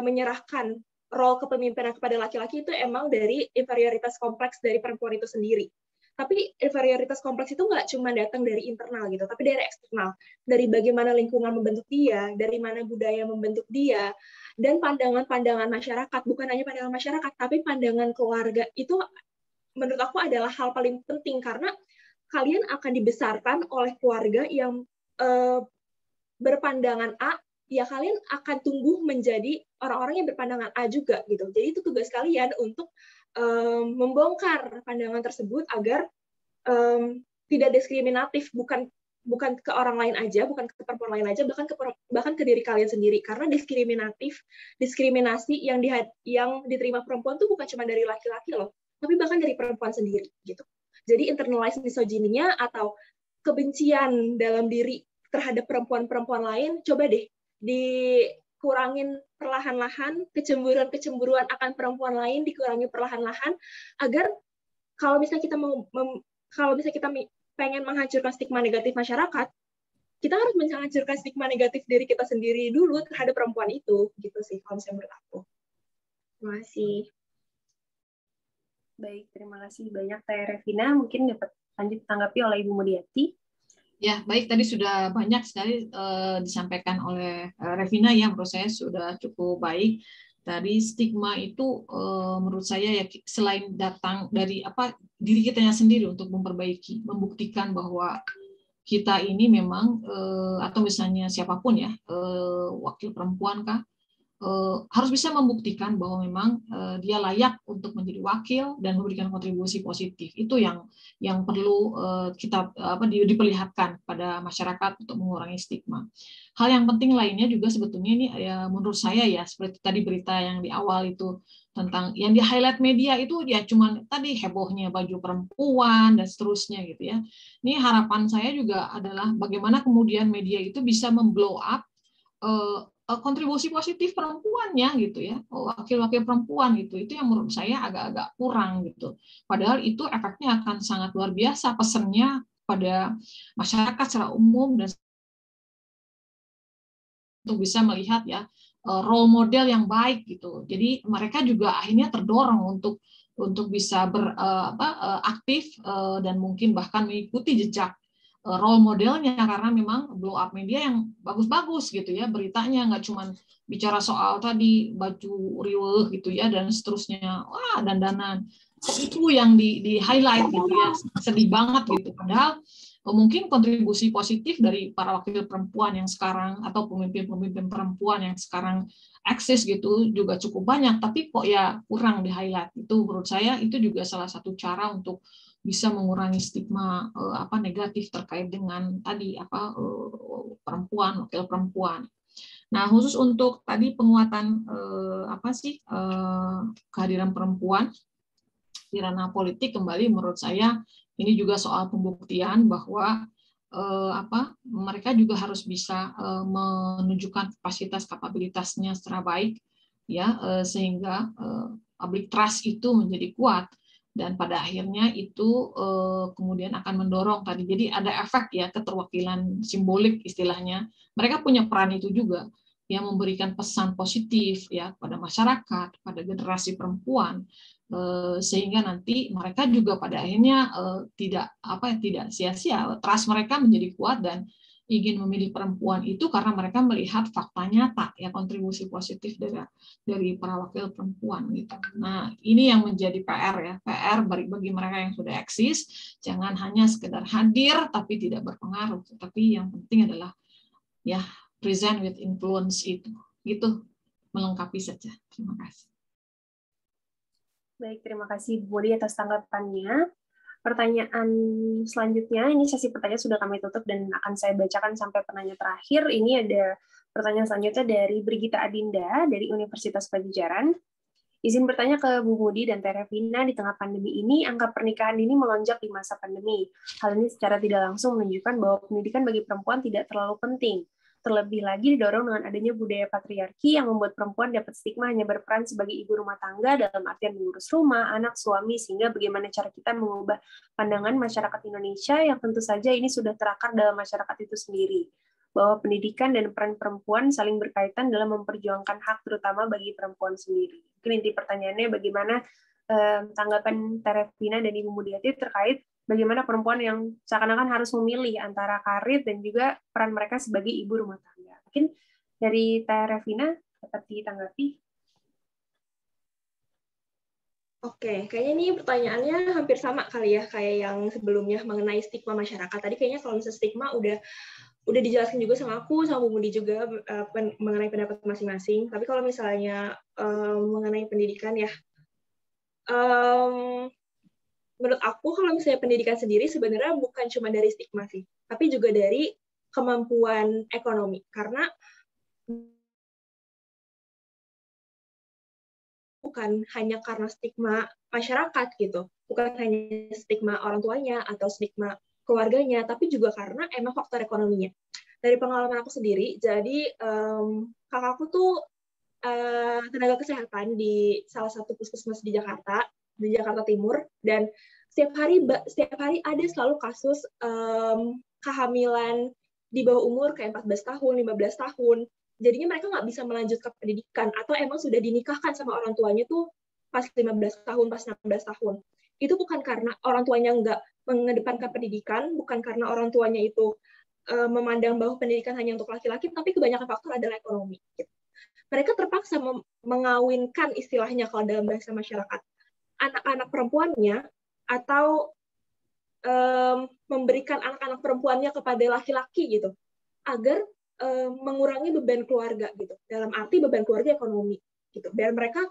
C: menyerahkan role kepemimpinan kepada laki-laki itu emang dari inferioritas kompleks dari perempuan itu sendiri. Tapi inferioritas kompleks itu nggak cuma datang dari internal gitu, tapi dari eksternal, dari bagaimana lingkungan membentuk dia, dari mana budaya membentuk dia, dan pandangan-pandangan masyarakat, bukan hanya pandangan masyarakat, tapi pandangan keluarga itu menurut aku adalah hal paling penting karena kalian akan dibesarkan oleh keluarga yang berpandangan A, ya kalian akan tumbuh menjadi orang-orang yang berpandangan A juga gitu. Jadi itu tugas kalian untuk membongkar pandangan tersebut agar tidak diskriminatif, bukan ke orang lain aja, bukan ke perempuan lain aja, bahkan ke diri kalian sendiri. Karena diskriminasi yang diterima perempuan tuh bukan cuma dari laki-laki loh, tapi bahkan dari perempuan sendiri gitu. Jadi internalized misogyny-nya atau kebencian dalam diri terhadap perempuan-perempuan lain, coba deh dikurangin perlahan-lahan, kecemburuan akan perempuan lain dikurangi perlahan-lahan, agar kalau misalnya kita pengen menghancurkan stigma negatif masyarakat, kita harus menghancurkan stigma negatif diri kita sendiri dulu terhadap perempuan itu, gitu sih kalau misalnya menurut aku. Terima kasih.
A: Baik, terima kasih banyak Teh Revina. Mungkin dapat lanjut ditanggapi oleh Ibu Mulyati.
B: Ya, baik, tadi sudah banyak sekali disampaikan oleh Revina yang menurut saya sudah cukup baik. Tadi stigma itu menurut saya ya selain datang dari diri kitanya sendiri untuk memperbaiki, membuktikan bahwa kita ini memang atau misalnya siapapun ya wakil perempuan kah harus bisa membuktikan bahwa memang dia layak untuk menjadi wakil dan memberikan kontribusi positif. Itu yang perlu kita diperlihatkan pada masyarakat untuk mengurangi stigma. Hal yang penting lainnya juga sebetulnya ini ya menurut saya ya seperti tadi berita yang di awal itu tentang yang di highlight media itu ya cuman tadi hebohnya baju perempuan dan seterusnya gitu ya. Ini harapan saya juga adalah bagaimana kemudian media itu bisa memblow up kontribusi positif perempuannya gitu ya, wakil-wakil perempuan gitu, itu yang menurut saya agak-agak kurang gitu. Padahal itu efeknya akan sangat luar biasa pesannya pada masyarakat secara umum dan untuk bisa melihat ya role model yang baik gitu. Jadi mereka juga akhirnya terdorong untuk bisa aktif dan mungkin bahkan mengikuti jejak role modelnya karena memang blow up media yang bagus-bagus gitu ya, beritanya nggak cuma bicara soal tadi baju riweuh gitu ya dan seterusnya, wah dandanan itu yang di highlight gitu ya, sedih banget gitu. Padahal mungkin kontribusi positif dari para wakil perempuan yang sekarang atau pemimpin-pemimpin perempuan yang sekarang eksis gitu juga cukup banyak, tapi kok ya kurang di highlight. Itu menurut saya itu juga salah satu cara untuk bisa mengurangi stigma negatif terkait dengan tadi perempuan, wakil perempuan. Nah, khusus untuk tadi penguatan kehadiran perempuan di ranah politik, kembali menurut saya ini juga soal pembuktian bahwa mereka juga harus bisa menunjukkan kapasitasnya secara baik ya, sehingga public trust itu menjadi kuat. Dan pada akhirnya itu kemudian akan mendorong tadi. Jadi ada efek ya keterwakilan simbolik istilahnya. Mereka punya peran itu juga yang memberikan pesan positif ya pada masyarakat, pada generasi perempuan, sehingga nanti mereka juga pada akhirnya tidak sia-sia. Trust mereka menjadi kuat dan ingin memilih perempuan itu karena mereka melihat fakta nyata ya kontribusi positif dari para wakil perempuan gitu. Nah, ini yang menjadi PR bagi mereka yang sudah eksis, jangan hanya sekedar hadir tapi tidak berpengaruh, tapi yang penting adalah ya present with influence itu. Gitu melengkapi saja. Terima kasih.
A: Baik, terima kasih Bu Modi atas tanggapannya. Pertanyaan selanjutnya, ini sesi pertanyaan sudah kami tutup dan akan saya bacakan sampai penanya terakhir. Ini ada pertanyaan selanjutnya dari Brigita Adinda dari Universitas Pajajaran. Izin bertanya ke Bu Modi dan Teh Revina, di tengah pandemi ini, angka pernikahan dini melonjak di masa pandemi. Hal ini secara tidak langsung menunjukkan bahwa pendidikan bagi perempuan tidak terlalu penting. Terlebih lagi didorong dengan adanya budaya patriarki yang membuat perempuan dapat stigma hanya berperan sebagai ibu rumah tangga dalam artian mengurus rumah, anak, suami, sehingga bagaimana cara kita mengubah pandangan masyarakat Indonesia yang tentu saja ini sudah terakar dalam masyarakat itu sendiri. Bahwa pendidikan dan peran perempuan saling berkaitan dalam memperjuangkan hak terutama bagi perempuan sendiri. Mungkin inti pertanyaannya bagaimana tanggapan Terevina dan Ibu Mulyati terkait bagaimana perempuan yang seakan-akan harus memilih antara karir dan juga peran mereka sebagai ibu rumah tangga. Mungkin dari Terevina dapat ditanggapi.
C: Oke, kayaknya ini pertanyaannya hampir sama kali ya kayak yang sebelumnya mengenai stigma masyarakat. Tadi kayaknya kalau misalnya stigma udah dijelaskan juga sama aku, sama Bu Mudi juga mengenai pendapat masing-masing. Tapi kalau misalnya mengenai pendidikan ya, menurut aku kalau misalnya pendidikan sendiri sebenarnya bukan cuma dari stigma sih, tapi juga dari kemampuan ekonomi. Karena bukan hanya karena stigma masyarakat gitu, bukan hanya stigma orang tuanya atau stigma keluarganya, tapi juga karena emang faktor ekonominya. Dari pengalaman aku sendiri, jadi kakakku tuh tenaga kesehatan di salah satu puskesmas di Jakarta Timur, dan setiap hari ada selalu kasus kehamilan di bawah umur kayak 14 tahun, 15 tahun. Jadinya mereka nggak bisa melanjutkan pendidikan atau emang sudah dinikahkan sama orang tuanya tuh pas 15 tahun, pas 16 tahun. Itu bukan karena orang tuanya nggak mengedepankan pendidikan, bukan karena orang tuanya itu memandang bahwa pendidikan hanya untuk laki-laki, tapi kebanyakan faktor adalah ekonomi. Gitu. Mereka terpaksa mengawinkan istilahnya kalau dalam bahasa masyarakat anak-anak perempuannya atau memberikan anak-anak perempuannya kepada laki-laki gitu agar mengurangi beban keluarga gitu, dalam arti beban keluarga ekonomi gitu. Dan mereka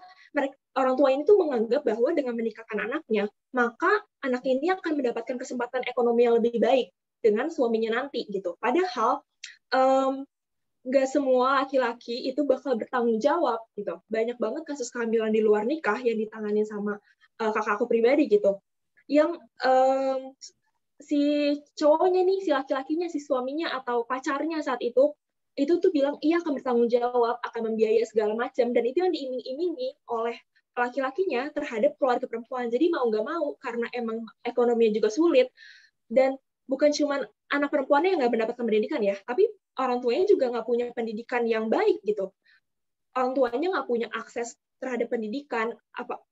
C: orang tua ini tuh menganggap bahwa dengan menikahkan anaknya maka anak ini akan mendapatkan kesempatan ekonomi yang lebih baik dengan suaminya nanti gitu. Padahal nggak semua laki-laki itu bakal bertanggung jawab gitu. Banyak banget kasus kehamilan di luar nikah yang ditangani sama kakakku pribadi gitu, yang si cowoknya nih, si laki-lakinya, si suaminya atau pacarnya saat itu tuh bilang iya akan bertanggung jawab, akan membiayai segala macam, dan itu yang diiming-imingi oleh laki-lakinya terhadap keluarga perempuan. Jadi mau nggak mau, karena emang ekonominya juga sulit, dan bukan cuma anak perempuannya yang nggak mendapatkan pendidikan ya, tapi orang tuanya juga nggak punya pendidikan yang baik gitu. Orang tuanya nggak punya akses terhadap pendidikan,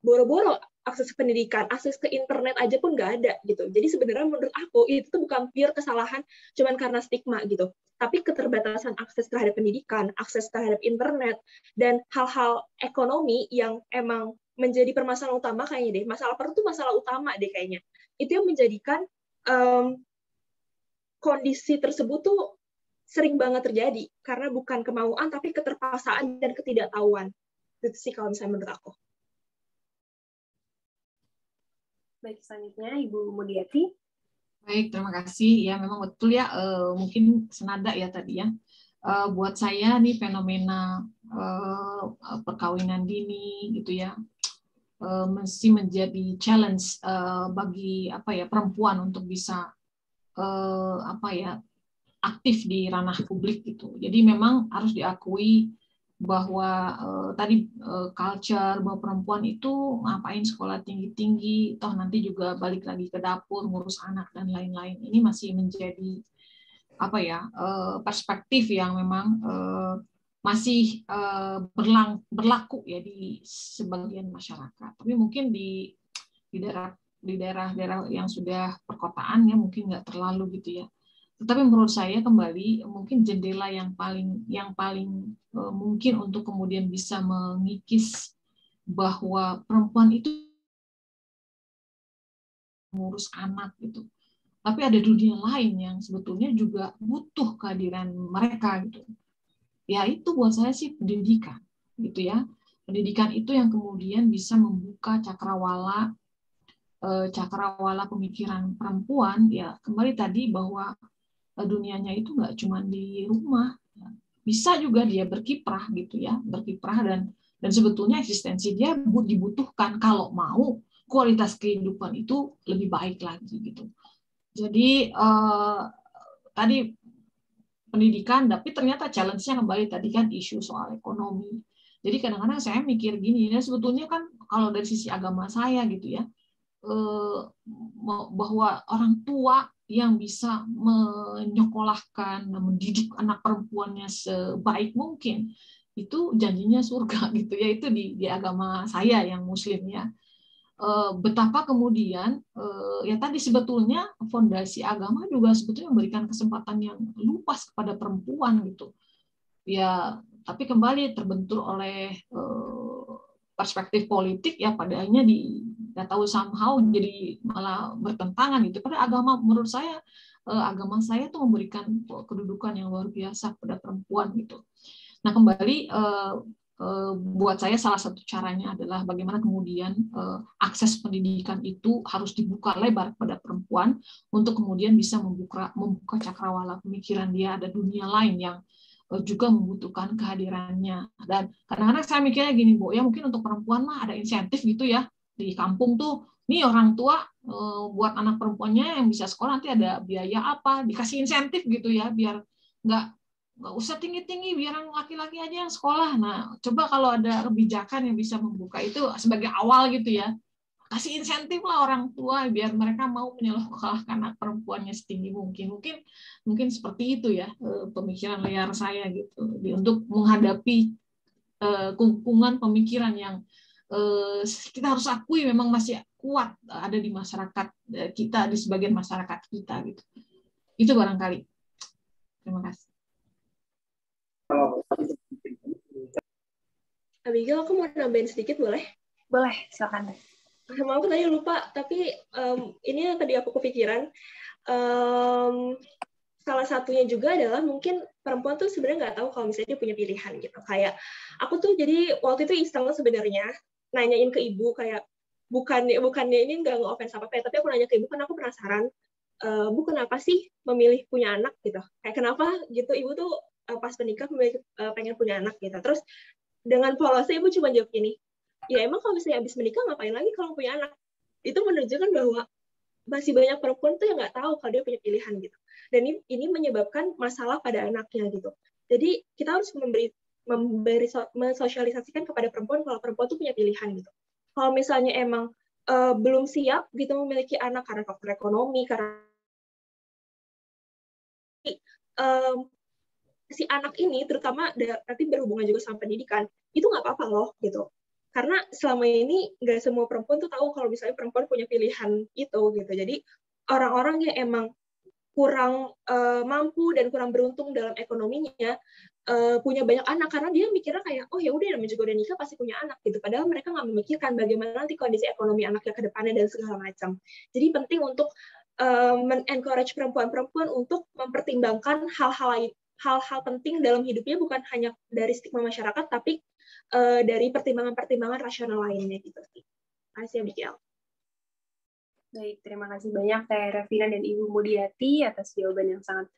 C: boro-boro akses ke pendidikan, akses ke internet aja pun nggak ada gitu. Jadi sebenarnya menurut aku itu tuh bukan pure kesalahan cuman karena stigma gitu, tapi keterbatasan akses terhadap pendidikan, akses terhadap internet, dan hal-hal ekonomi yang emang menjadi permasalahan utama kayaknya deh. Masalah perut itu masalah utama deh kayaknya. Itu yang menjadikan kondisi tersebut tuh sering banget terjadi karena bukan kemauan tapi keterpaksaan dan ketidaktahuan. Itu sih kalau misalnya menurut aku.
A: Baik, selanjutnya Ibu Mulyati.
B: Baik, terima kasih. Ya, memang betul ya, mungkin senada ya tadi ya. Buat saya nih fenomena perkawinan dini gitu ya, mesti menjadi challenge bagi perempuan untuk bisa aktif di ranah publik gitu. Jadi memang harus diakui bahwa tadi culture bahwa perempuan itu ngapain sekolah tinggi-tinggi, toh nanti juga balik lagi ke dapur ngurus anak dan lain-lain. Ini masih menjadi perspektif yang memang masih berlaku ya di sebagian masyarakat. Tapi mungkin di daerah-daerah yang sudah perkotaan ya mungkin nggak terlalu gitu ya. Tetapi menurut saya kembali mungkin jendela yang paling mungkin untuk kemudian bisa mengikis bahwa perempuan itu mengurus anak gitu. Tapi ada dunia lain yang sebetulnya juga butuh kehadiran mereka gitu. Ya itu buat saya sih pendidikan gitu ya. Pendidikan itu yang kemudian bisa membuka cakrawala pemikiran perempuan. Ya, kembali tadi bahwa dunianya itu nggak cuma di rumah, bisa juga dia berkiprah gitu ya, berkiprah dan sebetulnya eksistensi dia dibutuhkan kalau mau kualitas kehidupan itu lebih baik lagi gitu. Jadi tadi pendidikan, tapi ternyata challenge-nya kembali tadi kan isu soal ekonomi. Jadi kadang-kadang saya mikir gini, ya sebetulnya kan kalau dari sisi agama saya gitu ya, bahwa orang tua yang bisa menyekolahkan, mendidik anak perempuannya sebaik mungkin, itu janjinya surga gitu ya, itu di agama saya yang Muslim ya. Betapa kemudian ya tadi sebetulnya fondasi agama juga sebetulnya memberikan kesempatan yang luas kepada perempuan gitu ya, tapi kembali terbentur oleh perspektif politik ya, padanya nggak tahu somehow jadi malah bertentangan gitu. Pada agama menurut saya agama saya tuh memberikan kedudukan yang luar biasa pada perempuan gitu. Nah kembali buat saya salah satu caranya adalah bagaimana kemudian akses pendidikan itu harus dibuka lebar pada perempuan untuk kemudian bisa membuka cakrawala pemikiran dia, ada dunia lain yang juga membutuhkan kehadirannya. Dan kadang-kadang saya mikirnya gini, Bu, ya mungkin untuk perempuan mah ada insentif gitu ya di kampung tuh, nih orang tua buat anak perempuannya yang bisa sekolah nanti ada biaya apa, dikasih insentif gitu ya, biar nggak usah tinggi-tinggi, biar laki-laki aja yang sekolah. Nah, coba kalau ada kebijakan yang bisa membuka itu sebagai awal gitu ya, kasih insentif lah orang tua biar mereka mau menyekolahkan anak perempuannya setinggi mungkin. Mungkin seperti itu ya pemikiran liar saya gitu, untuk menghadapi kumpulan pemikiran yang kita harus akui memang masih kuat ada di masyarakat kita, di sebagian masyarakat kita gitu. Itu barangkali. Terima kasih.
C: Abigail, aku mau nambahin sedikit boleh?
A: Boleh, silakan.
C: Maaf, aku tadi lupa, tapi ini yang tadi aku kepikiran. Salah satunya juga adalah mungkin perempuan tuh sebenarnya nggak tahu kalau misalnya dia punya pilihan gitu. Kayak aku tuh jadi waktu itu iseng sebenarnya nanyain ke ibu, kayak bukannya ini nggak nge-offense apa-apa ya, tapi aku nanya ke ibu kan aku penasaran, Bu kenapa sih memilih punya anak gitu? Kayak kenapa gitu ibu tuh pas menikah pengen punya anak gitu. Terus dengan polosnya ibu cuma jawab gini, ya emang kalau misalnya habis menikah ngapain lagi kalau punya anak? Itu menunjukkan bahwa masih banyak perempuan tuh yang nggak tahu kalau dia punya pilihan gitu. Dan ini menyebabkan masalah pada anaknya gitu. Jadi kita harus mensosialisasikan kepada perempuan kalau perempuan tuh punya pilihan gitu. Kalau misalnya emang belum siap gitu memiliki anak karena faktor ekonomi, karena si anak ini terutama nanti berhubungan juga sama pendidikan, itu nggak apa-apa loh gitu. Karena selama ini nggak semua perempuan tuh tahu kalau misalnya perempuan punya pilihan itu gitu. Jadi orang-orang yang emang kurang mampu dan kurang beruntung dalam ekonominya punya banyak anak karena dia mikirnya kayak oh ya udah namanya juga udah nikah pasti punya anak gitu. Padahal mereka nggak memikirkan bagaimana nanti kondisi ekonomi anaknya ke depannya dan segala macam. Jadi penting untuk men-encourage perempuan-perempuan untuk mempertimbangkan hal-hal penting dalam hidupnya, bukan hanya dari stigma masyarakat tapi dari pertimbangan-pertimbangan rasional lainnya gitu sih. Terima kasih Abigail.
A: Baik, terima kasih banyak Teh Revina dan Ibu Mudiati atas jawaban yang sangat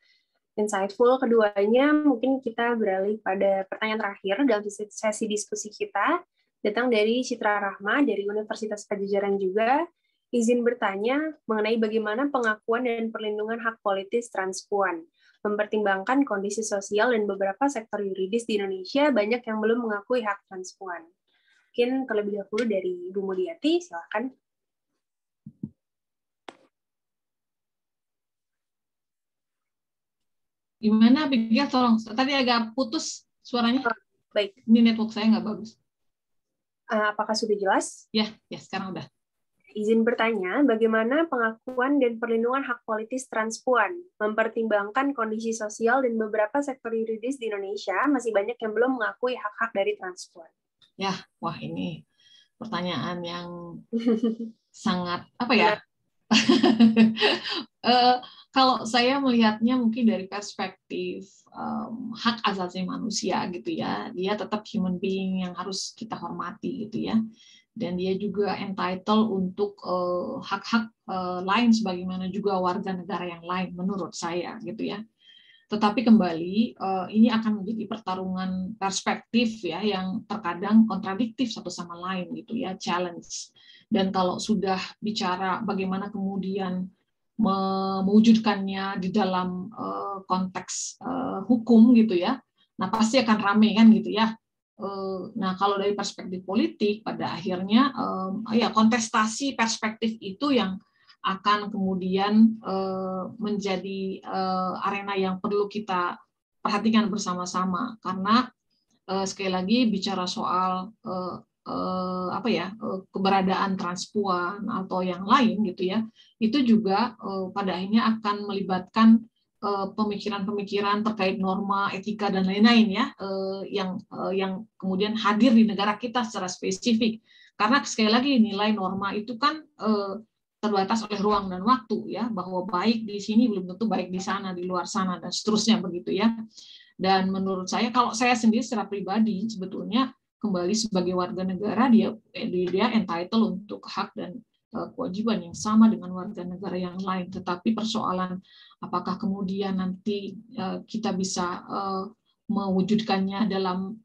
A: insightful. Keduanya mungkin kita beralih pada pertanyaan terakhir dalam sesi diskusi kita, datang dari Citra Rahma dari Universitas Pajajaran juga. Izin bertanya mengenai bagaimana pengakuan dan perlindungan hak politis transpuan. Mempertimbangkan kondisi sosial dan beberapa sektor yuridis di Indonesia, banyak yang belum mengakui hak transpuan. Mungkin terlebih dahulu dari Ibu Mudiati, silakan.
B: Gimana, Abigail? Tolong, tadi agak putus suaranya.
A: Baik.
B: Ini network saya nggak bagus.
A: Apakah sudah jelas?
B: Ya, sekarang udah.
A: Izin bertanya, bagaimana pengakuan dan perlindungan hak politis transpuan? Mempertimbangkan kondisi sosial dan beberapa sektor yuridis di Indonesia, masih banyak yang belum mengakui hak-hak dari transpuan.
B: Ya, wah ini pertanyaan yang sangat, apa ya? Kalau saya melihatnya mungkin dari perspektif hak asasi manusia gitu ya. Dia tetap human being yang harus kita hormati gitu ya. Dan dia juga entitled untuk hak-hak lain sebagaimana juga warga negara yang lain menurut saya gitu ya. Tetapi kembali ini akan menjadi pertarungan perspektif ya yang terkadang kontradiktif satu sama lain gitu ya, challenge. Dan kalau sudah bicara bagaimana kemudian mewujudkannya di dalam konteks hukum gitu ya, nah pasti akan rame kan gitu ya. Nah kalau dari perspektif politik pada akhirnya ya kontestasi perspektif itu yang akan kemudian menjadi arena yang perlu kita perhatikan bersama-sama, karena sekali lagi bicara soal keberadaan transpuan atau yang lain gitu ya, itu juga pada akhirnya akan melibatkan pemikiran-pemikiran terkait norma, etika dan lain-lain ya, yang kemudian hadir di negara kita secara spesifik. Karena sekali lagi nilai norma itu kan terbatas oleh ruang dan waktu ya, bahwa baik di sini belum tentu baik di sana, di luar sana dan seterusnya begitu ya. Dan menurut saya, kalau saya sendiri secara pribadi sebetulnya kembali sebagai warga negara dia entitled untuk hak dan kewajiban yang sama dengan warga negara yang lain. Tetapi persoalan apakah kemudian nanti kita bisa mewujudkannya dalam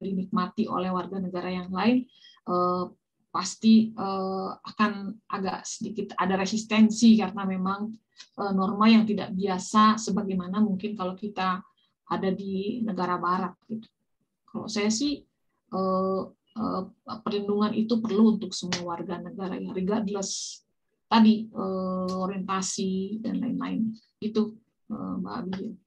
B: dinikmati oleh warga negara yang lain, pasti akan agak sedikit ada resistensi karena memang norma yang tidak biasa sebagaimana mungkin kalau kita ada di negara barat gitu. Kalau saya sih perlindungan itu perlu untuk semua warga negara ya, regardless tadi orientasi dan lain-lain. Itu Mbak Abi.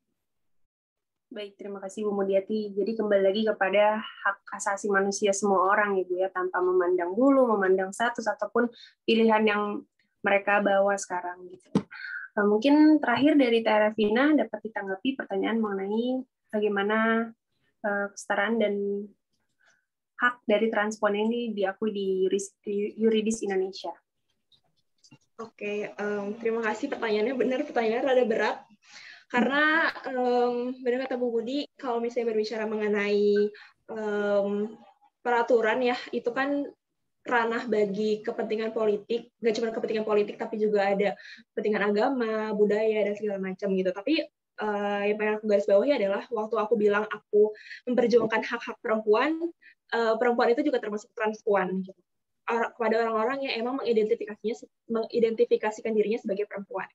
A: Baik, terima kasih Bu Mudyati. Jadi kembali lagi kepada hak asasi manusia semua orang ya Bu ya, tanpa memandang bulu, memandang status ataupun pilihan yang mereka bawa sekarang gitu. Mungkin terakhir dari Teh Revina dapat ditanggapi pertanyaan mengenai bagaimana kesetaraan dan hak dari transpuan ini diakui di yuridis Indonesia.
C: Oke, terima kasih pertanyaannya. Benar, pertanyaannya rada berat. Karena benar kata Bu Budi, kalau misalnya berbicara mengenai peraturan ya, itu kan ranah bagi kepentingan politik, nggak cuma kepentingan politik, tapi juga ada kepentingan agama, budaya, dan segala macam gitu. Tapi yang pengen aku garis bawahi adalah waktu aku bilang aku memperjuangkan hak-hak perempuan, perempuan itu juga termasuk transpuan gitu. Kepada orang-orang yang emang mengidentifikasikan dirinya sebagai perempuan.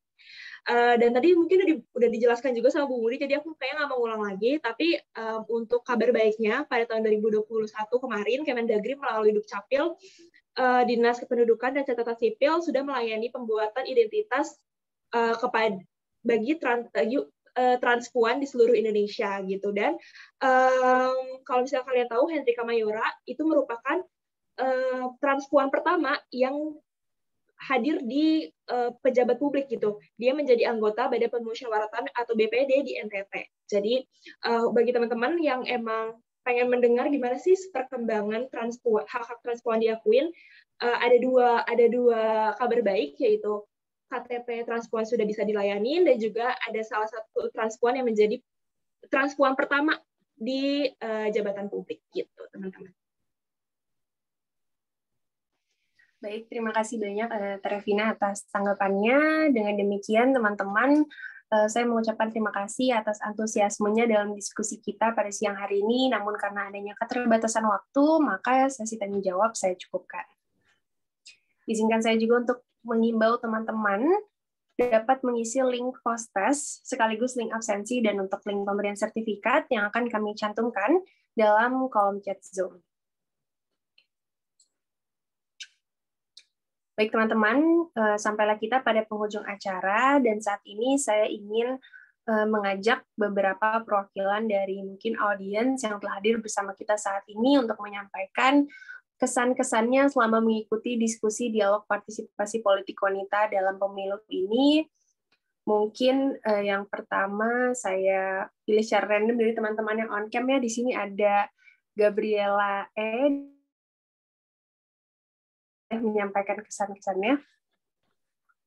C: Dan tadi mungkin udah dijelaskan juga sama Bu Budi, jadi aku kayaknya nggak mau ulang lagi, tapi untuk kabar baiknya, pada tahun 2021 kemarin, Kemendagri melalui Dukcapil, Dinas Kependudukan dan Catatan Sipil sudah melayani pembuatan identitas bagi transpuan di seluruh Indonesia gitu. Dan kalau misalnya kalian tahu, Hendrika Mayora itu merupakan transpuan pertama yang hadir di pejabat publik gitu. Dia menjadi anggota Badan Permusyawaratan atau BPD di NTT. Jadi bagi teman-teman yang emang pengen mendengar gimana sih perkembangan transpuan, hak-hak transpuan diakuin, ada dua kabar baik, yaitu KTP transpuan sudah bisa dilayani, dan juga ada salah satu transpuan yang menjadi transpuan pertama di jabatan publik gitu, teman-teman.
A: Baik, terima kasih banyak Teh Revina atas tanggapannya. Dengan demikian, teman-teman, saya mengucapkan terima kasih atas antusiasmenya dalam diskusi kita pada siang hari ini. Namun karena adanya keterbatasan waktu, maka sesi tanya jawab saya cukupkan. Izinkan saya juga untuk mengimbau teman-teman dapat mengisi link post-test sekaligus link absensi dan untuk link pemberian sertifikat yang akan kami cantumkan dalam kolom chat Zoom. Baik teman-teman, sampailah kita pada penghujung acara, dan saat ini saya ingin mengajak beberapa perwakilan dari mungkin audiens yang telah hadir bersama kita saat ini untuk menyampaikan kesan-kesannya selama mengikuti diskusi dialog partisipasi politik wanita dalam pemilu ini. Mungkin yang pertama saya pilih secara random dari teman-teman yang on cam ya. Di sini ada Gabriela menyampaikan kesan-kesannya.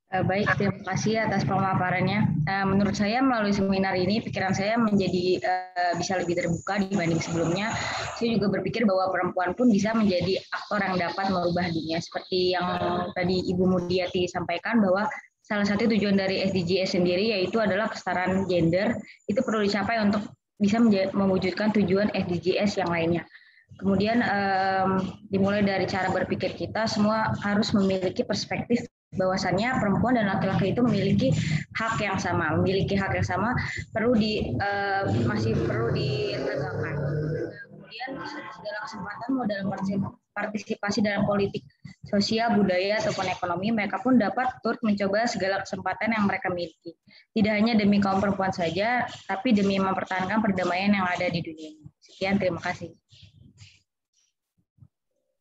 G: Baik, terima kasih atas pemaparannya. Menurut saya melalui seminar ini pikiran saya menjadi bisa lebih terbuka dibanding sebelumnya. Saya juga berpikir bahwa perempuan pun bisa menjadi aktor yang dapat merubah dunia. Seperti yang tadi Ibu Mudiati sampaikan bahwa salah satu tujuan dari SDGs sendiri yaitu adalah kesetaraan gender. Itu perlu dicapai untuk bisa mewujudkan tujuan SDGs yang lainnya. Kemudian dimulai dari cara berpikir kita, semua harus memiliki perspektif bahwasannya perempuan dan laki-laki itu memiliki hak yang sama, masih perlu ditegakkan. Kemudian segala kesempatan mau dalam partisipasi dalam politik sosial, budaya ataupun ekonomi, mereka pun dapat turut mencoba segala kesempatan yang mereka miliki. Tidak hanya demi kaum perempuan saja, tapi demi mempertahankan perdamaian yang ada di dunia. Sekian, terima kasih.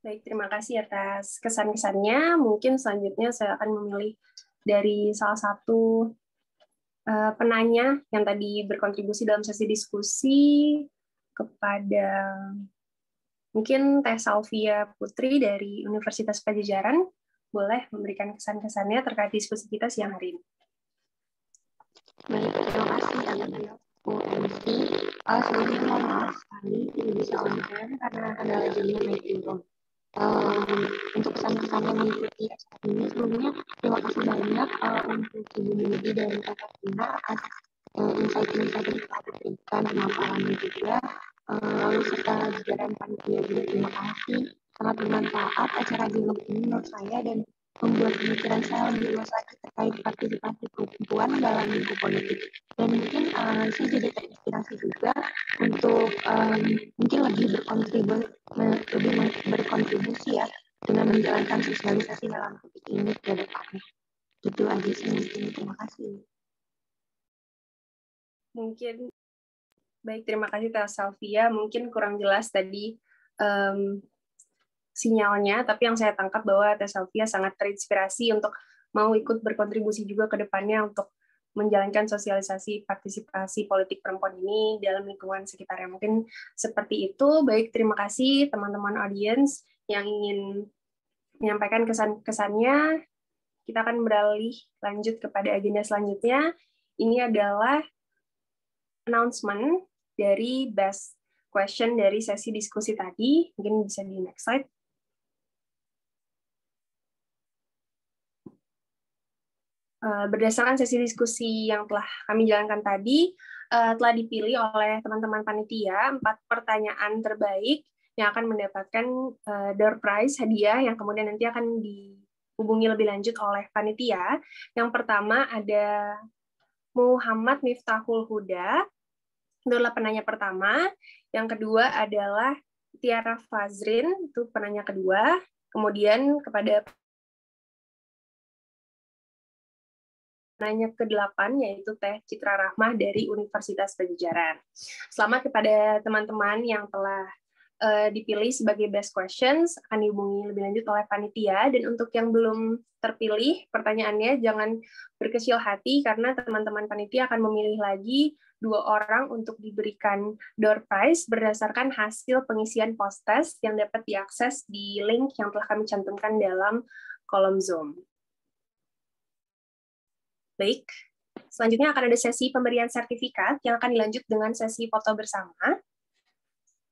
A: Baik, terima kasih atas kesan-kesannya. Mungkin selanjutnya saya akan memilih dari salah satu penanya yang tadi berkontribusi dalam sesi diskusi kepada mungkin Teh Salvia Putri dari Universitas Pajajaran. Boleh memberikan kesan-kesannya terkait diskusi kita siang hari ini.
H: Baik, terima kasih atas MC. Sebelumnya mohon maaf sekali tidak bisa online karena kendala jaringan naik turun. Untuk pesan-pesannya mengikuti acara ini, sebelumnya terima kasih banyak untuk Ibu Mudi dan Kakak Tina atas insight-insight yang telah diberikan, pemaparannya juga, lalu serta jajaran panitia juga terima kasih, sangat bermanfaat acara dialog ini menurut saya dan membuat pemikiran saya lebih luas lagi terkait partisipasi perempuan dalam lingkup politik. Dan mungkin saya juga terinspirasi juga untuk mungkin lebih berkontribusi ya dengan menjalankan sosialisasi dalam topik ini ke depannya. Itu aja sih mungkin. Terima kasih.
A: Mungkin baik, terima kasih Teh Salvia. Mungkin kurang jelas tadi sinyalnya, tapi yang saya tangkap bahwa Teh Salvia sangat terinspirasi untuk mau ikut berkontribusi juga ke depannya untuk menjalankan sosialisasi partisipasi politik perempuan ini dalam lingkungan sekitarnya. Mungkin seperti itu. Baik, terima kasih teman-teman audiens yang ingin menyampaikan kesan-kesannya. Kita akan beralih lanjut kepada agenda selanjutnya. Ini adalah announcement dari best question dari sesi diskusi tadi. Mungkin bisa di next slide. Berdasarkan sesi diskusi yang telah kami jalankan tadi, telah dipilih oleh teman-teman panitia 4 pertanyaan terbaik yang akan mendapatkan door prize hadiah yang kemudian nanti akan dihubungi lebih lanjut oleh panitia. Yang pertama ada Muhammad Miftahul Huda, itu adalah penanya pertama. Yang kedua adalah Tiara Fazrin, itu penanya kedua. Kemudian kepada penanya ke-8 yaitu Teh Citra Rahmah dari Universitas Pajajaran. Selamat kepada teman-teman yang telah dipilih sebagai best questions, akan dihubungi lebih lanjut oleh panitia. Dan untuk yang belum terpilih pertanyaannya jangan berkecil hati karena teman-teman panitia akan memilih lagi 2 orang untuk diberikan door prize berdasarkan hasil pengisian post-test yang dapat diakses di link yang telah kami cantumkan dalam kolom Zoom. Baik, selanjutnya akan ada sesi pemberian sertifikat yang akan dilanjut dengan sesi foto bersama.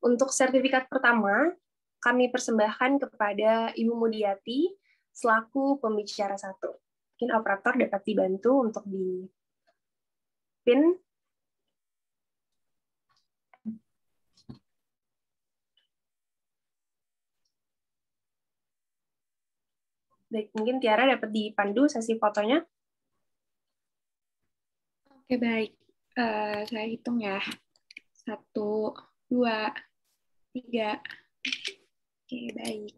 A: Untuk sertifikat pertama, kami persembahkan kepada Ibu Mudiati selaku pembicara 1. Mungkin operator dapat dibantu untuk di-pin. Baik, mungkin Tiara dapat dipandu sesi fotonya.
I: Oke, baik. Saya hitung ya. 1, 2, 3. Oke, baik.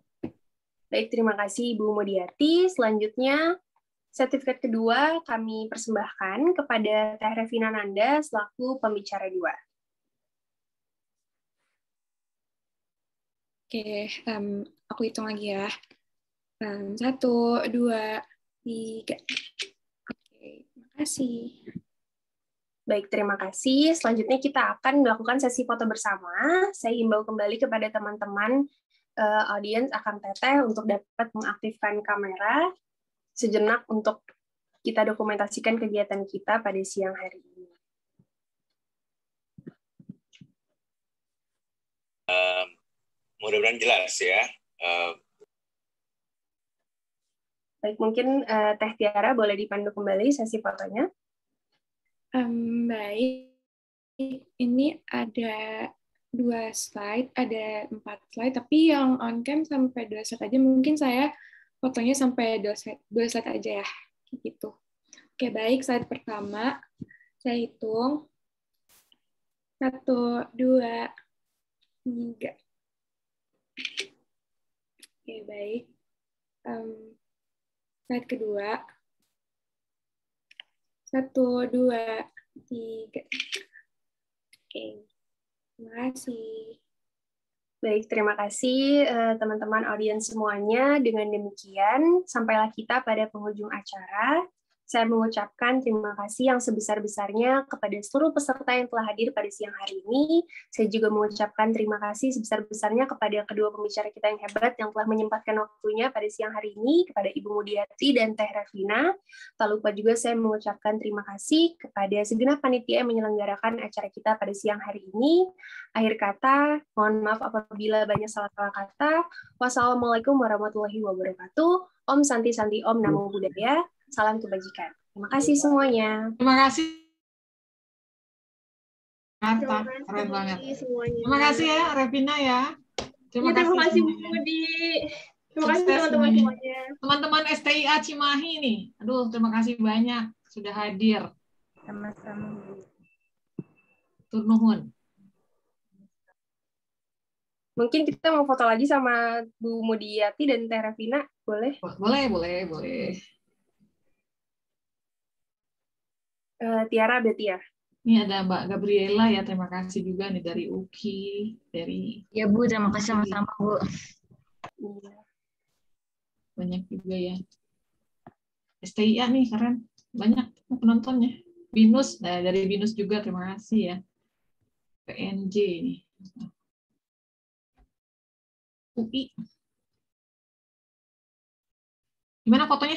A: Baik, terima kasih Ibu Mudiati. Selanjutnya, sertifikat kedua kami persembahkan kepada Teh Revina Nanda selaku pembicara 2.
I: Oke, aku hitung lagi ya. 1, 2, 3. Oke, terima kasih.
A: Baik, terima kasih. Selanjutnya kita akan melakukan sesi foto bersama. Saya himbau kembali kepada teman-teman audiens Akang Teteh untuk dapat mengaktifkan kamera sejenak untuk kita dokumentasikan kegiatan kita pada siang hari ini.
J: Mudah-mudahan jelas ya.
A: Baik, mungkin Teh Tiara boleh dipandu kembali sesi fotonya.
I: Baik, ini ada 2 slide, ada 4 slide, tapi yang on cam sampai 2 slide aja. Mungkin saya fotonya sampai 2 slide aja ya, gitu. Oke, baik, slide pertama saya hitung 1, 2, 3. Oke, baik. Slide kedua 1, 2, 3. Oke, terima kasih.
A: Baik, terima kasih teman-teman audiens semuanya. Dengan demikian, sampailah kita pada penghujung acara. Saya mengucapkan terima kasih yang sebesar-besarnya kepada seluruh peserta yang telah hadir pada siang hari ini. Saya juga mengucapkan terima kasih sebesar-besarnya kepada kedua pembicara kita yang hebat yang telah menyempatkan waktunya pada siang hari ini, kepada Ibu Mudiati dan Teh Revina. Tak lupa juga saya mengucapkan terima kasih kepada segenap panitia yang menyelenggarakan acara kita pada siang hari ini. Akhir kata, mohon maaf apabila banyak salah-salah kata. Wassalamualaikum warahmatullahi wabarakatuh. Om Santi Santi Om Namo Buddhaya. Salam kebajikan. Terima kasih semuanya.
B: Terima kasih. Mantap, keren banget.
C: Semuanya.
B: Terima kasih ya, Revina ya.
C: Terima kasih Bu Budi. Terima kasih teman-teman semuanya.
B: Teman-teman STIA Cimahi nih. Aduh, terima kasih banyak sudah hadir.
H: Sama-sama.
B: Tur nuhun.
A: Mungkin kita mau foto lagi sama Bu Mudiati dan Teh Revina, boleh?
B: Boleh.
A: Tiara berarti ya?
B: Ini ada Mbak Gabriela ya, terima kasih juga nih dari UKI, dari...
G: Ya Bu, terima kasih sama-sama Bu.
B: Banyak juga ya. STIA nih, keren. Banyak penontonnya. Binus, nah dari Binus juga terima kasih ya. PNJ nih. UI. Gimana fotonya?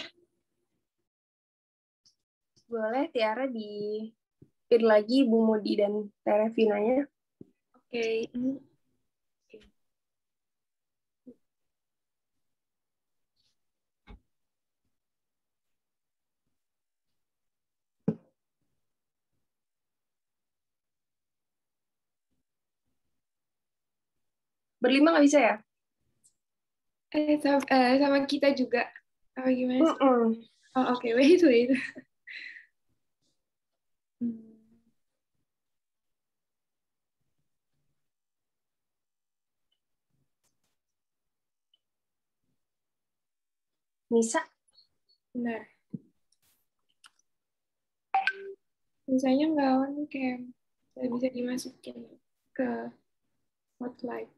A: Boleh Tiara di-feed lagi Bu Mudi dan Teh Revinanya.
I: Oke.
A: Berlima nggak bisa ya?
I: Sama kita juga. Apa gimana? Oh, oke. Wait.
A: Nisa?
I: Benar. Misalnya nggak on cam. Saya bisa dimasukin ke spotlight.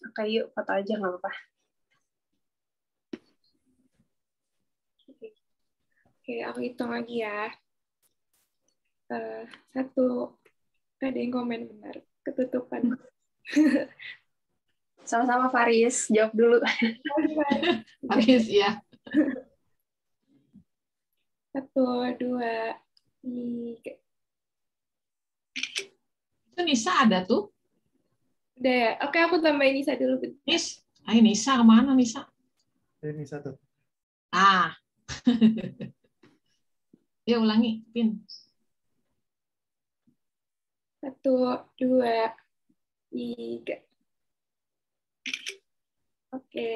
A: Oke, yuk foto aja nggak apa-apa.
I: Oke, aku hitung lagi ya. 1. Ada yang komen benar. Ketutupan.
A: Sama-sama Faris, jawab dulu.
B: Faris, ya.
I: 1, 2, 3.
B: Itu Nisa ada tuh.
I: Udah ya? Oke, aku tambahin Nisa dulu.
B: Nisa kemana Nisa?
D: Nisa tuh.
B: Ah. Ya ulangi, Pin.
I: 1, 2, 3. Oke.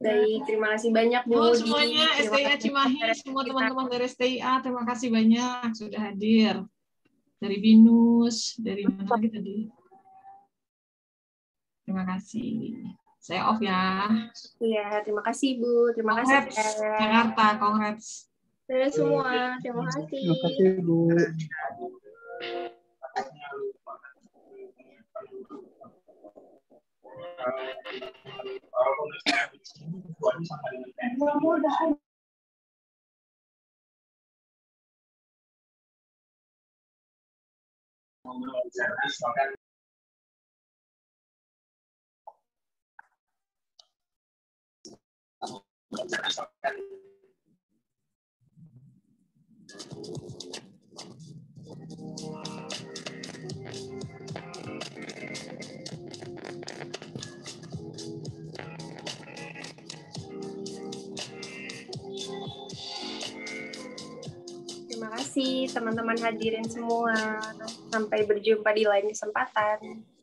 A: Baik, terima kasih banyak Bu Mudi.
B: Semuanya STIA Cimahi, semua teman-teman dari STIA, terima kasih banyak sudah hadir. Dari Binus, dari mana lagi tadi? Terima kasih. Saya off ya.
A: Iya, terima kasih Bu. Terima kasih.
B: Jakarta, congrats.
C: Dari semua, terima kasih.
D: Terima kasih Bu.
A: Terima kasih teman-teman hadirin semua. Sampai berjumpa di lain kesempatan.